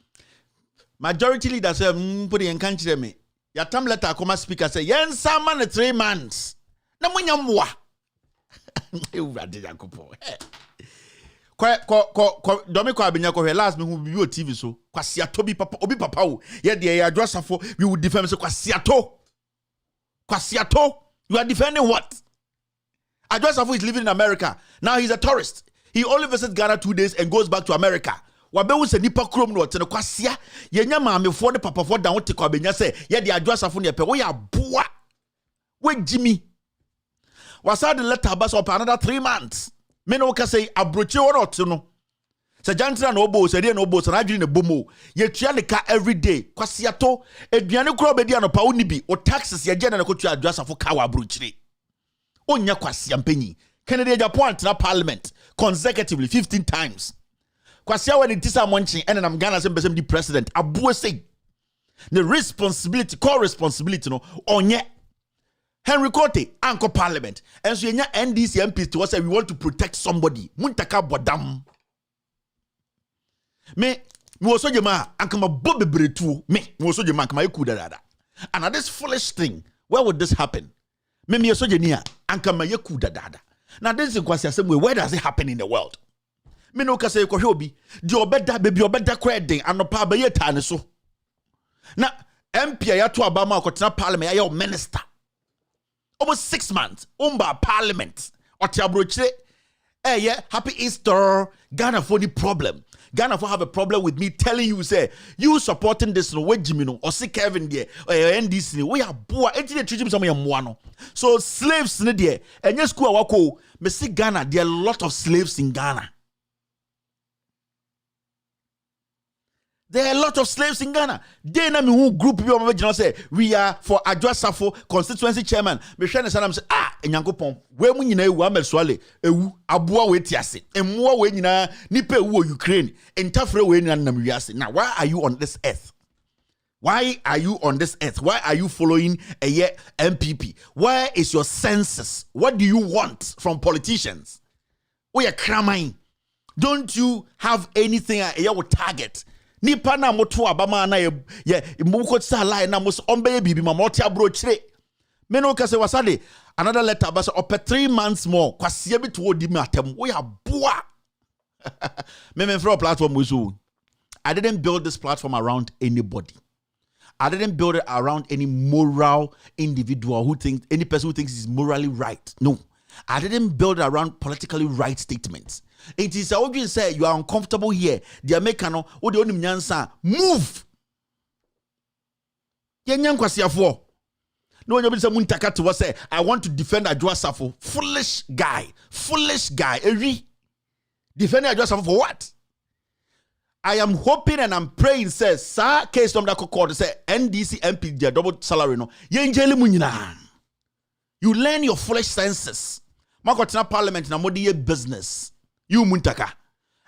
Speaker 12: Majority leader say put in country me. Ya tam letter akoma speaker say yen sama na 3 months. Na munya mwa. Ewurade yakopo. Ko domi ko abenya ko last me hu bi o TV so. Kwasiato bi papa obi papa wo. Ye de ya Agyapa we would defend say kwasiato. You are defending what? Agyapa is living in America. Now he's a tourist. He only visits Ghana 2 days and goes back to America. Wabewu se nipa krom no tene kwasia ye nya maamefo de papafo dan wote kwa benya se ye de Agyapa ne pe wo ya boa we jimi wasa de letter bas up another 3 months me no ka say abroche wo not no se jantra na obo se de na obo se na adwiri ne bomo ye tua ne ka every day kwasia to aduane kro be dia no pa woni bi o taxes ye gena na ko tua Agyapa ka wa abrochire onya kwasia mpanyi Kennedy Japan na parliament consecutively 15 times. Kwasia when it is a monchi and I'm Ghana same person the president. Abu say the responsibility, core responsibility no onye Henry Kote, Uncle Parliament. And so yenya NDC MPs to us say we want to protect somebody. Muntaka bodam. Me also jema ankama bobe bretu. Me also jema ankama yeku dada. And this foolish thing, where would this happen? Me also jenia ankama yeku dada. Now this is kwasi asem where does it happen in the world? Me no kase ko hwe di obeda baby obeda kweden anopa ba yeta ne so. Na MP ya to abama akotena parliament ya minister. Almost 6 months. Umba parliament. Otiabrochire. Yeah, happy Easter. Ghana for the problem. Ghana for have a problem with me telling you, say, you supporting this no way Jimino or see Kevin there or NDC. We are poor. So slaves in there. And yes, wako. Me see Ghana. There are a lot of slaves in Ghana. There are a lot of slaves in Ghana. They na me who group people say we are for Agyapa constituency chairman. Me share say enyankopon we mu nyina ewu amelswale ewu aboa we tiase emmoa we nyina nipa ewu Ukraine entafre we nyina nam wiase. Now why are you on this earth? Why are you on this earth? Why are you following a MPP? Where is your census? What do you want from politicians? We are cramming. Don't you have anything a target? Nipa na moto abama na ye muko tsala na mos ombe bibi ma moti abro chire me no kase wasade another letter basa op 3 months more kwasie bi to odi matem we aboa me from platform we. I didn't build this platform around anybody. I didn't build it around any moral individual who thinks any person who thinks is morally right. No. I didn't build it around politically right statements. It is how you say you are uncomfortable here. The American or the only nyansa move. Yenyan kwasiafo. No one say muntaka to say I want to defend Agyapa. Foolish guy. Foolish guy. Defend Agyapa for what? I am hoping and I'm praying says sir case from that court say NDC MP their double salary no. Yenjeli munyina. You learn your foolish senses. Makotina parliament na modi business. You muntaka.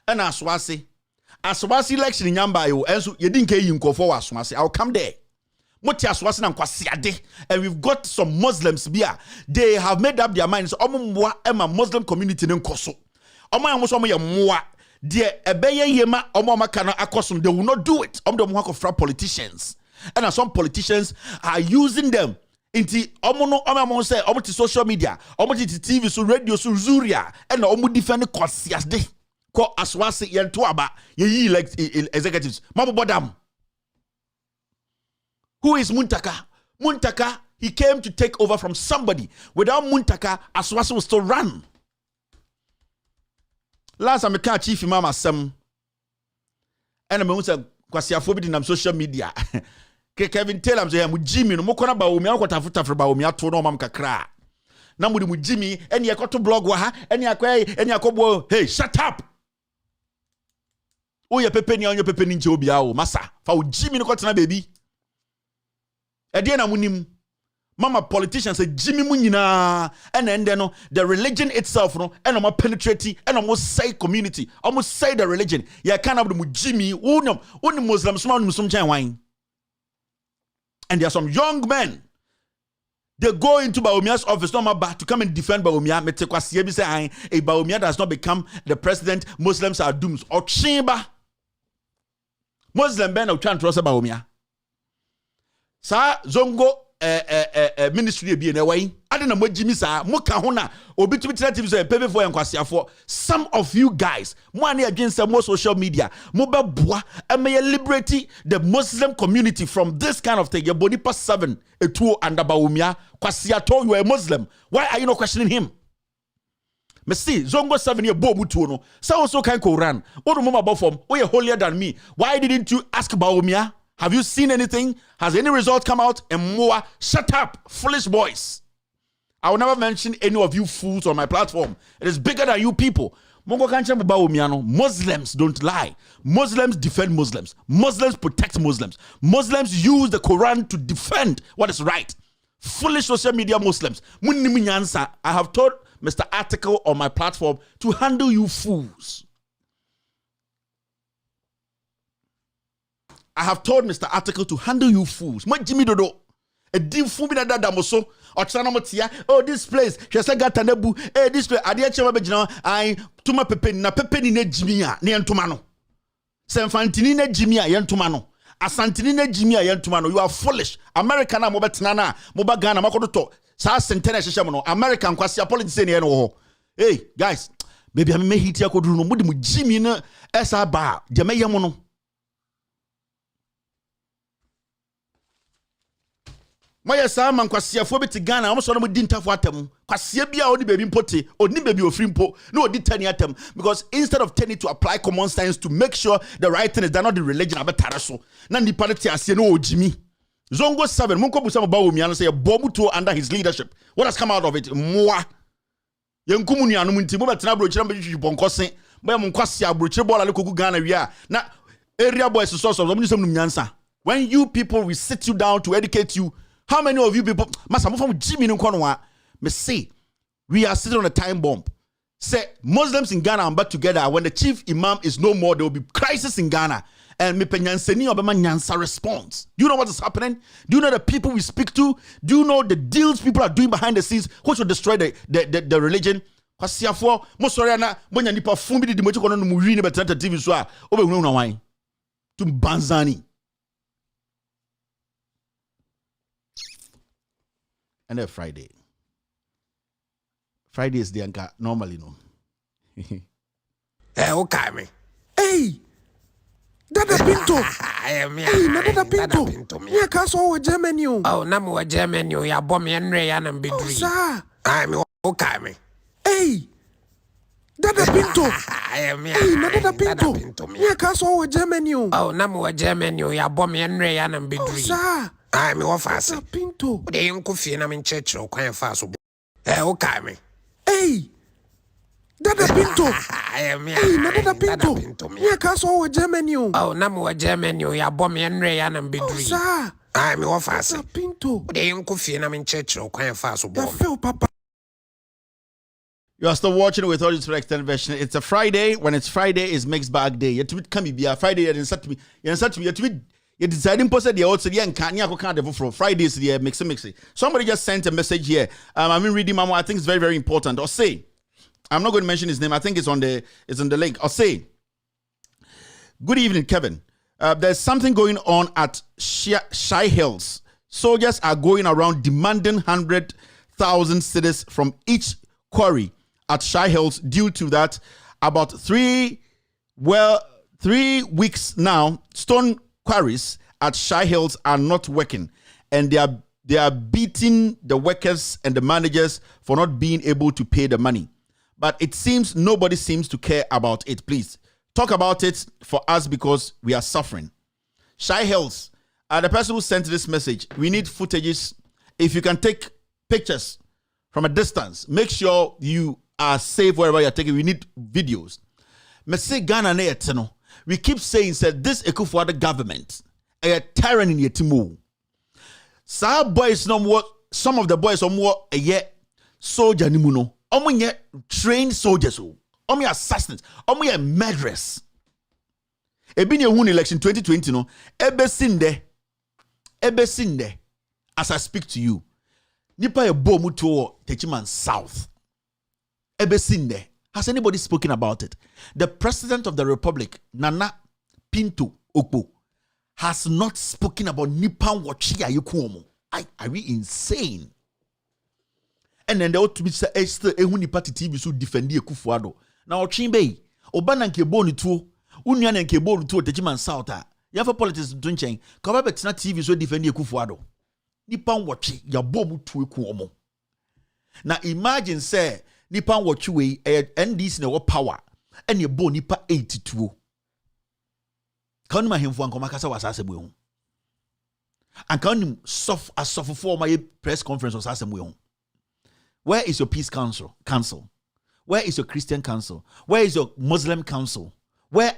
Speaker 12: And aswasi election in Yamba yo enso yedinke yinko for aswasi. I'll come there. Moti aswasi na kwasiade. And we've got some Muslims here. They have made up their minds. Omo mwa ema Muslim community nkoso. Omo yamoso omo ya mwa. Die ebeye yema omo makana akosum. They will not do it. Omo mwa ko fra politicians. And some politicians are using them. Inti omo no omo say omo ti social media, omo ti TV so radio so zuria, and omo defend kwasias de ko aswase yento aba ye elect executives. Mabodam. Who is Muntaka? Muntaka, he came to take over from somebody. Without Muntaka, aswase will still run. Last time I catch chief mama some and I say kwasiafo bi dinam social media. Kevin Taylor say mu Jimmy no mokona ba omi akotafuta fra ba omi ato no mam kakra na mu Jimmy eni ekoto blog wa ha eni akobo hey shut up o ye pepe ni onye pepe ni nche obi awo masa fa o Jimmy no kotena baby e de na munim mama politicians say Jimmy mu nyina and then no the religion itself no and no penetrate and almost say community almost say the religion ya kind of mu Jimmy who Muslims some chan wine. And there are some young men. They go into Baomia's office, not about to come and defend Baomia. Metekwasiye bi say, if Baomia does not become the president, Muslims are doomed. Or chimba. Muslim ben are trying to trust Baomia. Sa zongo ministry be in a way. I don't know what Jimmy sa muka hona obitubitirative say pebe for yankwasiafo. Some of you guys, money against more social media, mobile boa, and may liberate the Muslim community from this kind of thing. Your body past 7, a 2 under Baumia, kwasiato you are a Muslim. Why are you not questioning him? Me see, zongo 7 year bo mutuono. So also can Quran. What mama about from? Oh, you're holier than me. Why didn't you ask Baumia? Have you seen anything? Has any result come out? And more, shut up, foolish boys. I will never mention any of you fools on my platform. It is bigger than you people. Muslims don't lie. Muslims defend Muslims. Muslims protect Muslims. Muslims use the Quran to defend what is right. Foolish social media Muslims. I have told Mr. Article on my platform to handle you fools. I have told Mr. Article to handle you fools. Mo Jimmy Dodo. A deep fool be Dada moso. Oh, this place. She said Gatanebu. This place. Adia chema bejina. I tuma pepe na pepe ni ne Jimia ni entumano. Senfantini ne Jimia yentumano. Asantini ne Jimia yentumano. You are foolish. American na moba tinana. Moba Ghana makoto. Sa sentene shesha mono. American kwasi politics ni eno. Hey guys, baby me hit ya kodru no mudi mu Jimmy na esa ba. Jeme yamono. Moya sa man kwasiafo beti Ghana amoso no mu di ntafo atem kwasia bia oni baby mpote oni baby ofrimpo no odi tani atem because instead of turning to apply common sense to make sure the right thing is done, not the religion abetare so na ni party asie no ojimi zongo 7 munko busa mo ba wo miano say bomuto under his leadership. What has come out of it? Moa yenkumu nuanu nti mo betena brochira mbetwi bonkose mo mo kwasia brochira bola le kogu Ghana wi a na area boys so so mo nyusem num nyansa. When you people we sit you down to educate you, how many of you people, Master, from Jimmy Nkonwa, me say, we are sitting on a time bomb. Say, Muslims in Ghana are back together. When the chief imam is no more, there will be crisis in Ghana. And me penyanseni obema nyansa response. Do you know what is happening? Do you know the people we speak to? Do you know the deals people are doing behind the scenes, which will destroy the religion? Kwasiafo, mo sorry na bonya nipa fumbi di mochi kono no mu wi ne betata TV so a obehunu na wan. Tum banzani. And then Friday is the anchor normally no.
Speaker 9: Okay me. Hey, Dada Pinto. Hey, Dada Pinto. Yeah, kaso wa Germany. Oh, na mo Germany ya bom ya nre ya na mbidri. Oh, sir. I'm okay me. Hey, Dada Pinto. Hey, Dada Pinto. Yeah, kaso wa Germany. Oh, na mo Germany ya bom ya nre ya na mbidri. Oh, sir. I'm office. Pinto. They ain't coffee na min church or quite fast. Okay me. Hey, Dada Pinto. Hey, Dada Pinto. Yeah, kaso wa Germany. Oh, na mo Germany ya bom ya nre ya na mbidri. Oh, sir. I'm office. Pinto. They ain't coffee na min church or quite fast. Papa.
Speaker 12: You are still watching with all this extended version. It's a Friday. When it's Friday, it's mixed bag day. You tweet can be a Friday. You didn't start me. You tweet. You deciding post the also and can't from Fridays the mix. Somebody just sent a message here. I'm reading Mama. I think it's very, very important. Or say, I'm not going to mention his name. I think it's on the link. Or say, good evening, Kevin. There's something going on at Shy Hills. Soldiers are going around demanding 100,000 cedis from each quarry at Shy Hills. Due to that, about 3 weeks now, stone quarries at Shy Hills are not working, and they are beating the workers and the managers for not being able to pay the money. But it seems nobody seems to care about it. Please talk about it for us because we are suffering. Shy Hills, the person who sent this message, we need footages. If you can take pictures from a distance, make sure you are safe wherever you're taking. We need videos. We keep saying that this Ekufuado government a tyranny in Yetimu. Some boys no more, some of the boys are more a year soldier nimuno. Omo trained soldiers, omo assassins, omo murderers. Ebi ne won election 2020 no, ebe sinde as I speak to you. Nipa e bomu to Techiman South. Ebe sinde. Has anybody spoken about it? The President of the Republic, Nana Pinto Okpo, has not spoken about Nipan Wachia Yukuomo. Are we insane? And then they ought to be said, Esther Ehuni Party TV so defend Kufuado. Now, Chimbe, Obana Keboni too, Union and Keboni too, Techiman South. You have a politics doing change. Kababetna TV so defend Kufuado. Nipan Wachi, Yabomu to Kuomo. Now, imagine, say, Nipan Wachuwe, NDC no power, and your bo nipa 82. Can you him for Ankomakasa was Asamu? And can you suffer for my press conference was Asamu? Where is your peace council? Where is your Christian council? Where is your Muslim council? Where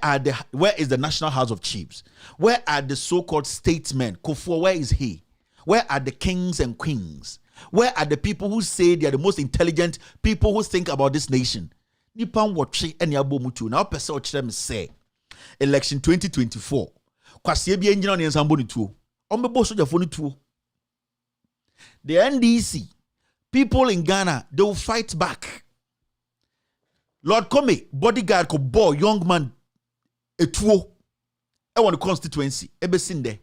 Speaker 12: is the National House of Chiefs? Where are the so-called statesmen? Kofo, where is he? Where are the kings and queens? Where are the people who say they are the most intelligent people who think about this nation? Nipan watchi and yabo mutu. Now person them say election 2024. kwasie bi enjina ne nsambo ne tuo. Ombebo sojafo ne tuo. The NDC, people in Ghana, they will fight back. Lord Kome, bodyguard ko boy, young man, a tuo. I want the constituency. Ebesinde.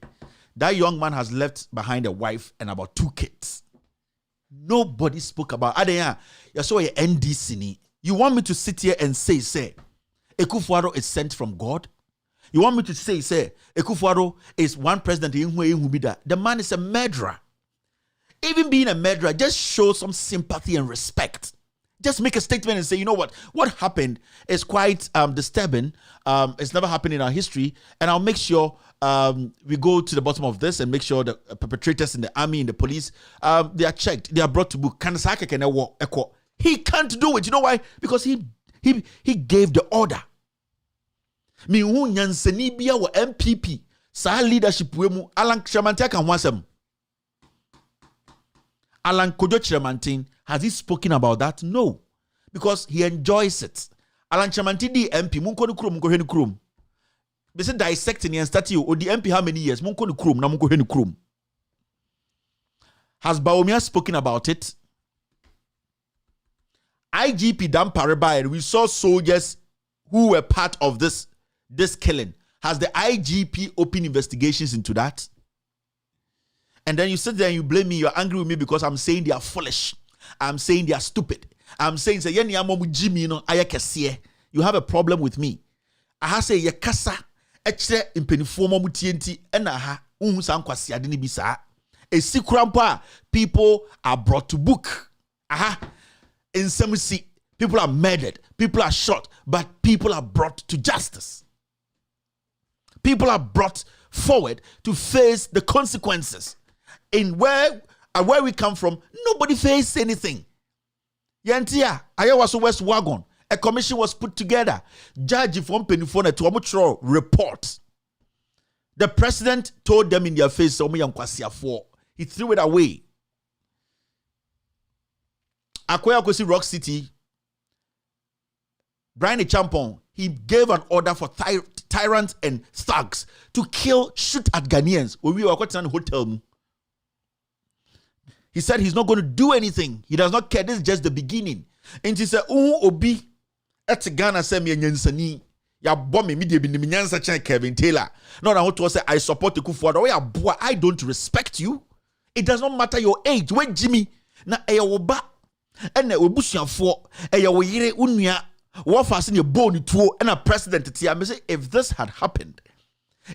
Speaker 12: That young man has left behind a wife and about 2 kids. Nobody spoke about Adenya. You saw your NDC. You want me to sit here and say, Akufo-Addo is sent from God? You want me to say, Akufo-Addo is one president in Hubida? The man is a murderer. Even being a murderer, just show some sympathy and respect. Just make a statement and say, you know what happened is quite disturbing. It's never happened in our history. And I'll make sure we go to the bottom of this and make sure the perpetrators in the army, in the police, they are checked. They are brought to book. He can't do it. You know why? Because he gave the order. Mi hu nyansani bia wo MPP sa leadership we mu Alan Chamantia kan wasem. Alan Kojo Chiramantin, has he spoken about that? No. Because he enjoys it. Alan Chamantin di MP, munko ni krum, munko heni krum. They say dissecting and study you, or the MP how many years? Munko ni krum, na munko heni krum. Has Baumia spoken about it? IGP Dan Paribas, and we saw soldiers who were part of this killing. Has the IGP opened investigations into that? And then you sit there and you blame me, you're angry with me because I'm saying they are foolish. I'm saying they are stupid. I'm saying, you have a problem with me. I have say, Yakasa, Eche, Impeniforma Mutienti, and Aha, Unsankwasi Adini Bisa. A secret people are brought to book. Aha. In some see, people are murdered, people are shot, but people are brought to justice. People are brought forward to face the consequences. In where we come from, nobody faced anything. Yantia, I was West Wagon. A commission was put together. Judge from Penifona to Amuchro report. The president told them in their face, he threw it away. Akoya Kosi Rock City, Brian Champon, he gave an order for tyrants and thugs to shoot at Ghanaians when we were at a hotel. He said he's not going to do anything. He does not care. This is just the beginning. And he said, obi at Ghana say me nyansani. Ya bomb me de bi nyansa chen Kevin Taylor. No, na to say I support Akufo-Addo. I don't respect you. It does not matter your age. When Jimmy na eyoba ene obusuafo eyo yire unua wo fasten your bone tuo and a president tia me say if this had happened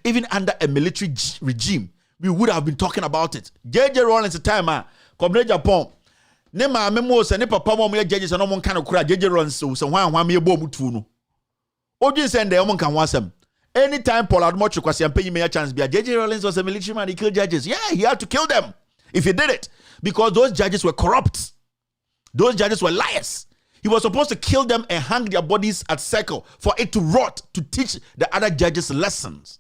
Speaker 12: even under a military regime we would have been talking about it. JJ Rawlings time Comrade Japan. Ne ma memo se ne papa mo judges no mo kan kura JJ Rawlings so hwan me ebo mutu no. Odin send dem mo kan wasem. Anytime Paul Admoch kwasi ampanyi me chance bia JJ Rawlings was a military man, he killed judges. Yeah, he had to kill them if he did it because those judges were corrupt. Those judges were liars. He was supposed to kill them and hang their bodies at circle for it to rot to teach the other judges lessons.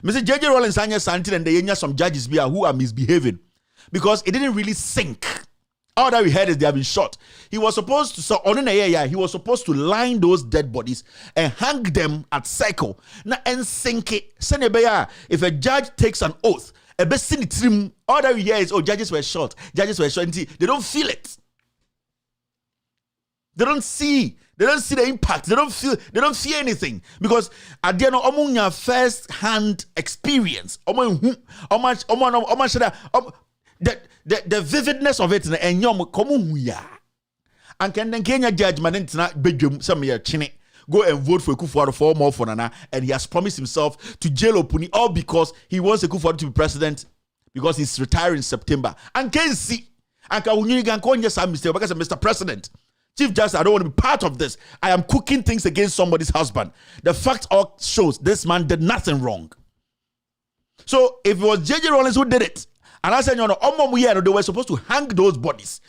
Speaker 12: Mr. J.J. Rawlings and Ashanti and the some judges who are misbehaving because it didn't really sink. All that we heard is they have been shot. He was supposed to he was supposed to line those dead bodies and hang them at circle. Now and sink it. If a judge takes an oath, all that we hear is judges were shot. Judges were shot. They don't feel it. They don't see the impact. They don't feel anything because at the end of your first hand experience, the vividness of it and and can then Kenya judgment go and vote for Akufo-Addo for more for Nana, and he has promised himself to jail Opuni all because he wants Akufo-Addo to be president because he's retiring in September. And can see and can Mr. President. Chief Justice, I don't want to be part of this. I am cooking things against somebody's husband. The fact all shows this man did nothing wrong. So if it was J.J. Rawlings who did it, and I said, they were supposed to hang those bodies.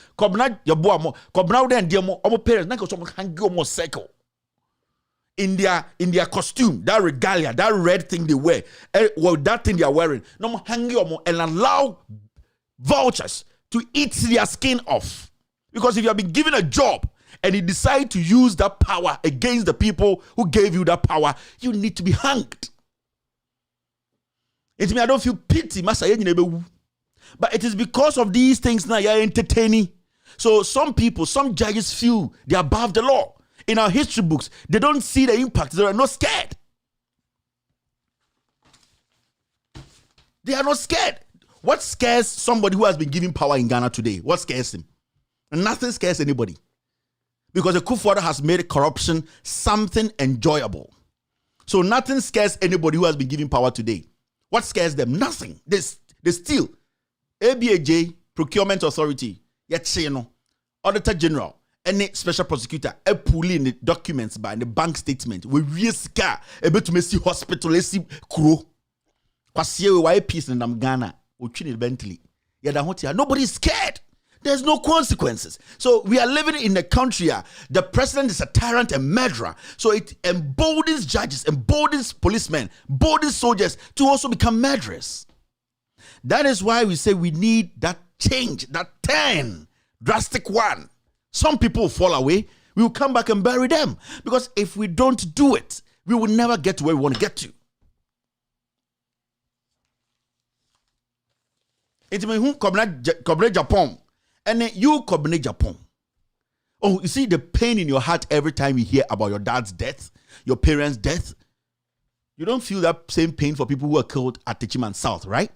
Speaker 12: In their costume, that regalia, that red thing they wear, that thing they are wearing, no hang and allow vultures to eat their skin off. Because if you have been given a job and you decide to use that power against the people who gave you that power, you need to be hanged. It means I don't feel pity. But it is because of these things now you're entertaining. So some people, some judges feel they're above the law. In our history books, they don't see the impact. They are not scared. They are not scared. What scares somebody who has been given power in Ghana today? What scares him? And nothing scares anybody. Because the Kufuor has made corruption something enjoyable. So nothing scares anybody who has been given power today. What scares them? Nothing. They steal. ABAJ, Procurement Authority, Auditor General, any special prosecutor, pulling the documents by the bank statement. We risk able to see hospital, crew. Why peace in Ghana? Bentley. Nobody is scared. There's no consequences. So we are living in a country the president is a tyrant and murderer. So it emboldens judges, emboldens policemen, emboldens soldiers to also become murderers. That is why we say we need that change, that turn, drastic one. Some people will fall away. We will come back and bury them. Because if we don't do it, we will never get to where we want to get to. It's me who combine Japan. And then you combine Japan. Oh, you see the pain in your heart every time you hear about your dad's death, your parents' death. You don't feel that same pain for people who were killed at Techiman South, right?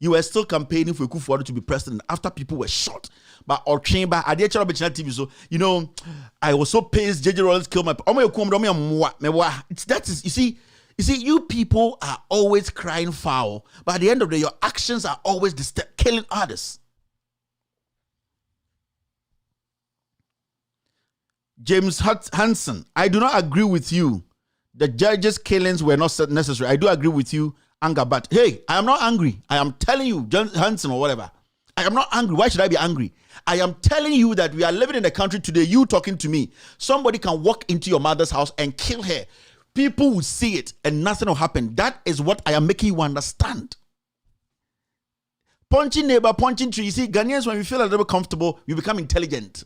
Speaker 12: You were still campaigning for Kufuor to be president after people were shot. But or chamber, I did TV. So I was so pissed. JJ Rollins killed my. That is, you see, you people are always crying foul, but at the end of the day, your actions are always killing others. James Hansen, I do not agree with you. The judges' killings were not necessary. I do agree with you, anger, but hey, I am not angry. I am telling you, Hansen or whatever. I am not angry. Why should I be angry? I am telling you that we are living in a country today, you talking to me. Somebody can walk into your mother's house and kill her. People will see it and nothing will happen. That is what I am making you understand. Punching neighbor, punching tree. You see, Ghanaians, when we feel a little bit comfortable, we become intelligent.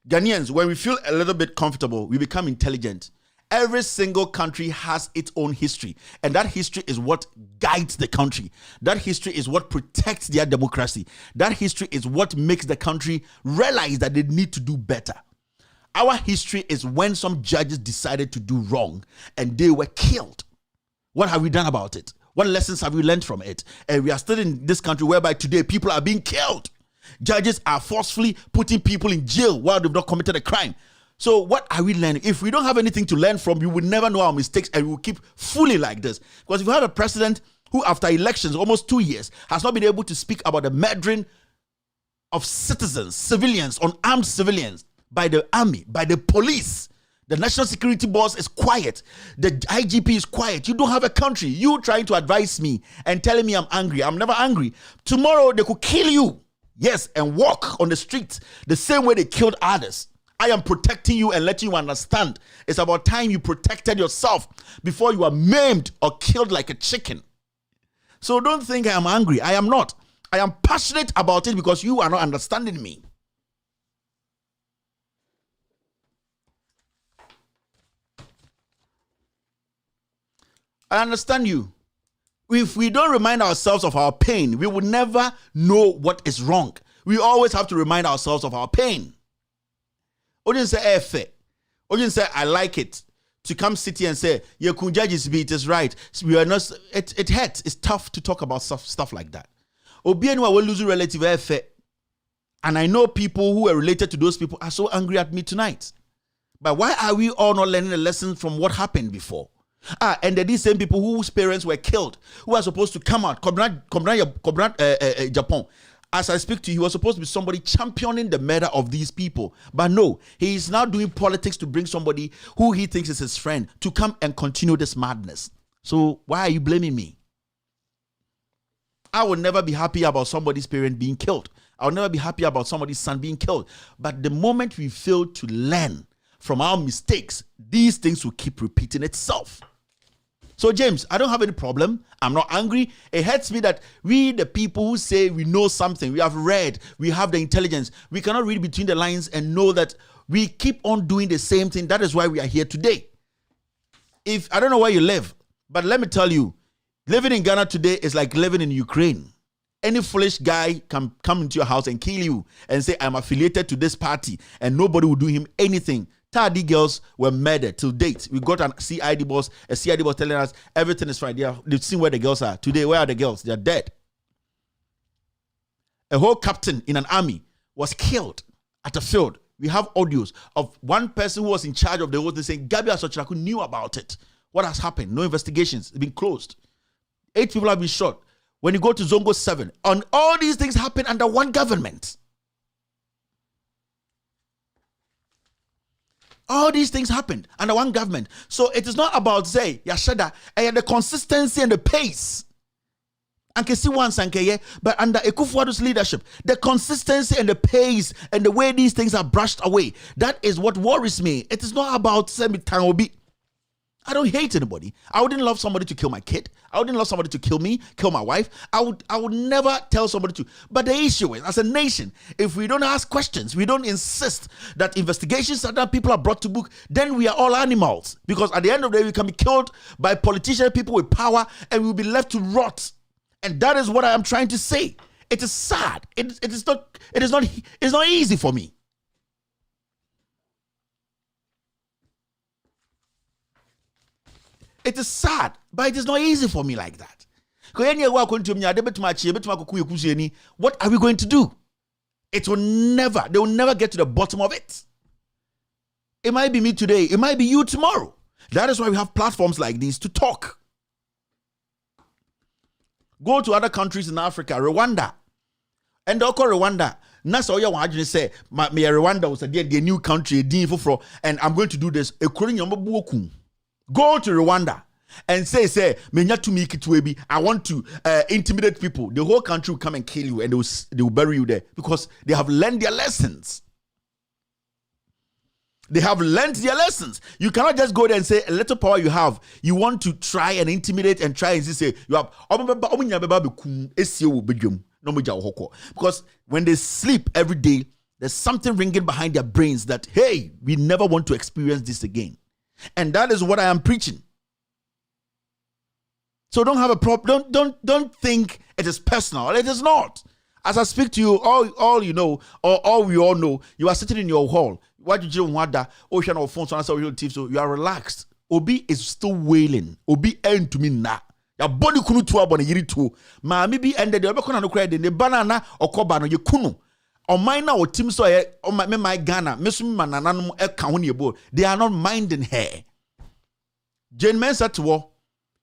Speaker 12: Ghanaians, when we feel a little bit comfortable, we become intelligent. Every single country has its own history. And that history is what guides the country. That history is what protects their democracy. That history is what makes the country realize that they need to do better. Our history is when some judges decided to do wrong and they were killed. What have we done about it? What lessons have we learned from it? And we are still in this country whereby today people are being killed. Judges are forcefully putting people in jail while they've not committed a crime. So what are we learning? If we don't have anything to learn from, we will never know our mistakes and we will keep fooling like this. Because if you have a president who after elections, almost 2 years, has not been able to speak about the murdering of citizens, civilians, unarmed civilians, by the army, by the police, the national security boss is quiet, the IGP is quiet, you don't have a country, you trying to advise me and telling me I'm angry. I'm never angry. Tomorrow they could kill you. Yes, and walk on the streets the same way they killed others. I am protecting you and letting you understand. It's about time you protected yourself before you are maimed or killed like a chicken. So don't think I am angry. I am not. I am passionate about it because you are not understanding me. I understand you. If we don't remind ourselves of our pain, we will never know what is wrong. We always have to remind ourselves of our pain. Odin say, "Efe." Odin say, "I like it." To come sit here and say, "Your judges be it is right." We are not. It hurts. It's tough to talk about stuff like that. Obienu will lose a relative, Efe. And I know people who are related to those people are so angry at me tonight. But why are we all not learning a lesson from what happened before? And these same people whose parents were killed, who are supposed to come out, Japan. As I speak to you, he was supposed to be somebody championing the murder of these people. But no, he is now doing politics to bring somebody who he thinks is his friend to come and continue this madness. So why are you blaming me? I will never be happy about somebody's parent being killed. I will never be happy about somebody's son being killed. But the moment we fail to learn from our mistakes, these things will keep repeating itself. So James, I don't have any problem. I'm not angry. It hurts me that we, the people who say we know something, we have read, we have the intelligence, we cannot read between the lines and know that we keep on doing the same thing. That is why we are here today. I don't know where you live, but let me tell you, Living in Ghana today is like living in Ukraine. Any foolish guy can come into your house and kill you and say, I'm affiliated to this party, and nobody will do him anything. Tardy girls were murdered till date. We got a CID boss telling us everything is fine. They've seen where the girls are. Today, where are the girls? They're dead. A whole captain in an army was killed at a field. We have audios of one person who was in charge of the whole thing saying, Gabi Asochiraku knew about it. What has happened? No investigations. It's been closed. 8 people have been shot. When you go to Zongo 7, and all these things happen under one government. All these things happened under one government. So it is not about, say, Yashada, the consistency and the pace. And can see one Sankeye, but under Ekufuado's leadership, the consistency and the pace and the way these things are brushed away, that is what worries me. It is not about Semi Tangobi. I don't hate anybody. I wouldn't love somebody to kill my kid. I wouldn't love somebody to kill me, kill my wife. I would never tell somebody to. But the issue is, as a nation, if we don't ask questions, we don't insist that investigations that people are brought to book, then we are all animals. Because at the end of the day, we can be killed by politicians, people with power, and we'll be left to rot. And that is what I am trying to say. It is sad. It is not easy for me. It is sad, but it is not easy for me like that. What are we going to do? They will never get to the bottom of it. It might be me today, it might be you tomorrow. That is why we have platforms like these to talk. Go to other countries in Africa, Rwanda. And they'll call Rwanda. Nasa oya wajine say, me Rwanda was a new country, and I'm going to do this. Go to Rwanda and say, I want to intimidate people. The whole country will come and kill you, and they will bury you there because they have learned their lessons. They have learned their lessons. You cannot just go there and say, a little power you have, you want to try and intimidate and try and say, you have, because when they sleep every day, there's something ringing behind their brains that, hey, we never want to experience this again. And that is what I am preaching. So don't have a problem. Don't think it is personal. It is not. As I speak to you, all you know, or all we all know, you are sitting in your hall. Why did you want that? Ocean or phone, so you are relaxed. Obi is still wailing. Obi end to me na. Your body kunu to abon yiri to. Ma mi bi ended the obekona no credit the banana or kobano ye kunu. On my now team so on my Ghana, Miss Mananum Ekauniabo, they are not minding her. Jane Mensah to war.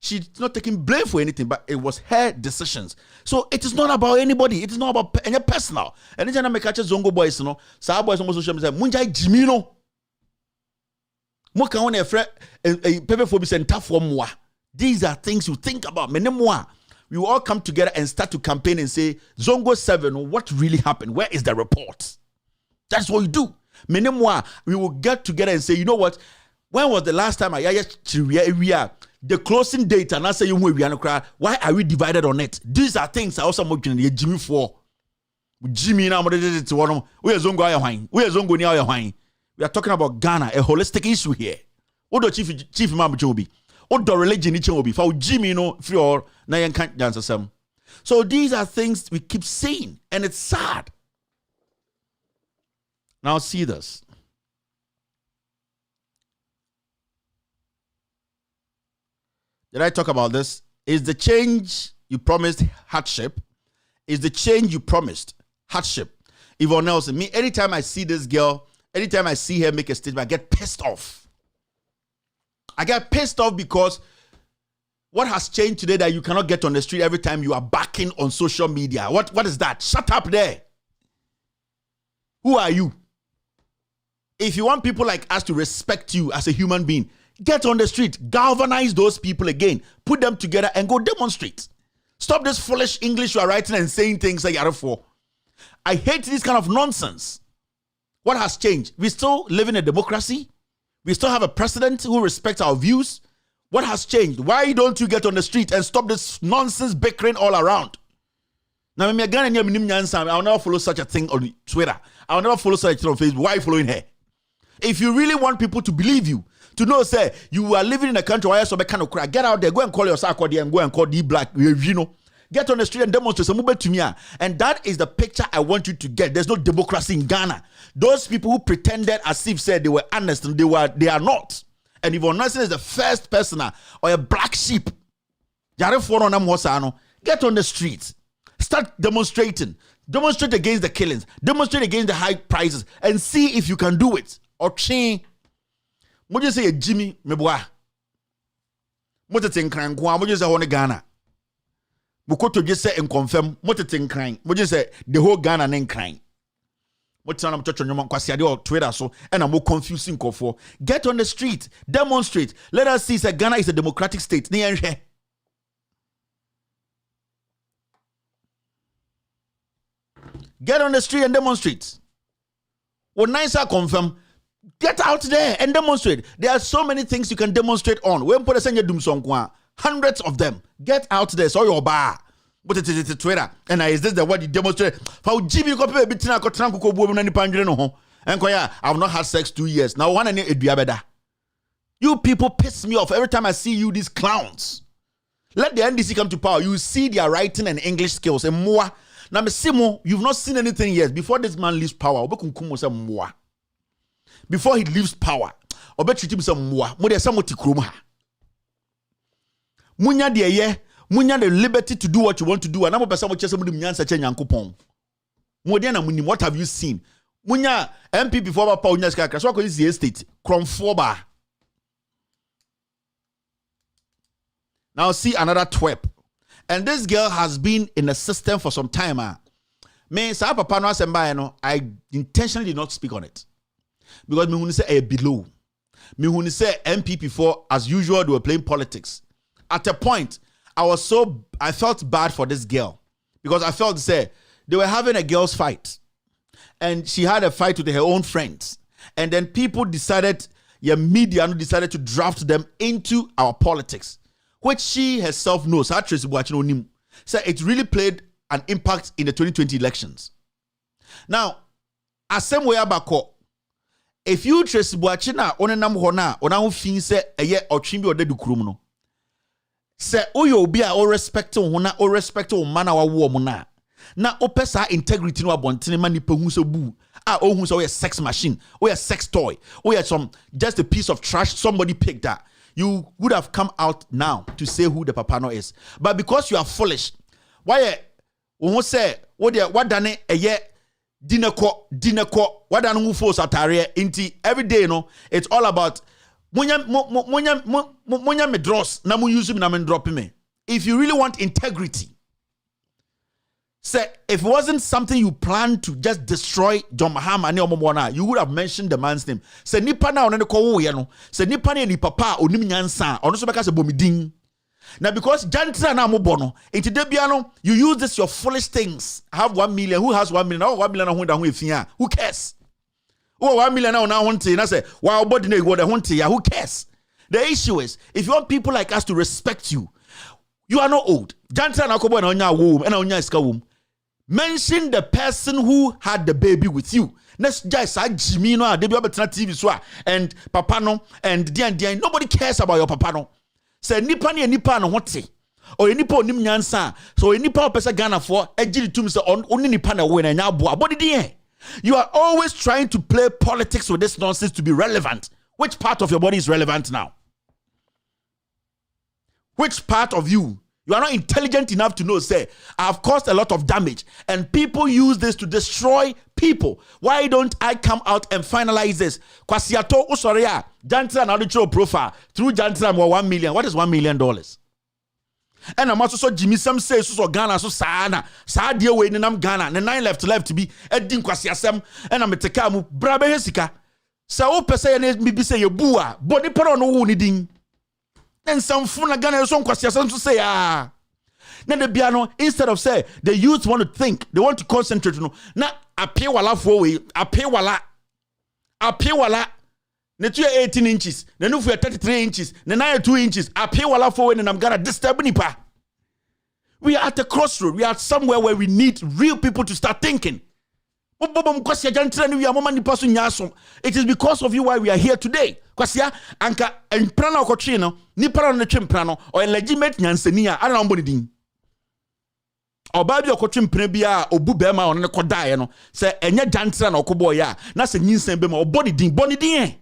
Speaker 12: She's not taking blame for anything, but it was her decisions. So it is not about anybody. It is not about any personal. And then I make catch Zongo boys, you know. Sa boys on social media. Munjai Jimino. Moka on a friend a paper for and tough for moi. These are things you think about. Menemoi. We will all come together and start to campaign and say, Zongo 7, what really happened? Where is the report? That's what we do. Menemoi, we will get together and say, you know what? When was the last time the closing date and I say why are we divided on it? These are things I also want to Jimmy for. Jimmy now we are Zongo near wine. We are talking about Ghana, a holistic issue here. What do Chief Imam Jobi? What do religion it will be for Jimmy no for na can't dance some. So these are things we keep saying, and it's sad. Now see this. Did I talk about this? Is the change you promised hardship? Is the change you promised hardship? Yvonne Nelson, me, anytime I see this girl, anytime I see her make a statement, I get pissed off. I get pissed off because what has changed today that you cannot get on the street every time you are backing on social media? What is that? Shut up there. Who are you? If you want people like us to respect you as a human being, get on the street, galvanize those people again, put them together and go demonstrate. Stop this foolish English you are writing and saying things like you're for. I hate this kind of nonsense. What has changed? We still live in a democracy. We still have a president who respects our views. What has changed? Why don't you get on the street and stop this nonsense bickering all around? Now, I'll never follow such a thing on Twitter. I'll never follow such a thing on Facebook. Why are you following her? if you really want people to believe you, to know, say, you are living in a country where you're kind of cry, get out there, go and call yourself and go and call the black, you know. Get on the street and demonstrate some to me. And that is the picture I want you to get. There's no democracy in Ghana. Those people who pretended as if said they were honest, and they are not. And Yvonne Nelson is the first person or a black sheep. Get on the streets. Start demonstrating. Demonstrate against the killings. Demonstrate against the high prices. And see if you can do it. Or change. What you say, Jimmy Meboa? What you think, what you say, Ghana? Mukoto just say and confirm what it in crying. What you say the whole Ghana name crying. What time I'm touching your man kwasi or Twitter so and I'm more confusing for. Get on the street, demonstrate. Let us see that Ghana is a democratic state. Get on the street and demonstrate. What nice I confirm. Get out there and demonstrate. There are so many things you can demonstrate on. When put a send doom song. Hundreds of them. Get out there. So your bar. But it is Twitter. And is this the word you demonstrate? How Jimmy copy a bit I've not had sex 2 years. Now one and better. You people piss me off every time I see you, these clowns. Let the NDC come to power. You see their writing and English skills and more. Now Simo, you've not seen anything yet. Before this man leaves power, before he leaves power, I bet you treat him some more. Munya de ye, munya the liberty to do what you want to do. And I'm a person which is somebody nyansa chen yankopon. Modiana munim, what have you seen? Munya MP before Papa Unyaska, so is the estate. Cromfoba. Now see another twerp. And this girl has been in the system for some time. Me sa papa no asemba no, I intentionally did not speak on it. Because me huni say below. Me huni say MP before, as usual, they were playing politics. At a point, I felt bad for this girl because I felt say they were having a girls' fight, and she had a fight with her own friends, and then people decided, media decided to draft them into our politics, which she herself knows. So it really played an impact in the 2020 elections. Now, as same way abako, if you trace Buachina onenam hona ona fin say eye otwimbi odedu kurum no. Say oyo obi a o respect wo na o respect wo mana wa wo mo na opesa integrity no abontene ma nipa hu so bu a o hu so we sex machine, we a sex toy, we some just a piece of trash somebody picked that. You would have come out now to say who the papano is, but because you are foolish, why who say what done eye dineko what done who force atare inti every day it's all about munya me dross na mu use me na me drop me. If you really want integrity, say if it wasn't something you planned to just destroy John Mahama and Omomona, you would have mentioned the man's name. Say nipa na onene ko wo ye no. Say nipa na ni papa onim nyansa ono so beka se bomidin. Now because jantra na mo bono, enti de bia no you use this your foolish things. I have 1 million. Who has 1 million? Oh, 1 million na ho efia. Who cares? Oh, 1 million now hunting. I say, wow, body no go the hunting. Who cares? The issue is, if you want people like us to respect you, you are not old. Jantra na kobo na onya womb, and onya iska womb. Mention the person who had the baby with you. Next guys, Jimmy no, they be able to TV so and papa no and dian. Nobody cares about your papa no. Say nipa no hote. Or nipa onim nyansa. So nipa opesa Ghana for ejiri tum say oni nipa na we na nya aboa. Body dey. You are always trying to play politics with this nonsense to be relevant. Which part of your body is relevant now? Which part of you? You are not intelligent enough to know, say, I have caused a lot of damage and people use this to destroy people. Why don't I come out and finalize this? Kwasiato usoria, Jantra na audio profile, through Jantra more 1 million. What is $1 million? And I'm also so Jimmy Sam says so Ghana so sana sa dear way nam Ghana and 9 left be edin kwasiasem and I'm tekamu brabe hesika sa o pese ne mi bi say ye bua body pero no wo ni din and some funa Ghana so kwasiasem to say na the biano instead of say the youth want to think, they want to concentrate na apia wala fo we apia wala ne tu 18 inches, ne no 33 inches, ne na 2 inches, apia wala fo we nam Ghana disturb nipa. We are at a crossroad. We are somewhere where we need real people to start thinking. It is because of you why we are here today. Kwasia anka emprana okotwe no nipa no twe mprano or legitimate nyansania ana omboni din. Oba bi okotwe mpre bia obu be ma ono kodae no se enye jantra na okobo ya na se nyinsan be ma obodi din boni din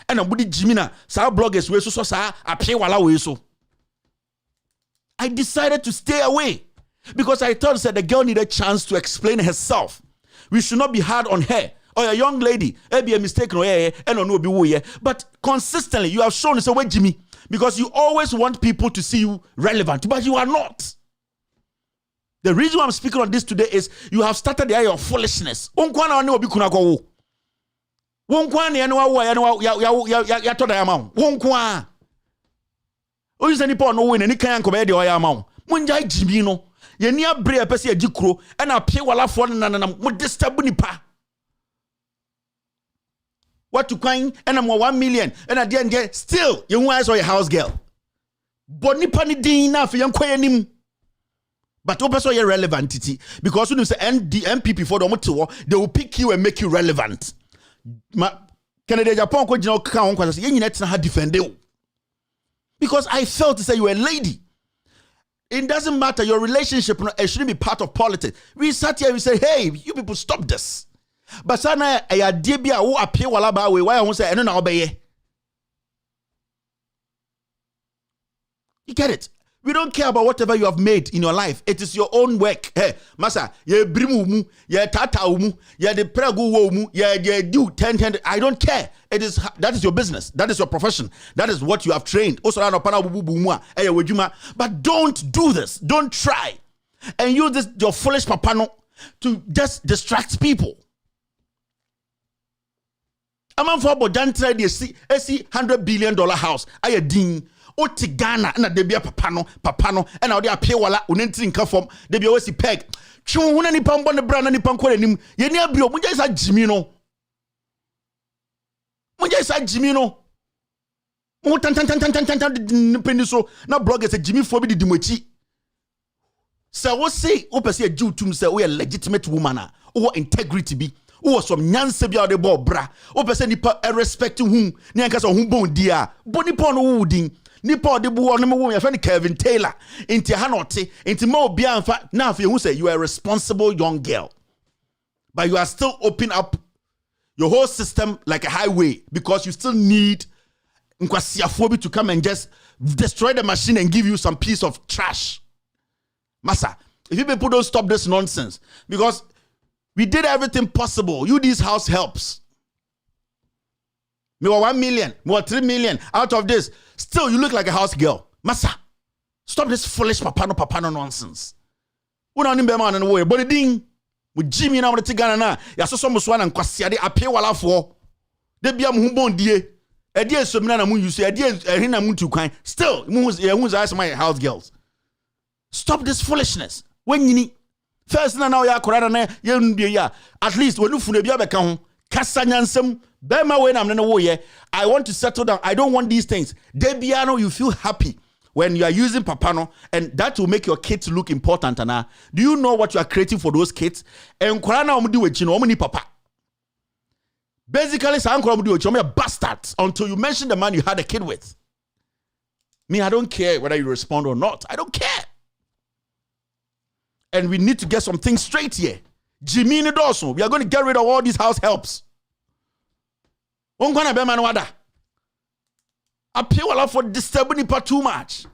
Speaker 12: ena budi jimina sa bloggers we so sa apye wala we so. I decided to stay away because I thought that the girl needed a chance to explain herself. We should not be hard on her. Or a young lady, be a mistake no and no be. But consistently you have shown us away, Jimmy, because you always want people to see you relevant, but you are not. The reason why I'm speaking on this today is you have started the area of foolishness. Unkwana no be kuna go. Unkwana ya ya to da amount. Unkwa. O use any po no win any kan ko be de o ya amount. Munja Jimmy no. Ye ni abre pese agikro e na pie wala fo na mo disturb nipa. What to coin and I'm 1 million and at the end still you want your house girl. But nipa ni din na fe yankwa yanim. But opeso ye relevant because when you say MPP for the they will pick you and make you relevant. Canada Japan ko jina ka won kwase ye nyina tena ha defend you. Because I felt to say you were a lady. It doesn't matter your relationship, it shouldn't be part of politics. We sat here, we say, hey, you people stop this. But sana ya debia who appear wala ba we why I won't say no na obeye. You get it? We don't care about whatever you have made in your life. It is your own work. Hey, masa, ye brimu mu, ye tata mu, ye de pregu wo mu, ye do 10. I don't care. That is your business. That is your profession. That is what you have trained. Also, but don't do this. Don't try and use this your foolish papano to just distract people. A man for about don't try the see $100 billion house. I a ding. Oti Ghana na debia papano and now they appear wala unentri nka form debia wesi peg twu huna ni pambo ne bra na ni pankwa nim ye ni abio munja isa jimi no mo tan pendi so na bloggers jimi fo bi di dimochi se wo say wo pese a jutum se we a legitimate woman wo integrity bi wo some nyanse bia de bo bra wo pese nipa respect hu ni anka so hu bon dia boni pon wo wudin nipa de bu no wo ya friend Kevin Taylor inti hanote inti ma obi anfa na afi hu say you are a responsible young girl but you are still open up your whole system like a highway because you still need nkwasiafo to come and just destroy the machine and give you some piece of trash. Massa, if you people don't stop this nonsense, because we did everything possible. You these house helps. Me 1 million, me 3 million out of this. Still, you look like a house girl. Massa, stop this foolish papano nonsense. We don't need man in the way, but the ding with Jimmy now with the Tigana na. Ya so some swan and kwasiade appear wala for. They be am humbon die. E die so na mu use e die hina mu tu kwan. Still, who's ask my house girls. Stop this foolishness. When you need first now ya korada na ye ndie ya. At least when you fune bia beka ho kasa nyansem be ma we na me no wo ye. I want to settle down. I don't want these things. Debiano, you feel happy when you are using papano, and that will make your kids look important. And do you know what you are creating for those kids? And korana omudi we chino omuni papa. Basically, you're a bastard until you mention the man you had a kid with. Me, I don't care whether you respond or not. I don't care. And we need to get some things straight here. Jimmy Dawson, we are going to get rid of all these house helps. Appeal for disturbing it too much.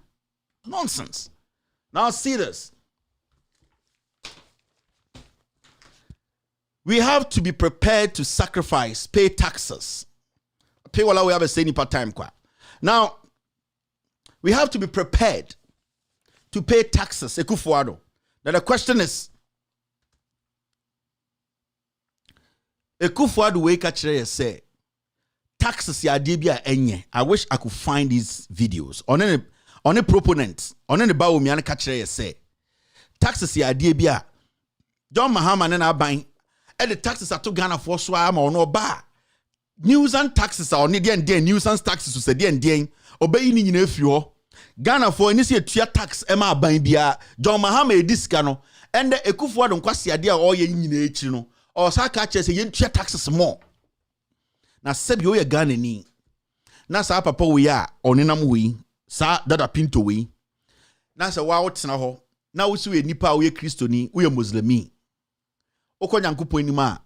Speaker 12: Nonsense. Now see this. We have to be prepared to sacrifice, pay taxes. Pay what we have a saying part time. Now, we have to be prepared to pay taxes. Now the question is, Ekufuado we kachire say taxes ya debia enye. I wish I could find these videos. On a proponent, on any bawo mi an kachire say taxes ya debia John Mahama na buying. And the taxes are to Ghana for swam or no bar. News and taxes are only the nuisance taxes to say the obeying in a few. Ghana for initiate tax Emma Bambia, John Mahama discano, and the Ekufuado Kwasi idea or ye in chino, or saka che say yentua taxes more na sebi o ye Ghana ni na sa papa we ya onenam we sa dada Pinto we na sa wa wotena ho na wo si we nipa wo ye Kristoni wo ye Muslimi okọ Nyankopon anim a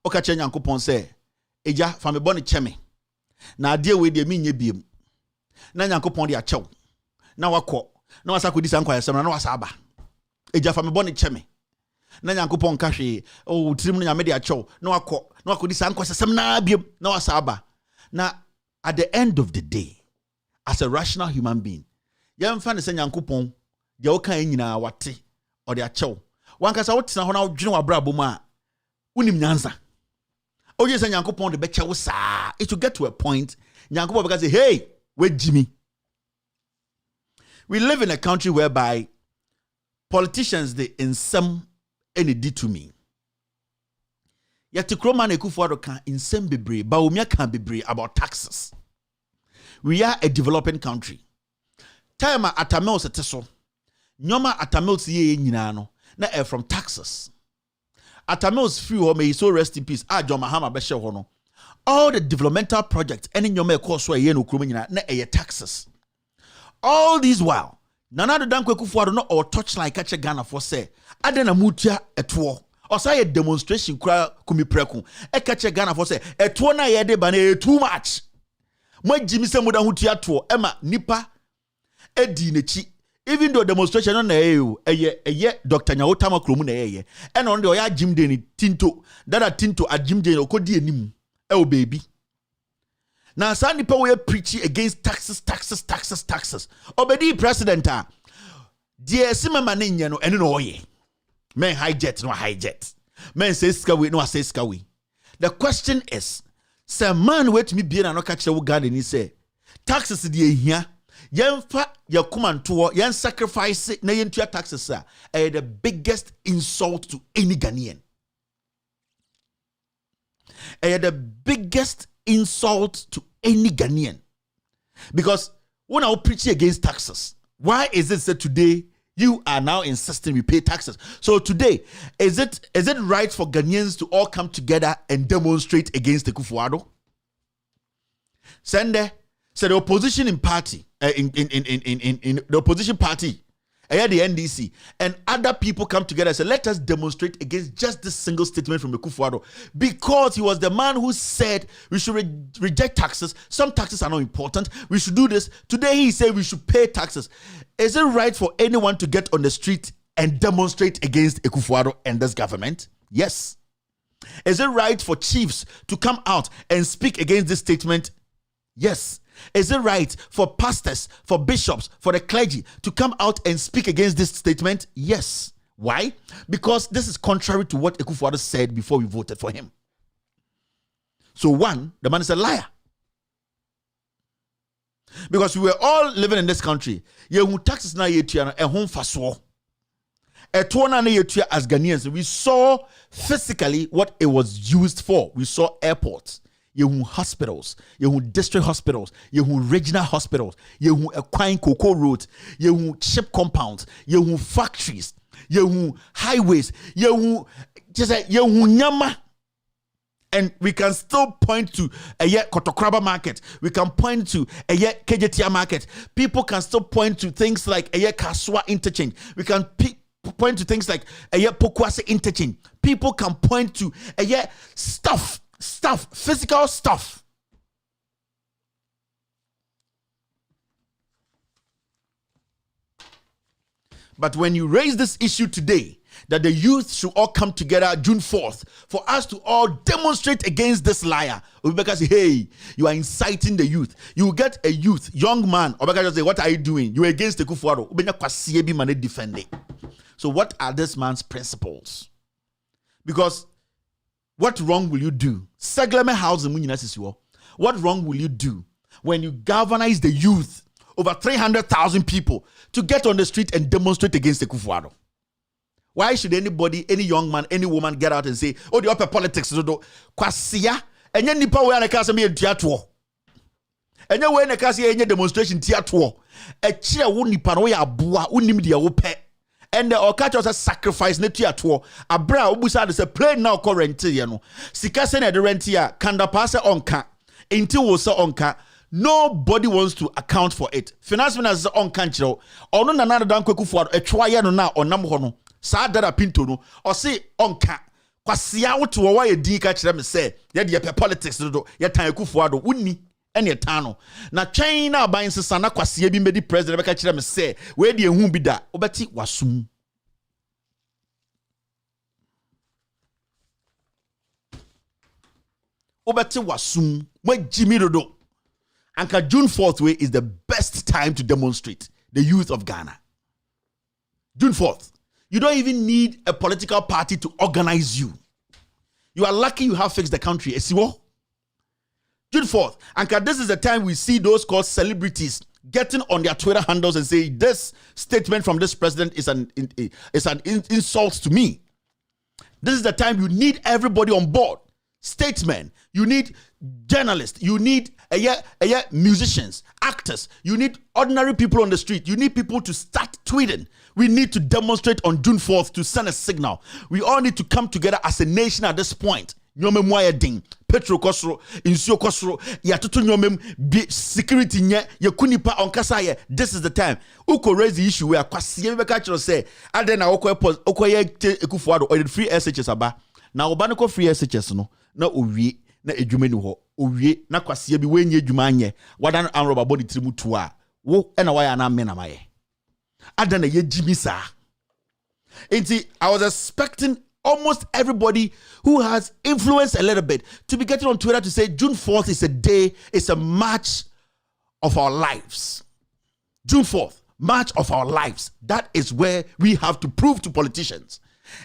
Speaker 12: oka che Nyankopon se eja fa me bone cheme na ade we de mi nye biem na Nyankopon de achew na wakọ na wasakodi san kwaya sem na wasaba eja fa me bone cheme na Nyankopon ka hwe o tirim na nyame de achew na wakodi san kwaya sem na biem na wasaba na at the end of the day as a rational human being yemfa ne se Nyankopon de wo kan nyina wate o de achew wankasa wotena ho na wodwene wabrabo mu a unim nyansa oje se Nyankopon de beche wo saa it will get to a point Nyankopon because say hey we Jimmy. We live in a country whereby politicians they in some any did to me. Yet to Kroma Nekufuado can in some bebre, Baumia can be about taxes. We are a developing country. Time atamel seteso. Nyoma atamel siye nyinano na from taxes. Atamel's free or may so rest in peace. John Mahama Beshe hono. All the developmental projects any nyoma course where yenu krumina na taxes. All these while, Nana the Dankwe Kufuado no or touch like catch a Ghana for say, Adena mutia etwo. Or say a demonstration cry kumi preku. E catch a Ghana for say, etwo na yede bane too much. Mwe Jimmy Samuda hutia two, Emma Nipa Edi nechi. Even though demonstration on the Dr. Nyawotama Kromu na eye. And on the oya Jim Deni Tinto, Dada Tinto at Jim Deni okodi enim. Baby. Now, some people were preaching against taxes. Obedi president, dear Sima Maninya no eno oye. Men hijet no hijet. Men say skawi no say skawi. The question is, say man wait me be na catch the garden he say taxes the here. Yenfa ya kumantuo yen sacrifice na yentua taxes are the biggest insult to any Ghanaian. The biggest insult to any Ghanaian. Because when I preach against taxes, why is it that today you are now insisting we pay taxes? So today, is it right for Ghanaians to all come together and demonstrate against the Kufuado? Sende, so the opposition in party, in the opposition party, the NDC, and other people come together and say, let us demonstrate against just this single statement from the Kufuado, because he was the man who said we should reject taxes. Some taxes are not important. We should do this. Today he said we should pay taxes. Is it right for anyone to get on the street and demonstrate against Kufuado and this government? Yes. Is it right for chiefs to come out and speak against this statement? Yes. Is it right for pastors, for bishops, for the clergy to come out and speak against this statement? Yes. Why? Because this is contrary to what Kufuado said before we voted for him. So one, the man is a liar. Because we were all living in this country. Taxes na yetua a home faso. Etona na yetua as Ghanaians. We saw physically what it was used for. We saw airports. You hospitals, you district hospitals, you regional hospitals, you Equine Cocoa Road, you ship compounds, you factories, you highways, you nyama. And we can still point to a Kotokraba market. We can point to a KJTR market. People can still point to things like a Kaswa interchange. We can point to things like a Pokwase interchange. People can point to a stuff, physical stuff. But when you raise this issue today, that the youth should all come together June 4th for us to all demonstrate against this liar, Obeka say, hey, you are inciting the youth. You get a youth, young man, Obeka just say, what are you doing? You are against the Kufuado. Defend it. So what are this man's principles? Because what wrong will you do? What wrong will you do when you galvanize the youth, over 300,000 people, to get on the street and demonstrate against the Kufuado? Why should anybody, any young man, any woman get out and say, oh, the upper politics, kwasia, and then nipa we are kasa me tiatwo. And then when kasa any demonstration tiatwo, a chia wo nipa no ya aboa, unim dia wo pe. and the okacho sacrifice ne tuato abra obusa de say play now current ye no sika se na de rent ya kanda pass onka enti wo se onka. Nobody wants to account for it. Finance minister on kanchiro ono na na dan kwaku fuado etwa ye no na onam ho no sa Dada Pinto no o se onka kwasia woto wo ye din ka kire me say ye de pe politics do ye tan kwaku fuado wonni ene tan no na twen na aban sesa na kwasia bi medi president be ka kire me say we de ehu bi da obeti wasum obeti wasum mo jimi dodo. Anka June 4th way is the best time to demonstrate the youth of Ghana. June 4th. You don't even need a political party to organize you. You are lucky you have fixed the country. Esiwo. June 4th. Anka, this is the time we see those called celebrities getting on their Twitter handles and say, this statement from this president is an insult to me. This is the time you need everybody on board. Statesmen. You need journalists. You need musicians, actors. You need ordinary people on the street. You need people to start tweeting. We need to demonstrate on June 4th to send a signal. We all need to come together as a nation at this point. Nyome moya ding, petro kosro, insio kosro, ya tutu nyome security nye, ya kunipa onkasa ye. This is the time. Uko raise the issue where kwasi yebe kachiro say, adena oko ye ekufuado or the free SHS aba. Na obaniko free SHS no, na uwi. Na edwuma ni ho owie na kwasia bi wenye edwuma anye wadan anroba body trimu tuwa wo na waya na mena maye adana ye jimisa. I was expecting almost everybody who has influence a little bit to be getting on Twitter to say June 4th is a day, it's a march of our lives. June 4th, march of our lives. That is where we have to prove to politicians.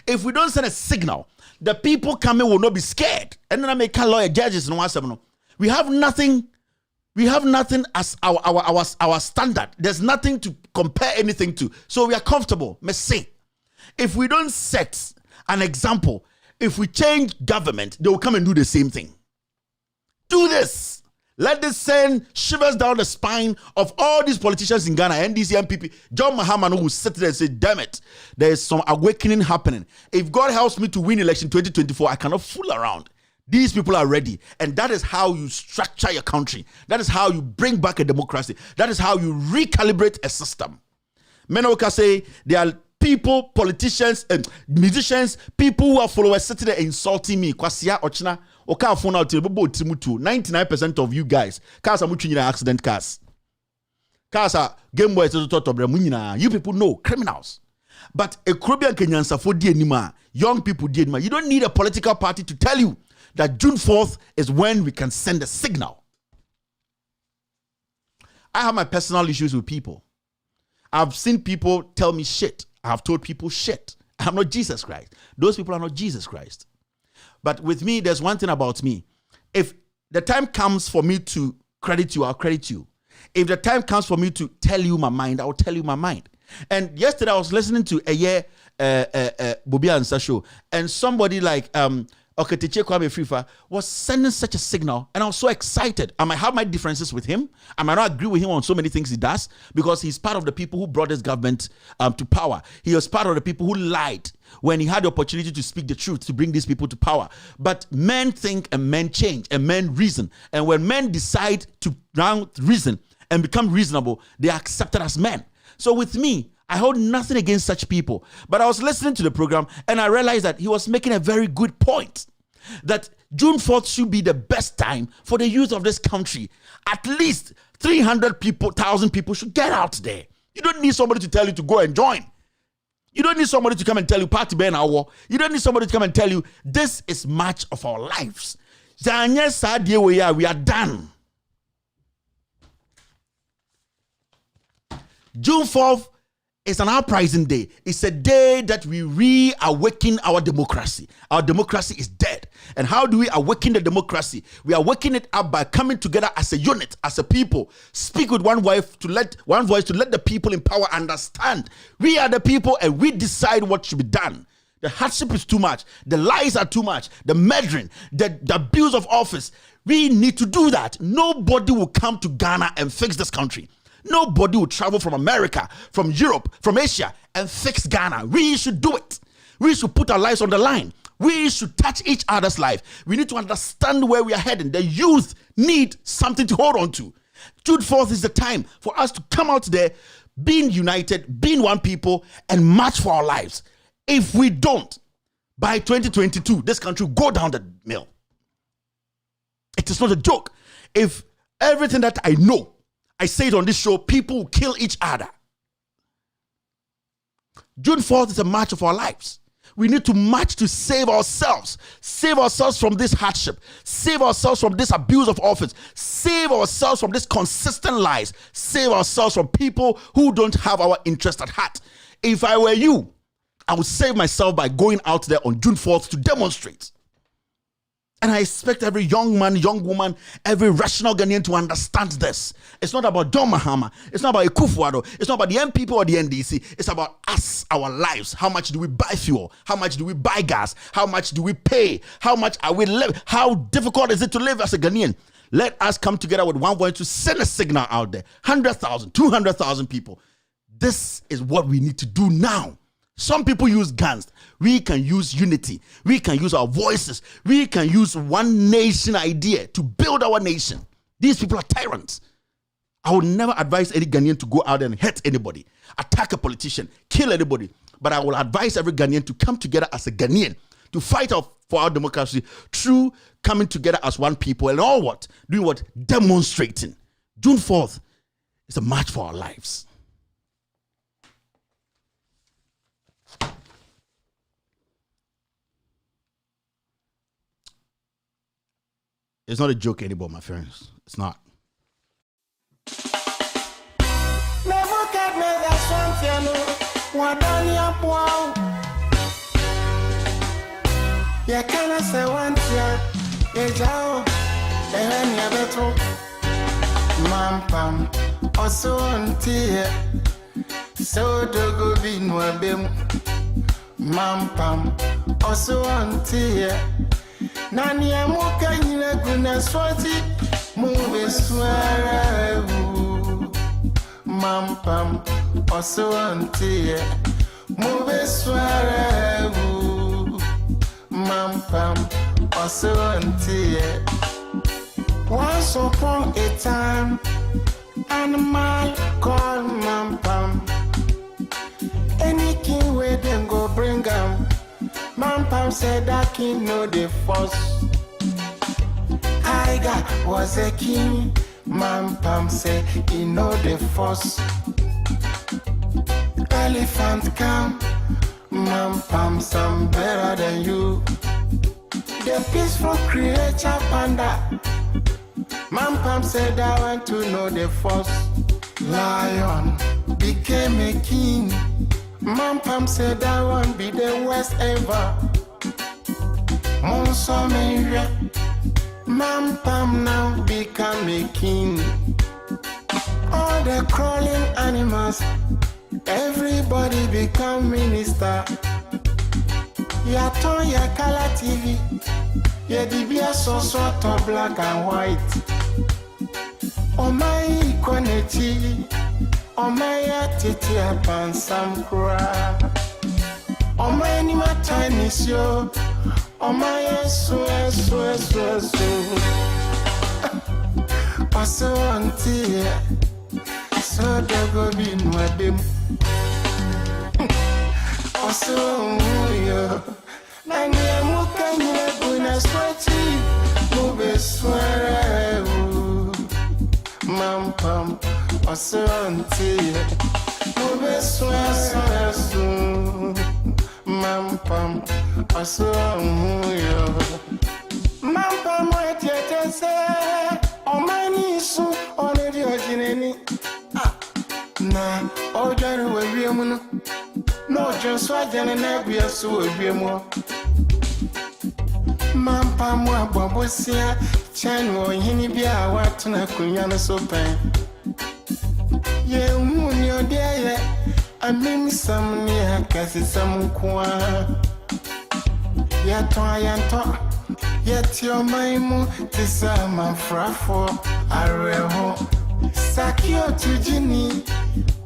Speaker 12: If we don't send a signal, the people coming will not be scared. And then I make lawyer judges no one. We have nothing as our standard. There's nothing to compare anything to. So we are comfortable. May say, if we don't set an example, if we change government, they will come and do the same thing. Do this. Let this send shivers down the spine of all these politicians in Ghana, NDC, MPP. John Mahama will sit there and say, damn it, there is some awakening happening. If God helps me to win election 2024, I cannot fool around. These people are ready. And that is how you structure your country. That is how you bring back a democracy. That is how you recalibrate a system. Menoka say there are people, politicians, musicians, people who are followers sitting there insulting me. Kwasia Ochina. 99% of you guys cars are much in accident cars are game boys to talk about you people know criminals, but a Caribbean Kenyan for anima, young people anima. You don't need a political party to tell you that June 4th is when we can send a signal. I have my personal issues with people. I've seen people tell me shit. I have told people shit. I'm not Jesus Christ. Those people are not Jesus Christ. But with me, there's one thing about me. If the time comes for me to credit you, I'll credit you. If the time comes for me to tell you my mind, I'll tell you my mind. And yesterday I was listening to Bobby Ansa show, and somebody like Oketeche Kwame Frifa was sending such a signal, and I was so excited. I might have my differences with him. I might not agree with him on so many things he does, because he's part of the people who brought this government to power. He was part of the people who lied when he had the opportunity to speak the truth to bring these people to power. But men think and men change and men reason. And when men decide to now reason and become reasonable, they are accepted as men. So with me, I hold nothing against such people. But I was listening to the program and I realized that he was making a very good point. That June 4th should be the best time for the youth of this country. At least 300,000 people should get out there. You don't need somebody to tell you to go and join. You don't need somebody to come and tell you party ban our. You don't need somebody to come and tell you this is march of our lives. We are done. June 4th is an uprising day. It's a day that we reawaken our democracy. Our democracy is dead. And how do we awaken the democracy? We awaken it up by coming together as a unit, as a people. Speak with one voice to let the people in power understand. We are the people and we decide what should be done. The hardship is too much. The lies are too much. The murdering, the abuse of office. We need to do that. Nobody will come to Ghana and fix this country. Nobody will travel from America, from Europe, from Asia, and fix Ghana. We should do it. We should put our lives on the line. We should touch each other's life. We need to understand where we are heading. The youth need something to hold on to. June 4th is the time for us to come out there, being united, being one people, and march for our lives. If we don't, by 2022, this country will go down the mill. It is not a joke. If everything that I know, I say it on this show, people will kill each other. June 4th is a march of our lives. We need to march to save ourselves from this hardship, save ourselves from this abuse of office, save ourselves from this consistent lies, save ourselves from people who don't have our interest at heart. If I were you, I would save myself by going out there on June 4th to demonstrate. And I expect every young man, young woman, every rational Ghanaian to understand this. It's not about John Mahama. It's not about Akufo-Addo. It's not about the MPP or the NDC. It's about us, our lives. How much do we buy fuel? How much do we buy gas? How much do we pay? How much are we live? How difficult is it to live as a Ghanaian? Let us come together with one voice to send a signal out there. 100,000, 200,000 people. This is what we need to do now. Some people use guns. We can use unity. We can use our voices. We can use one nation idea to build our nation. These people are tyrants. I would never advise any Ghanaian to go out there and hurt anybody, attack a politician, kill anybody. But I will advise every Ghanaian to come together as a Ghanaian to fight for our democracy through coming together as one people and all what? Doing what? Demonstrating. June 4th is a march for our lives. It's not a joke anymore, my friends. It's not.
Speaker 10: Nani amuka nyina guna swati move swara mampam also antie move swara mampam also antie. Once upon a time animal called mampam, any king where them go bring 'em. Mampam said that king know the force. Tiger was a king. Mampam said he know the force. Elephant come. Mampam some better than you. The peaceful creature panda. Mampam said I want to know the force. Lion became a king. Mampam said that won't be the worst ever. Monsomeria. Mampam now become a king. All the crawling animals, everybody become minister. Ya ton ya color TV. Ya dibia so sort of black and white. Oh my equality. Omaya titi apan sam kura. Omaya ni matani sio. Omaya so. Paso anti. So dogo binwa dem. Paso yo. Nani amuka nyina guna swati. Mube swara. Mampam. Asante, move swasu, mampam, asamuyo. Mampam wetete se, omani su, onedi ojineni. Na ojaru webiemu no jonswa jane nebia su webiemu. Mampam wa babusia, chanu yini bia watu na kunyana sopen. Ye munyo deye amim samni hakasi samkwa ya to ayanto ye tio maimu tisama frafo areho Sakio tujini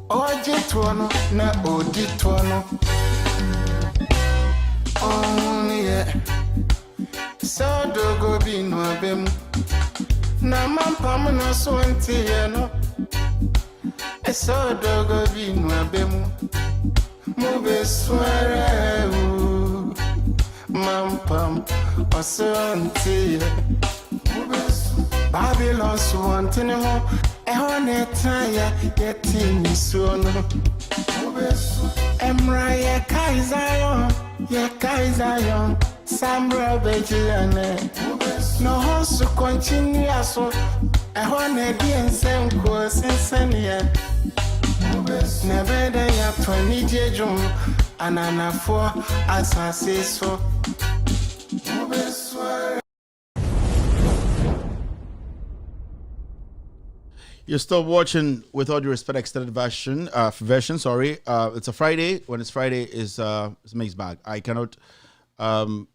Speaker 10: oje tuono na odi tuono. Oh yeah. So dogo binu abem. Na mampam no so ntie no. So dogo binu abem. Mo be sware u. Mampam oso ntie. Babylon so wanting ho ehone taya getting so no Emra ye Kaizayon Sambra Bejiane no hosu continue so ehone dien sem ko sensenia Never day ya 20 jejum ananafo asase so
Speaker 12: You're still watching With All Due Respect extended version. Sorry. It's a Friday. When it's Friday, it's a mixed bag. I cannot go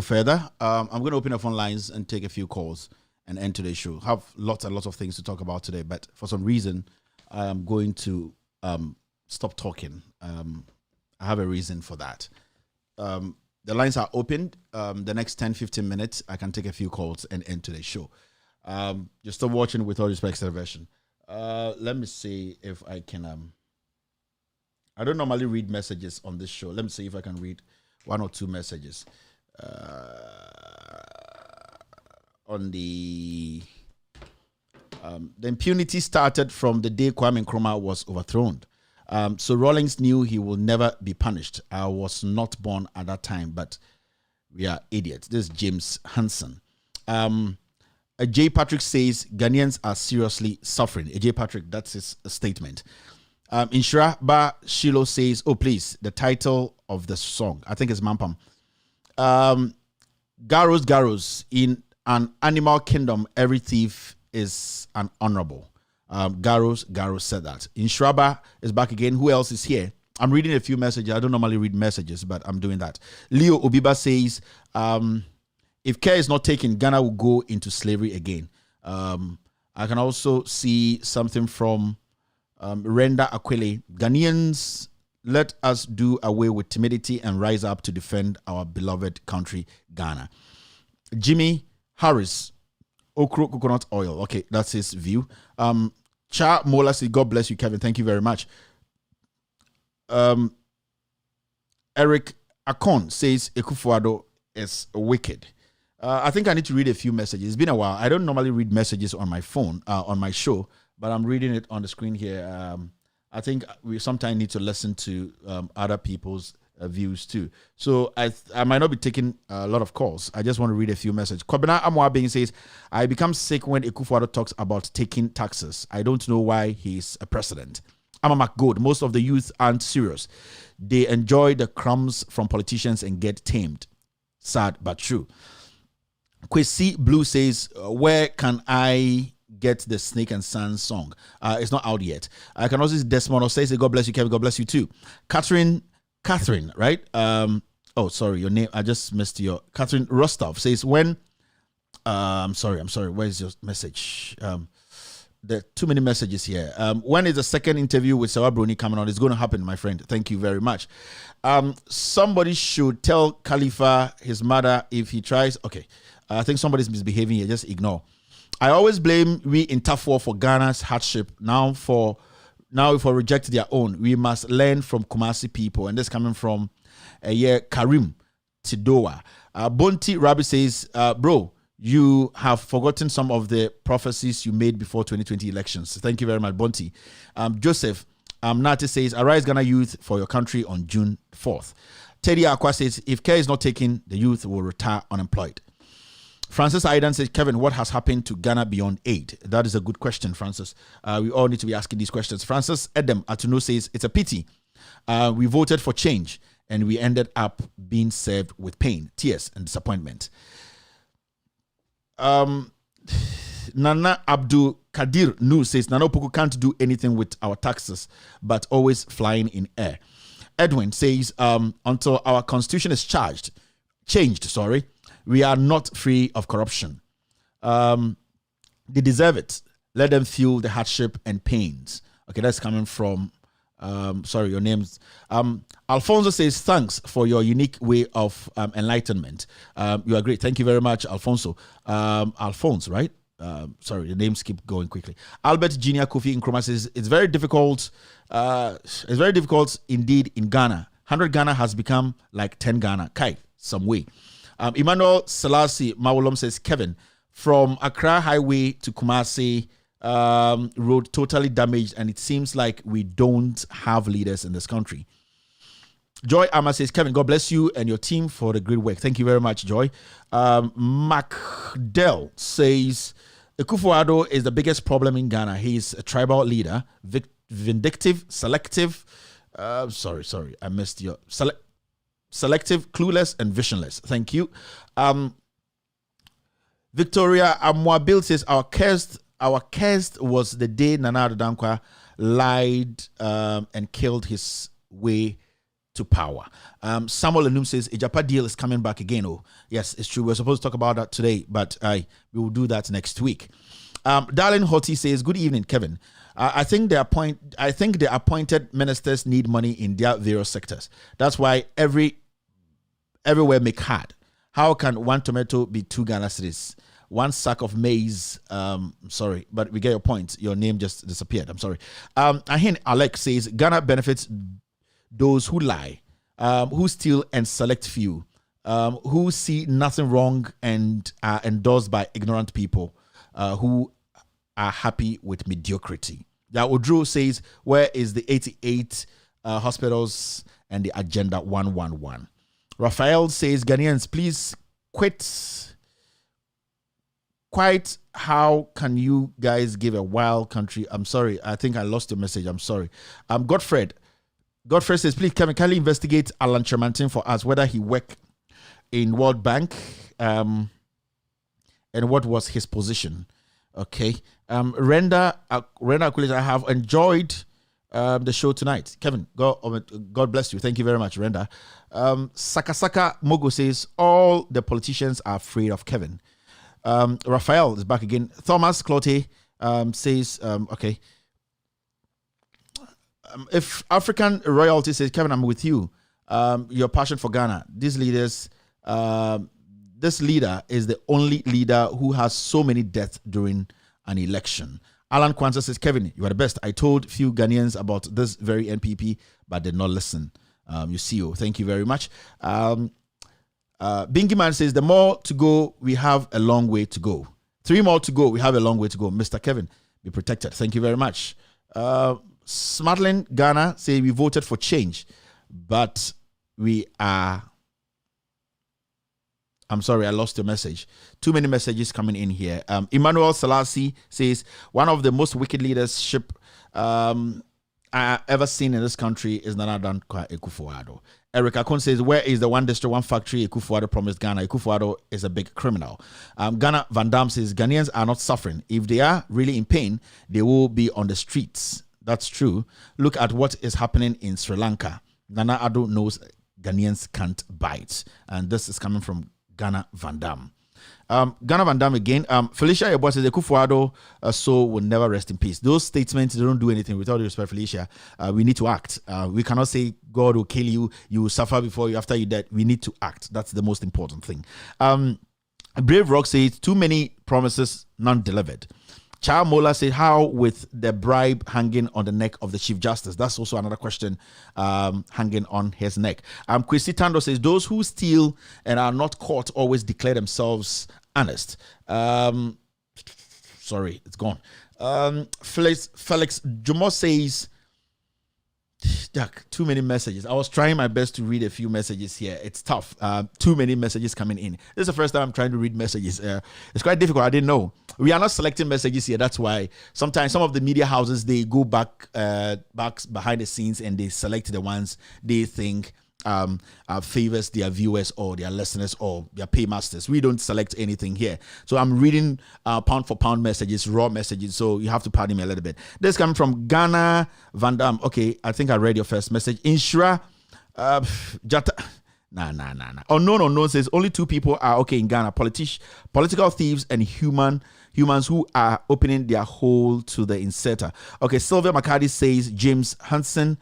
Speaker 12: further. I'm going to open up phone lines and take a few calls and end today's show. Have lots and lots of things to talk about today, but for some reason, I am going to stop talking. I have a reason for that. The lines are opened. The next 10-15 minutes, I can take a few calls and end today's show. You're still watching With All Respect version. Let me see if I can. I don't normally read messages on this show. Let me see if I can read one or two messages. On the impunity started from the day Kwame Nkrumah was overthrown. So Rawlings knew he will never be punished. I was not born at that time, but we are idiots. This is James Hansen. J. Patrick says Ghanaians are seriously suffering. J. Patrick, that's his statement. Inshira Ba Shilo says, oh, please, the title of the song. I think it's Mampam. Garros, in an animal kingdom, every thief is an honorable. Garros said that. Inshira Ba is back again. Who else is here? I'm reading a few messages. I don't normally read messages, but I'm doing that. Leo Obiba says, if care is not taken, Ghana will go into slavery again. I can also see something from Renda Aquile. Ghanaians, let us do away with timidity and rise up to defend our beloved country, Ghana. Jimmy Harris, Okro Coconut Oil. Okay, that's his view. Cha Mola says, God bless you, Kevin. Thank you very much. Eric Akon says, Ekufuado is wicked. I think I need to read a few messages. It's been a while. I don't normally read messages on my phone, on my show, but I'm reading it on the screen here. I think we sometimes need to listen to other people's views too. So I might not be taking a lot of calls. I just want to read a few messages. Kobina Amwabing says, I become sick when Ekufuado talks about taking taxes. I don't know why he's a president. Amma McGood, most of the youth aren't serious. They enjoy the crumbs from politicians and get tamed. Sad but true. Kwesi Blue says, where can I get the Snake and Sand song? It's not out yet. I can also see Desmond says, God bless you, Kevin. God bless you too. Catherine, right? Oh, sorry, your name. I just missed your. Catherine Rostov says, when. I'm sorry. Where's your message? There are too many messages here. When is the second interview with Sawa Bruni coming on? It's going to happen, my friend. Thank you very much. Somebody should tell Khalifa, his mother, if he tries. Okay. I think somebody's misbehaving here. Just ignore. I always blame we in tough war for Ghana's hardship. Now if we reject their own, we must learn from Kumasi people. And this coming from Karim Tidoa. Bonti Rabi says, bro, you have forgotten some of the prophecies you made before 2020 elections. Thank you very much, Bonti. Joseph Nati says, arise Ghana youth for your country on June 4th. Teddy Aqua says, if care is not taken, the youth will retire unemployed. Francis Aidan says, Kevin, what has happened to Ghana beyond aid? That is a good question, Francis. We all need to be asking these questions. Francis Edem Atuno says, it's a pity. We voted for change and we ended up being served with pain, tears, and disappointment. Nana Abdul Kadir Nu says, Nana Opoku can't do anything with our taxes, but always flying in air. Edwin says, until our constitution is changed, we are not free of corruption. They deserve it. let them feel the hardship and pains. Okay, that's coming from, sorry, your name's, Alfonso says, thanks for your unique way of enlightenment. You are great. Thank you very much, Alfonso. Alphonse, right? Sorry, the names keep going quickly. Albert Junior Kofi Nkrumah says, it's very difficult indeed in Ghana. 100 Ghana has become like 10 Ghana. Kai, some way. Emmanuel Selassie Mawolom says, Kevin, from Accra Highway to Kumasi road totally damaged, and it seems like we don't have leaders in this country. Joy Ama says, Kevin, God bless you and your team for the great work. Thank you very much, Joy. Macdell says, Akufo-Addo is the biggest problem in Ghana. He is a tribal leader, vindictive, selective, sorry, I missed your selective, clueless, and visionless. Thank you. Victoria Amwabil says, our curse was the day Nana Addo Dankwa lied and killed his way to power. Samuel Enum says, Agyapa deal is coming back again. Oh, yes, it's true. We're supposed to talk about that today, but we will do that next week. Darlene Hoti says, good evening, Kevin. I think the appointed ministers need money in their various sectors. That's why everywhere make hard. How can one tomato be 2 Ghana cedis? One sack of maize. Sorry, but we get your point. Your name just disappeared. I'm sorry. Ahin Alec says, Ghana benefits those who lie, who steal and select few, who see nothing wrong and are endorsed by ignorant people who are happy with mediocrity. Odro says, where is the 88 hospitals and the Agenda 111? Raphael says, Ghanaians, please quit. Quite how can you guys give a wild country? I'm sorry. I think I lost your message. I'm sorry. Godfred says, please, Kevin, kindly investigate Alan Chermantin for us, whether he worked in World Bank and what was his position. Okay. Renda Akulis, I have enjoyed the show tonight. Kevin, God bless you. Thank you very much, Renda. Sakasaka Mogo says, all the politicians are afraid of Kevin. Raphael is back again. Thomas Clote says, okay. If African royalty says, Kevin, I'm with you. Your passion for Ghana. These leaders, this leader is the only leader who has so many deaths during an election. Alan Kwanzaa says, Kevin, you are the best. I told few Ghanaians about this very NPP, but did not listen. You see, thank you very much. Bingy Man says, the more to go, we have a long way to go. 3 more to go, we have a long way to go. Mr. Kevin, be protected. Thank you very much. Smartland Ghana say we voted for change, but we are. I'm sorry, I lost your message. Too many messages coming in here. Emmanuel Selassie says, one of the most wicked leadership I ever seen in this country is Nana Dankwa Akufo-Addo. Eric Akon says, where is the one district, one factory Akufo-Addo promised Ghana? Akufo-Addo is a big criminal. Ghana Van Dam says, Ghanaians are not suffering. If they are really in pain, they will be on the streets. That's true. Look at what is happening in Sri Lanka. Nana Addo knows Ghanaians can't bite. And this is coming from Ghana Van Dam. Ghana Van Dam again. Felicia Yeboah says, Akufo-Addo soul will never rest in peace. Those statements, they don't do anything. With all due respect, Felicia, we need to act. We cannot say God will kill you, you will suffer before you, after you dead. We need to act. That's the most important thing. Brave Rock says, too many promises, none delivered. Charles Mola said, how with the bribe hanging on the neck of the Chief Justice? That's also another question hanging on his neck. Christy Tando says, those who steal and are not caught always declare themselves honest. Sorry, it's gone. Felix Jumo says, too many messages. I was trying my best to read a few messages here. It's tough. Too many messages coming in. This is the first time I'm trying to read messages. It's quite difficult. I didn't know. We are not selecting messages here. That's why sometimes some of the media houses, they go back behind the scenes and they select the ones they think favors their viewers or their listeners or their paymasters. We don't select anything here. So I'm reading pound for pound messages, raw messages. So you have to pardon me a little bit. This coming from Ghana Van Dam. Okay, I think I read your first message. Inshura Jata. Nah. Unknown says only 2 people are okay in Ghana: political thieves and humans who are opening their hole to the inserter. Okay, Sylvia McCarty says James Hansen,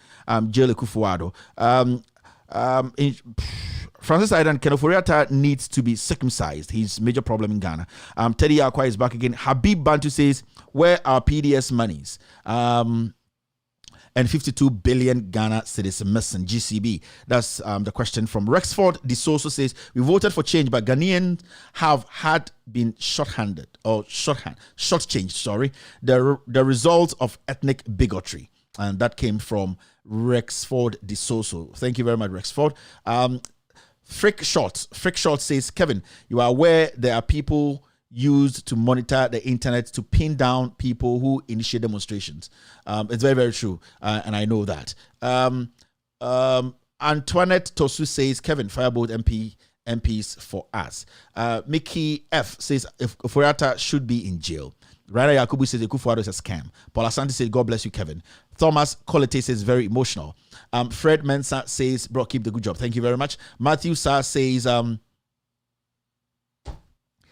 Speaker 12: Jele Kufuado. Francis Aidan Kenoforiata needs to be circumcised. He's a major problem in Ghana. Teddy Akwa is back again. Habib Bantu says, where are PDS monies? And 52 billion Ghana cedis missing. GCB. That's the question from Rexford. Disoso says, we voted for change, but Ghanaians had been shortchanged. The result of ethnic bigotry. And that came from Rexford Disoso. Thank you very much, Rexford. Frick Short says, Kevin, you are aware there are people used to monitor the internet to pin down people who initiate demonstrations. It's very, very true, and I know that. Antoinette Tosu says, Kevin, firebolt MPs for us. Mickey F says, Oforiatta should be in jail. Rana Yakubu says, Ekufuado is a scam. Paul Asante says, God bless you, Kevin. Thomas Colete says, very emotional. Fred Mensah says, bro, keep the good job. Thank you very much. Matthew Sa says,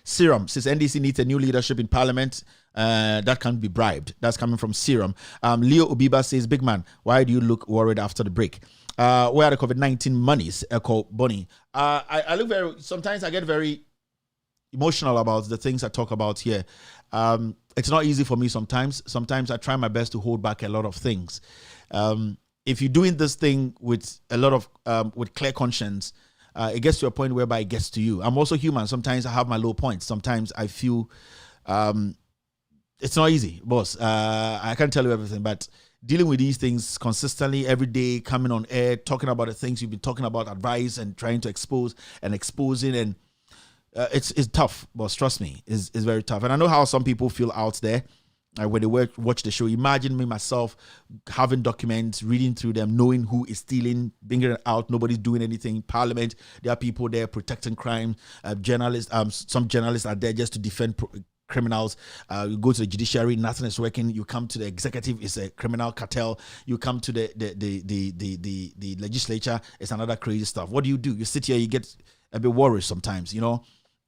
Speaker 12: Serum says NDC needs a new leadership in parliament that can't be bribed. That's coming from Serum. Leo Obiba says, big man, why do you look worried after the break? Where are the COVID-19 monies? Echo Bonnie. I look sometimes I get very emotional about the things I talk about here. It's not easy for me sometimes. Sometimes I try my best to hold back a lot of things. If you're doing this thing with a lot of with clear conscience, it gets to a point whereby it gets to you. I'm also human. Sometimes I have my low points. Sometimes I feel it's not easy, boss. I can't tell you everything, but dealing with these things consistently every day, coming on air, talking about the things you've been talking about, advice and trying to expose and exposing, and it's tough, boss. Trust me, it's very tough. And I know how some people feel out there. When they watch the show, imagine me myself having documents, reading through them, knowing who is stealing, bringing it out. Nobody's doing anything. Parliament, there are people there protecting crime. Journalists, some journalists are there just to defend criminals. You go to the judiciary, nothing is working. You come to the executive, it's a criminal cartel. You come to the legislature, it's another crazy stuff. What do? You sit here, you get a bit worried sometimes, you know.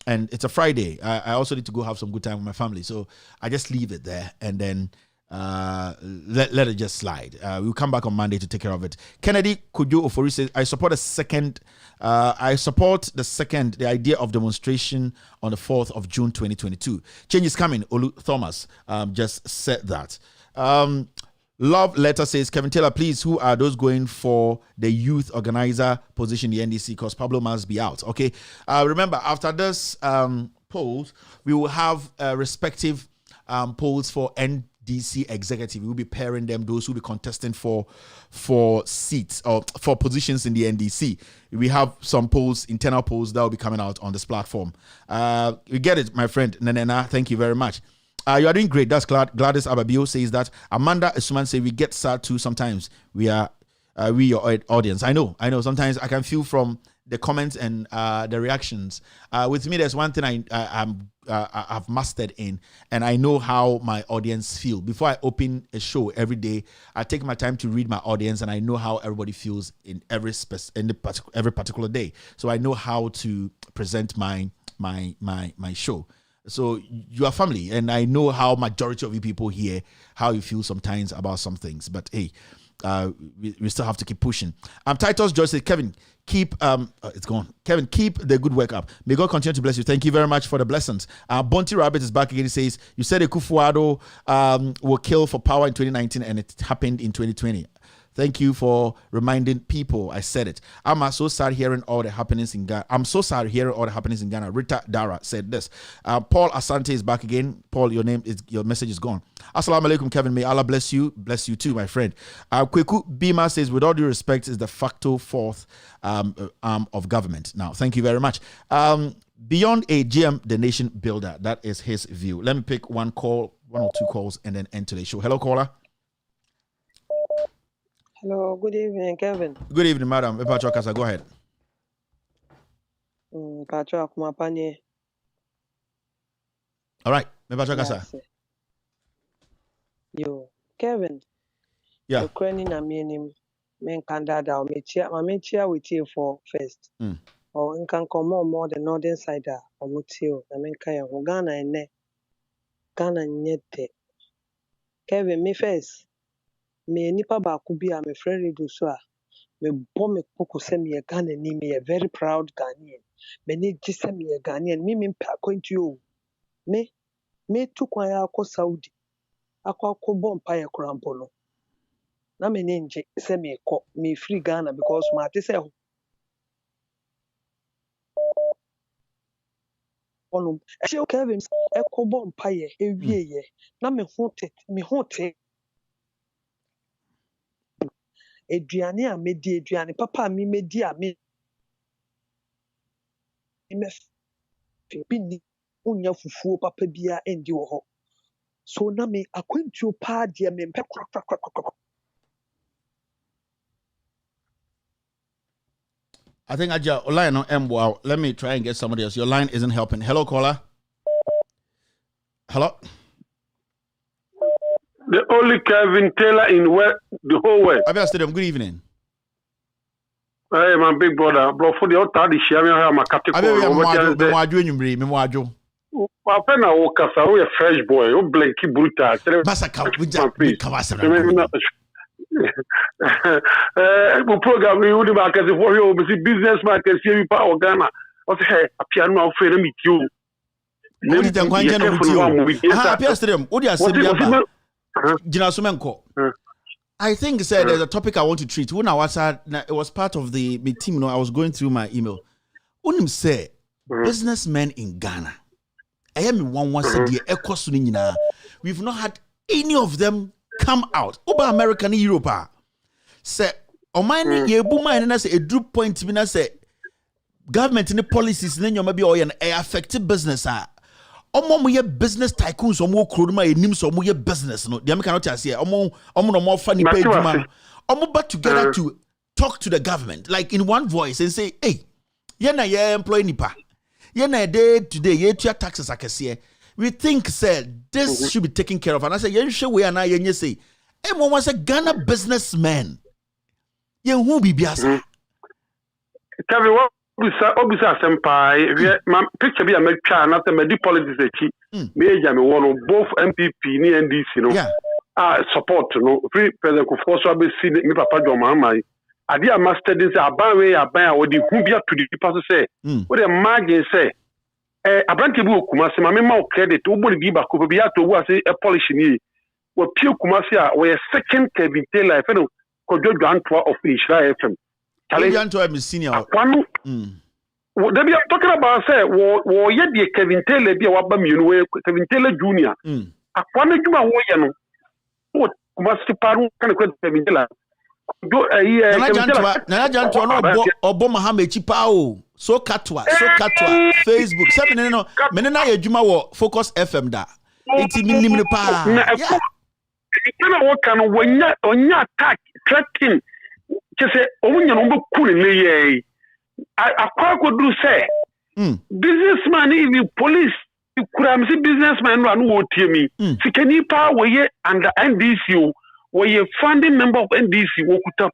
Speaker 12: And it's a Friday. I also need to go have some good time with my family. So I just leave it there and then let it just slide. We'll come back on Monday to take care of it. Kennedy Kujo Ofori says, I support the idea of demonstration on the 4th of June 2022. Change is coming. Olu Thomas just said that. Love Letter says, Kevin Taylor, please, who are those going for the youth organizer position in the NDC? Because Pablo must be out. Okay. Remember, after this polls, we will have respective polls for NDC executive. We'll be pairing them, those who will be contesting for seats or for positions in the NDC. We have some polls, internal polls that will be coming out on this platform. You get it, my friend Nenena. Thank you very much. You are doing great. That's Gladys Ababio says that. Amanda Asuman say we get sad too sometimes. We your audience. I know. Sometimes I can feel from the comments and the reactions. With me, there's one thing I've mastered in, and I know how my audience feel. Before I open a show every day, I take my time to read my audience, and I know how everybody feels in every particular day. So I know how to present my show. So you are family, and I know how majority of you people here, how you feel sometimes about some things. But hey, we still have to keep pushing. Titus George says, Kevin, keep it's gone. Kevin, keep the good work up. May God continue to bless you. Thank you very much for the blessings. Bonty Rabbit is back again. He says, you said Ekufuado will kill for power in 2019, and it happened in 2020. Thank you for reminding people. I said it. I'm so sad hearing all the happenings in Ghana. Rita Dara said this. Paul Asante is back again. Paul, your message is gone. Assalamu alaikum, Kevin. May Allah bless you. Bless you too, my friend. Kweku Bima says, with all due respect, is the facto fourth arm of government. Now, thank you very much. Beyond a GM, the nation builder. That is his view. Let me pick one or two calls, and then end today's show. Hello, caller.
Speaker 2: Hello, good evening, Kevin.
Speaker 12: Good evening, madam. Patrick Kasa, go ahead.
Speaker 2: Patrick Kumapanye.
Speaker 12: All right, Patrick Kasa.
Speaker 2: Yo, Kevin.
Speaker 12: Yeah.
Speaker 2: Ukraine na minim. Men can Dada or Mechia with you for first. Or in can come more the northern side or Mutio, I mean Kaya, Ghana and Ne Ghana Nyete. Kevin, me first. Me nipa ba kubi a me friend do so a me bomb me poko se me Ghana ni me a very proud Ghanaian. Me ni gise me Ghanaian me point you. Me tu kwan ya akọ Saudi. Akọ bompa ya kurampo no. Na me ni nje se me ko me free Ghana because ma te se ono e Kevin ekọ bompa ye ewie ye. Na me hote eduane a medi eduane papa mi medi a me bini unya fufuo papa bia endi wo ho so na me akwantuo pa de me mpe krakrakrakrak.
Speaker 12: I think Aja line on wow. Let me try and get somebody else. Your line isn't helping. Hello, caller. Hello.
Speaker 11: The only Kevin Taylor in the whole world.
Speaker 12: Abia Stadium. Good evening.
Speaker 11: Hey, my big brother. Bro, for the other the share me have my category. Papa na wo kasa wo fresh boy. Wo blanky brutal.
Speaker 12: Basaka
Speaker 11: we program we would back as for you business market here power Ghana. What say appear no afraid meet you.
Speaker 12: I think there's a topic I want to treat. When I was it was part of the team, you know, I was going through my email. Unim say businessmen in Ghana. I am one said the we've not had any of them come out. Over American Europe. Say Omani ye buma na say a drew point me na say government in the policies then you maybe an affected business omo ye business tycoons omo kroduma enim so omo ye business no dem cannot say omo no more funny pay duma omo back together to talk to the government like in one voice and say hey ye na ye employ nipa ye na day today ye tua taxes akese we think said this should be taken care of and I say ye hwe we na ye say e mo was a Ghana businessman ye hu bibiasa
Speaker 11: Kevin obisa sempai ma picture bi a metwa na say me di politics echi me eja me wono both MPP ni NDC no support no free president ko so be si me papa do mama ade a master din say aban we aban a wodi hu bia to di pass say we dey margin say abante bi okuma se ma me ma credit wo bodi bi ba ko bi ya to wo ase polish ni wo pie okuma se a we second Kevin Taylor e fe no ko jojo antwa of Israel FM
Speaker 12: Kevin Taylor is senior.
Speaker 11: They be talking about say wo ye de Kevin Taylor bi a waba mienu Kevin Taylor Junior. Akwana djuma wo ye no. Wo kuma se paru kan ko Kevin Taylor. Do
Speaker 12: na janto no obo Muhammad chipa o. So katwa Facebook. Seven no me na ye djuma wo Focus FM da. Enti minim ne pa. Yeah.
Speaker 11: Kana wo kan onya attack threatening. Say omunya no be cool ne ye. I could do say businessman even police could have seen businessman run who tear me. Sikani pa we under NDC where you founding member of NDC who could have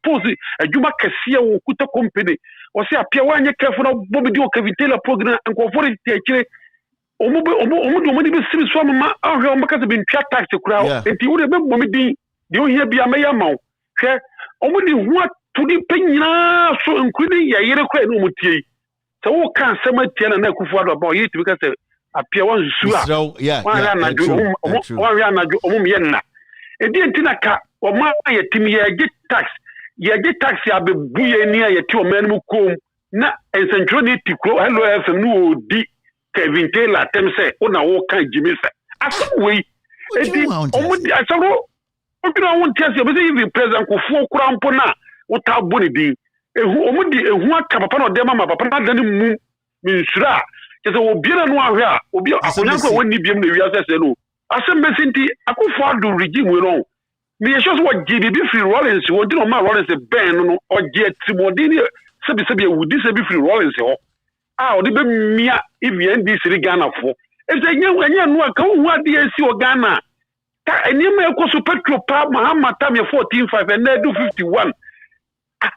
Speaker 11: pose a Juma Cassia who could have company or say a Piawan careful of Bobby Kevin Taylor program and go for it. Omu be seen some because have been chat tax to crowd and you would have been you hear be a mayor mount. Only what to the penya so including ya yere kwa no mutie so wo kan sema tie na kufu ado about it because apia wan zua wan ya na do omum ye na e di ntina ka o ma ye tim ye get tax ya be buye ni ya ti o manum kom na ensentro ni tikro hello FM no di Kevin Taylor tem say ona wo kan jimi say aso we e di omudi asoro Otra won tell you, even President Kufu Kurampo na wota boni din. Omudi ehu aka papa no dem ma papa na dan mu minsura. Kese obi na no ahwe a, obi akonyanko woni biem na wiase se no. Asem besinti akufo adu regime we no. Me yesho so GDB free Rollins, wo di no ma Rollins ben no oje timodi ni sebi ewudi sebi free Rollins ho. Odi be mia even this Ghana fo. E se nya no aka hu ade esi o Ghana. Any me ko so petrol pa Muhammad tam 14.5 and they do 51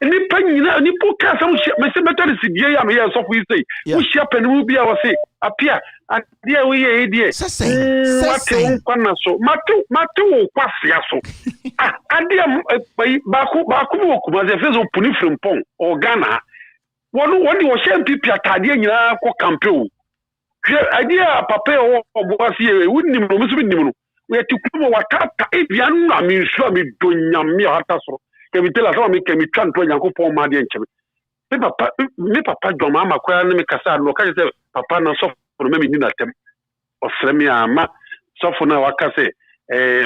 Speaker 11: Ni penina ni poka some me se better si die ya me ya so fi say. Wo share panimu bia wo say apia ade we ye die. Mate won kwana so. Mate wo kwasia so. Ade baako wo kuma ze fezo puni frimpon o Ghana. Woni wo share pipi atade nyina ko campaign. Idea papa o boasi e wunnim no musu binnim no. We atikum watata ebia no na me nsu me donyam me hata so. Kemi tell us me kemi twan to Yankopon ma de nchebe. Me papa dwoma ma kwa na me kasa no ka say papa na so for me ni na tem. O frame ama so for na waka say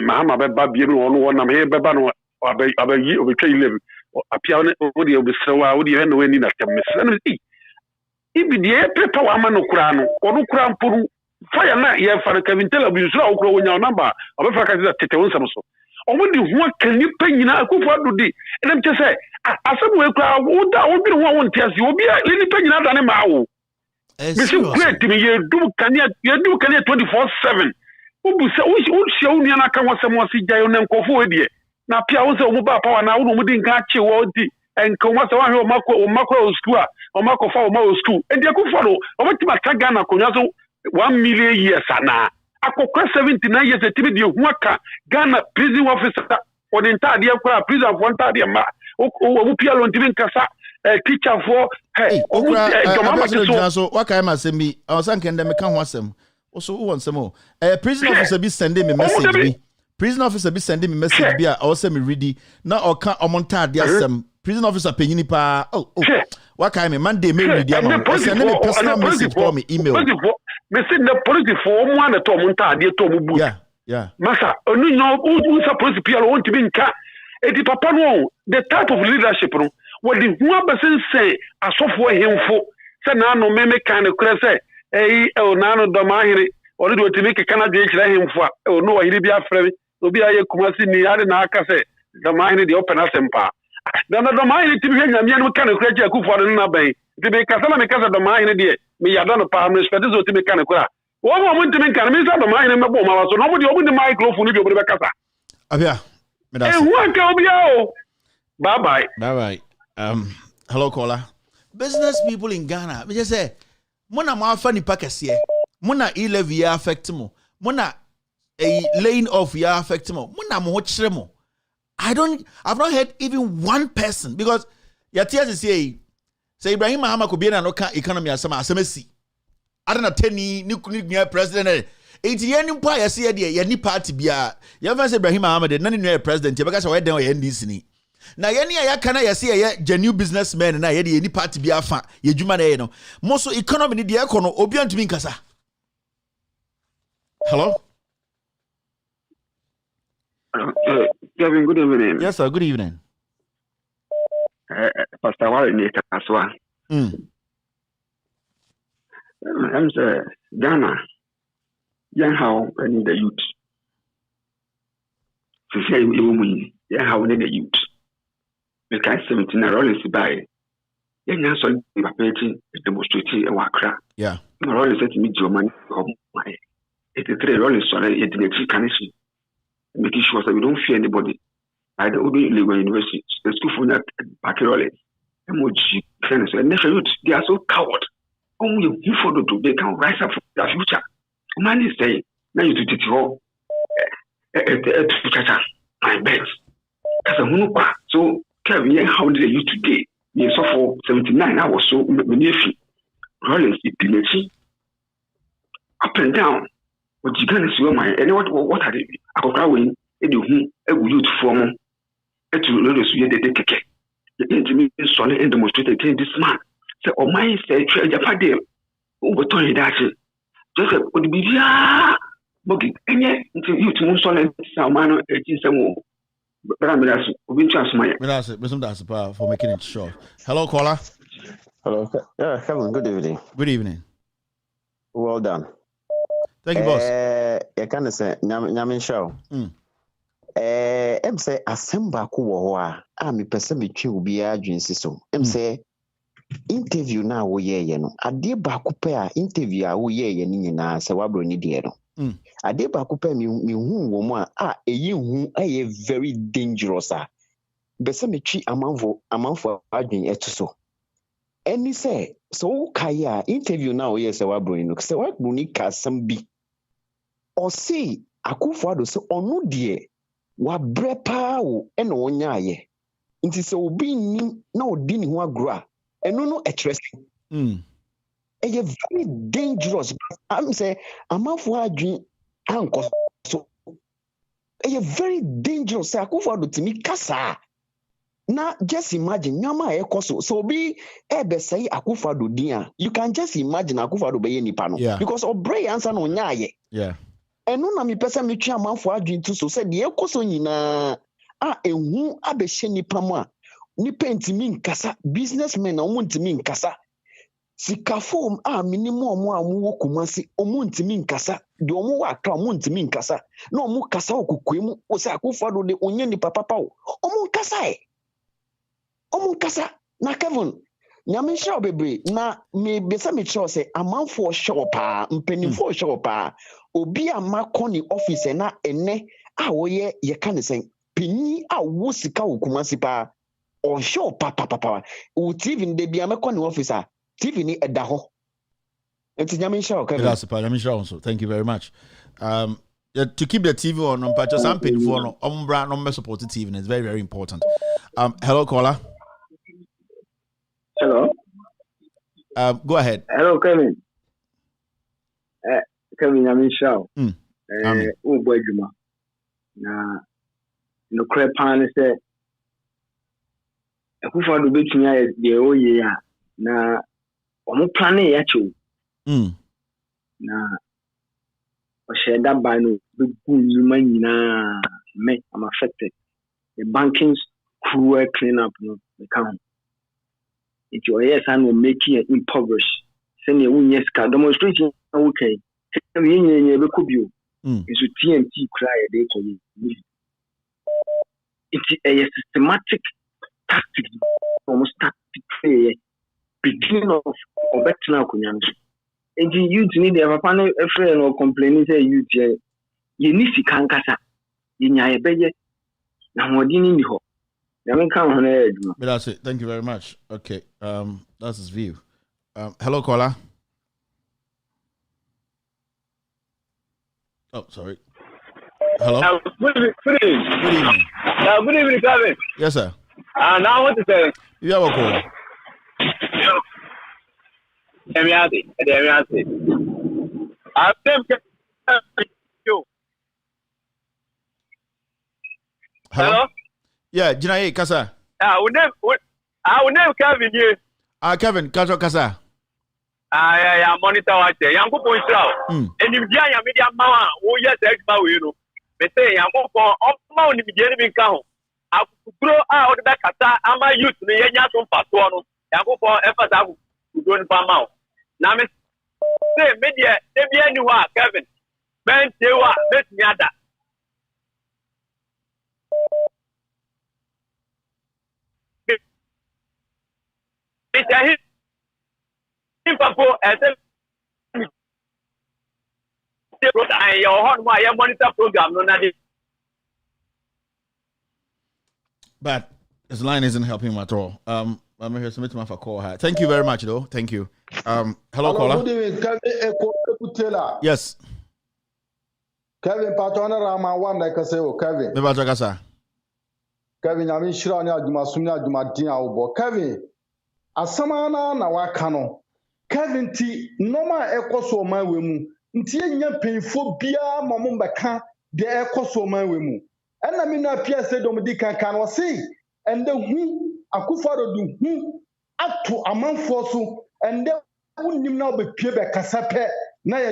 Speaker 11: mahama be ba biem no no na me be ba no abayi obetwa 11 apia no odi obesrewa odi he no we ni na tem me se na ibi de pepa wa ma no kura no ono kura mpuru fire na ye fa Kevin tell us bi so okura wonya number obefa ka say tete won sam so omudi ho kan nipa nyina akufo adodi enam che say asem we kura wo da wo bi ho won tiase obi a nipa nyina da ne ma wo bisi great me ye du kan 24/7 ubu se wo hia wo nua na ka wo sem wo si jayo na nkofo we de na pia wo se wo ba power na wo no mudi nka che wo di enko ma se wa hwe o makro school a o makofa o ma school e de akufo no o betima ka Ghana konwa so 1 million years ana akokwa 79 years etimi de hu aka Ghana prison officer on entire kwa prison for entire ma o pia lo ntimi nkasa teacher for hey o mama
Speaker 12: so waka ma semi o san kende me kan ho asem o so won sem o prison officer be sending me message bi prison officer be sending me message bi a o se me ready na o kan o monta de asem prison officer penyini pa waka me Monday me ready am o send me personal message for me email
Speaker 11: me send the police for mo na to monta de to mo bu masa onu no u sa police pia won ti bi nka edi papa no the type of leadership no what the who person say asofo hemfo say na no me kan kure say o na no do ma hiri o do timi ke kana de kira hemfo o no wa hiri bi afre obi aye kumasi ni ade na aka say do ma hiri de open asempa dan do ma hiri timi henya me no kan kure je akufo do na ban timi kasa na me kasa do ma hiri de me yada no pa me respect zo timi kan kura wo mo timi kan me sa do ma hiri me bo ma so no bodi obi ni microphone bi obi be kasa
Speaker 12: abia me da
Speaker 11: bye
Speaker 12: bye. Hello caller. Business people in Ghana, me just say, mona ma fa ni pakese, mona e-levy ya affect mo, mona laying off ya affect mo, mona mo chire mo. I've not heard even one person because ya tears say Ibrahim Mahama ko be na no ka economy asemesi. Ada na teni ni president enti ye ni mpa ya se ye ni party bia ya fa say Ibrahim Mahama de na ni new president ye beka say we den o ye NDC ni na ye ni ya kana ya se ye genuine businessman na ye de ni party bia afa ye dwuma na ye no mo so economy ni de e kono obi antumi nkasa. Hello
Speaker 13: Kevin, good evening.
Speaker 12: Yes sir, good evening.
Speaker 13: Pastor Warren ni kaswa I'm saying Ghana young how and the youth to say you young how and the youth we can 17 Rollins by young so evaporating demonstrating a wakra Rollins said to me German my 83 Rollins so it the connection making sure that we don't fear anybody I the Obi Legal University the school for that Rollins emoji friends and youth they are so coward only you for the they can rise up for their future. Man is saying now you to teach you my best. As a hunupa, so Kevin, how did you today? You saw for 79 hours so many Rollins epileti up and down. What you can see my and what are they? I go away and you youth form it to let us hear the keke. The intimate solid and demonstrated this man. So o my say Agyapa dem o go turn that just o di bia bogi enye nti youth mo so na sa man no ejisem o bra me das obi ntwa so my
Speaker 12: me das for making it short. Hello caller.
Speaker 14: Hello. Yeah, Kevin, good evening.
Speaker 12: Good evening.
Speaker 14: Well done.
Speaker 12: Thank you, boss.
Speaker 14: I can say nyamin show. Em say asemba ko wo ho a me pese me twe obi adwensi so. Em say interview na wo ye no ade ba ko pe a interview a wo ye ni nyina se wabro ni de no ade ba ko pe mi hu wo mu a eyi hu aye very dangerous a bese metwi amanfo adwen eto any say so kaya interview now yes wa broni no say wa broni kasam bi or say Akufo-Addo so onu de wa brepa wo e na onya aye nti se obi ni na odi ni ho agro eno no etressing very dangerous. I'm say amanfo adwen anko so very dangerous. Say Akufo-Addo timi kasa. Now, just imagine, Nyama Ekoso. So be ebe say Akufo-Addo dia. You can just imagine Akufo-Addo be ni pano. Because Obrey answer no nyaye.
Speaker 12: Yeah.
Speaker 14: And no na mi pesa mi twa amanfo adwen tu so say de Ekoso nyina ehu abehye nipa mu a nipa ntimi nkasa businessmen na omo ntimi nkasa. Sikafo minimum omo amu Kumasi omo ntimi nkasa. De omo wa aka omo ntimi nkasa. Na omo kasa okukwemu o say Akufo-Addo de onye ni papa o. Omo nkasa Omunkasa na Kevin nyame show bebre na me besa me show say amanfo show pa mpenimfo show pa obi amakoni office na ene a woye ye kan sen pinyi a wo sika Kumasi pa o show pa o TV de bia makoni officer TV ni eda ho enti nyame show Kevin
Speaker 12: that's pa nyame show so thank you very much to keep the TV on but just am penimfo no ombra no me support the TV and it's very very important. Hello caller.
Speaker 15: Hello.
Speaker 12: Go ahead.
Speaker 15: Hello, Kevin. Kevin, I'm in show. Boy, Juma. Na no crap pan say. Akufo-Addo betumi aye de oye ya na omo plan ya chu. Na o sheda ban no be nyuma nyina me I'm affected. The banking crew clean up no account. If your yes and will make you impoverished, send your own yes card demonstration. Okay, it's a TNT cry a day for you. It's a systematic tactic, almost tactic beginning of better Kunyan. And you need to have a panel a friend or complaining, say you need to cancasa in your bed. Now, what do you need?
Speaker 12: But that's it. Thank you very much. Okay. That's his view. Hello, caller. Oh, sorry. Hello.
Speaker 17: Good evening.
Speaker 12: Good evening.
Speaker 17: Good evening, Kevin.
Speaker 12: Yes, sir.
Speaker 17: Now I want to say.
Speaker 12: You have a call.
Speaker 17: Hello.
Speaker 12: Yeah, Jinaye Kasa.
Speaker 17: I will name Kevin here.
Speaker 12: Kevin, Kasa.
Speaker 17: I monitor what they young people out. And if you are media man, who yes, you know, they say, I'm going for all money in count. I throw out the Kasa, and my youth, the Yanyason Patuano, and go for efforts I will go in farm out. Now, say, media, they be anywhere, Kevin. Ben, they were, let me add that. It's a hit.
Speaker 12: But his line isn't helping him at all. I'm here to meet him for call. Thank you very much, though. Thank you. Hello, caller.
Speaker 18: Good evening,
Speaker 12: yes.
Speaker 18: Kevin Patona Rama one like I say, Kevin. Kevin, I'm sure I do my sooner do my dinner over. Kevin, Asamana na wakano. Kevin T, normal echo my wemu. Ntie painful bia mamumbaka de echo my wemu. And I mean, I appear said Dominican can say, and then who Akufo-Addo do who up to a month for so, and then wouldn't you now be pure casape, na ya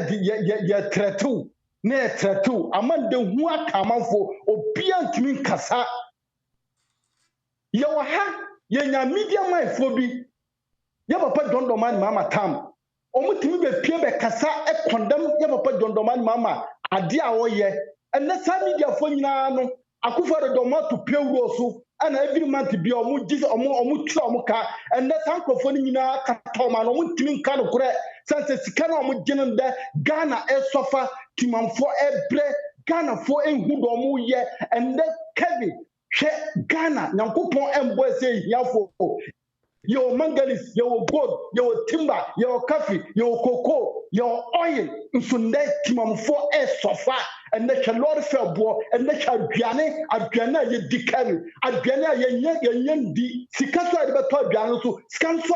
Speaker 18: tretu, ne tretu, among the who are come for opian to me casa. Yawaha, yenya media my phobia. Yabapa don't demand mama tam. Omutimi be pure be kasa e condemn yabapa don't demand mama adia oye. And that's how media for no. Akufo-Addo don't want to pay so and every month be omu jis omu omuka and that's how crofoni na katoma no mutimi kan kure sense sika na omu genen da Ghana e suffer timamfo ebre Ghana for enhu do omu ye and that Kevin Ghana nyankopon embo say hiafo your manganese, your gold, your timber, your coffee, your cocoa, your oil, nsunde timamfo sofa and the lord fell bo and the adwane ye dikari adwane ye di sikaso de beto adwane so skanso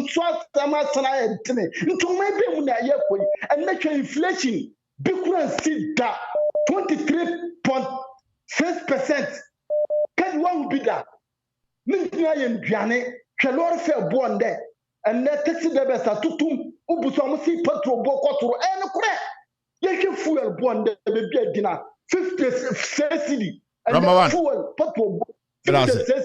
Speaker 18: so sama sana entene ntoma be mu na ye koyi and the inflation bikura sit da 23.6%. Can one be that? Nintia ye adwane Lord fair born there, and let taxi the best at tutum, Ubusamusi, Petro, Bocotro, and a crack. You can fuel born there, baby a dinner, 50 cedi, and then fuel, Petro, 50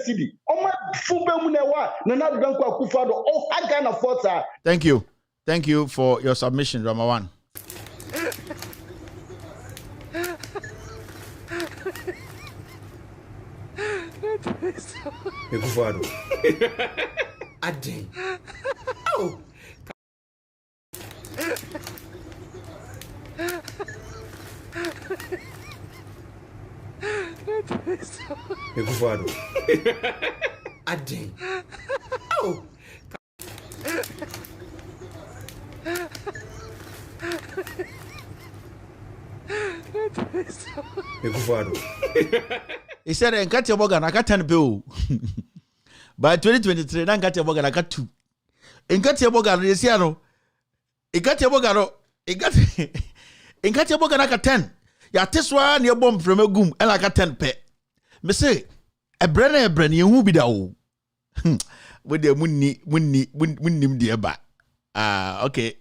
Speaker 18: cedi. Oh, my Fubemunewa, Nana Danko Kufado, oh, I can afford that.
Speaker 12: Thank you. Thank you for your submission, Ramawan.
Speaker 19: Ekufado. Ade. Oh. Ekufado. Ade. Oh. Ekufado.
Speaker 12: He said, "And cut your bogan, I got 10 bill." By 2023, then cut your bogan, I got 2. And cut your bogan, Resiano. He got your bogano. He got your bogan, I got 10. Ya this one, your bomb from a goom, and I got 10 pet. Me say, a brenner, you won't be the with the win dear back. Okay.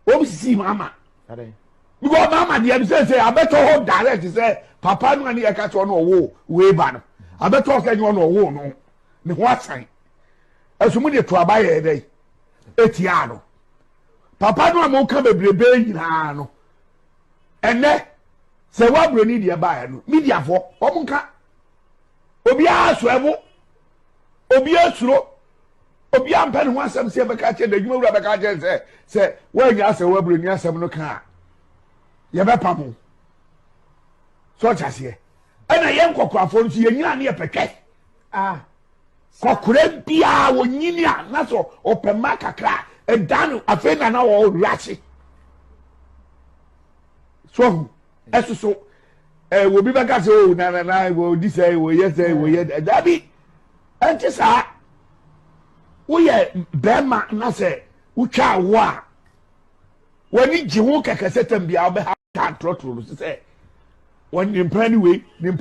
Speaker 20: What we see, Mama? Because Mama, the say, I better hold direct. He say, Papa, no, I catch on no way ban. I better say you on no no. The what sign? As soon as you try a day, Etiano. Papa, no, I'm come a baby, no. And then, say what we need your buyer, media for Omunka. Obia swevo, Obia slow. Obia pen one some say, catch the you rubber catch say, when you ask a web bring us some no car. Yabapamu. Such as here. And I am cockra you near Peke. Ah, Cockre Pia, Winia, Naso, open Macacra, and Danu, a friend and our old ratchet. So, as so, will be back as old, and I will this say, well, yes, we yet, Dabby. And just we are Bema Nase, Ucha wa. When you Jiwoka cassette and be our can't throttle to say. When you plan away. When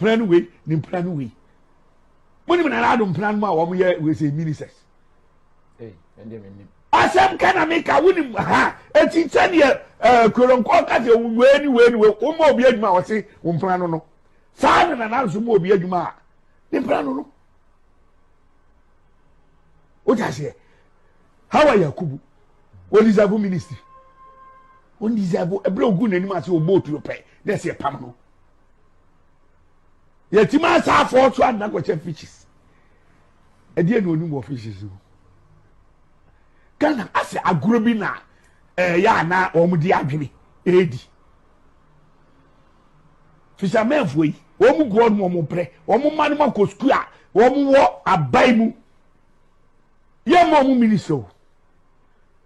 Speaker 20: even I don't plan my 1 year with a ministers. As some kind of make a winning, and in 10 years, Colonel Quack, when more be my was say, Umprano. Simon and also more be a juma. Imprano. What I say? How are you, Kubu? What is a good ministry? One deserve a blow good animal to boat to pay. That's a pamano. Yet, you must have 4 to another fishes. A dear no more fishes. Can I say a grubina? Ya or Mudiagini, Edi. Fishermen for you. One go on one more pray. One more man go square. One more a Bible. Ya mamu minister.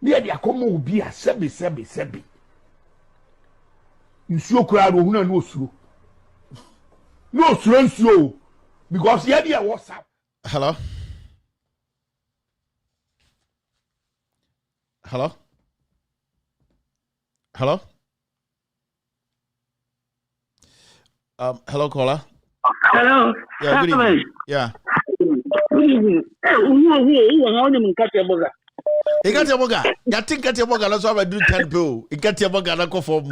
Speaker 20: Near the Acomo be a sebi. You so crowd who no slow. No slow. Because the idea was up.
Speaker 12: Hello? Hello? Hello? Hello, caller.
Speaker 21: Hello.
Speaker 12: Yeah, good evening. Yeah.
Speaker 21: Good evening. Who cut your burger?
Speaker 12: You got your burger. You think cut your burger? That's why I do 10 bill. You got your burger. I go for.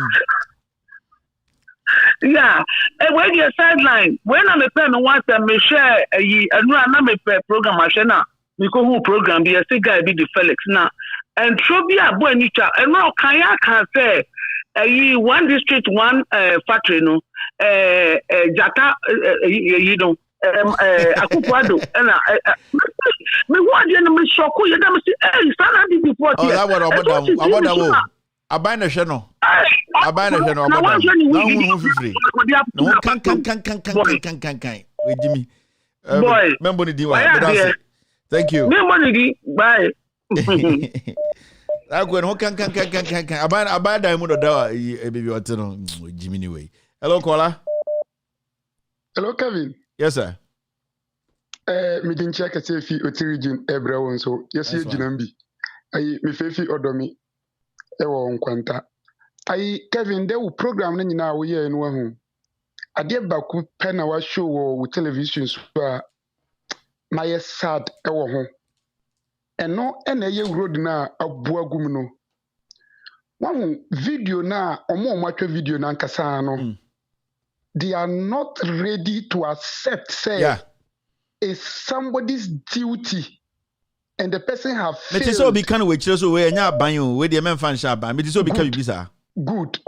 Speaker 21: Yeah. When your sideline, when I'm a pen and once I share I'm a program, I share now. We go home program. Be a guy be the Felix now. And Trobia boy nicha. And now Kaya can say, one district, one factory, no. Jata, you know. Akukwado and me what you know me shock you never see stand before
Speaker 12: oh that one Abai na hwe no. Abai na hwe no oboda. Na hu fifiri. No kan. We Jimmy.
Speaker 21: Boy.
Speaker 12: Member ni diwa. Thank you.
Speaker 21: Member ni di. Bye.
Speaker 12: Agwe no kan. Abai da mu do da baby what no Jimmy ni way. Hello caller.
Speaker 6: Hello Kevin.
Speaker 12: Yes sir.
Speaker 6: Me din check say fi otirigin ebra won so yes ye ginambi. Ai me fefi odomi e wo nkwanta. Ai Kevin de wo program na nyina wo ye no hu. Ade ba ku pe na wa show wo television so a my sad e wo ho. Eno na ye road na abua gum no. One video na omo matwa video na nkasa no. They are not ready to accept say it's somebody's duty and the person have failed.
Speaker 12: It is all be kind of which so we nya ban we the men fan sha ban. It is all be kind bisa.
Speaker 6: Good.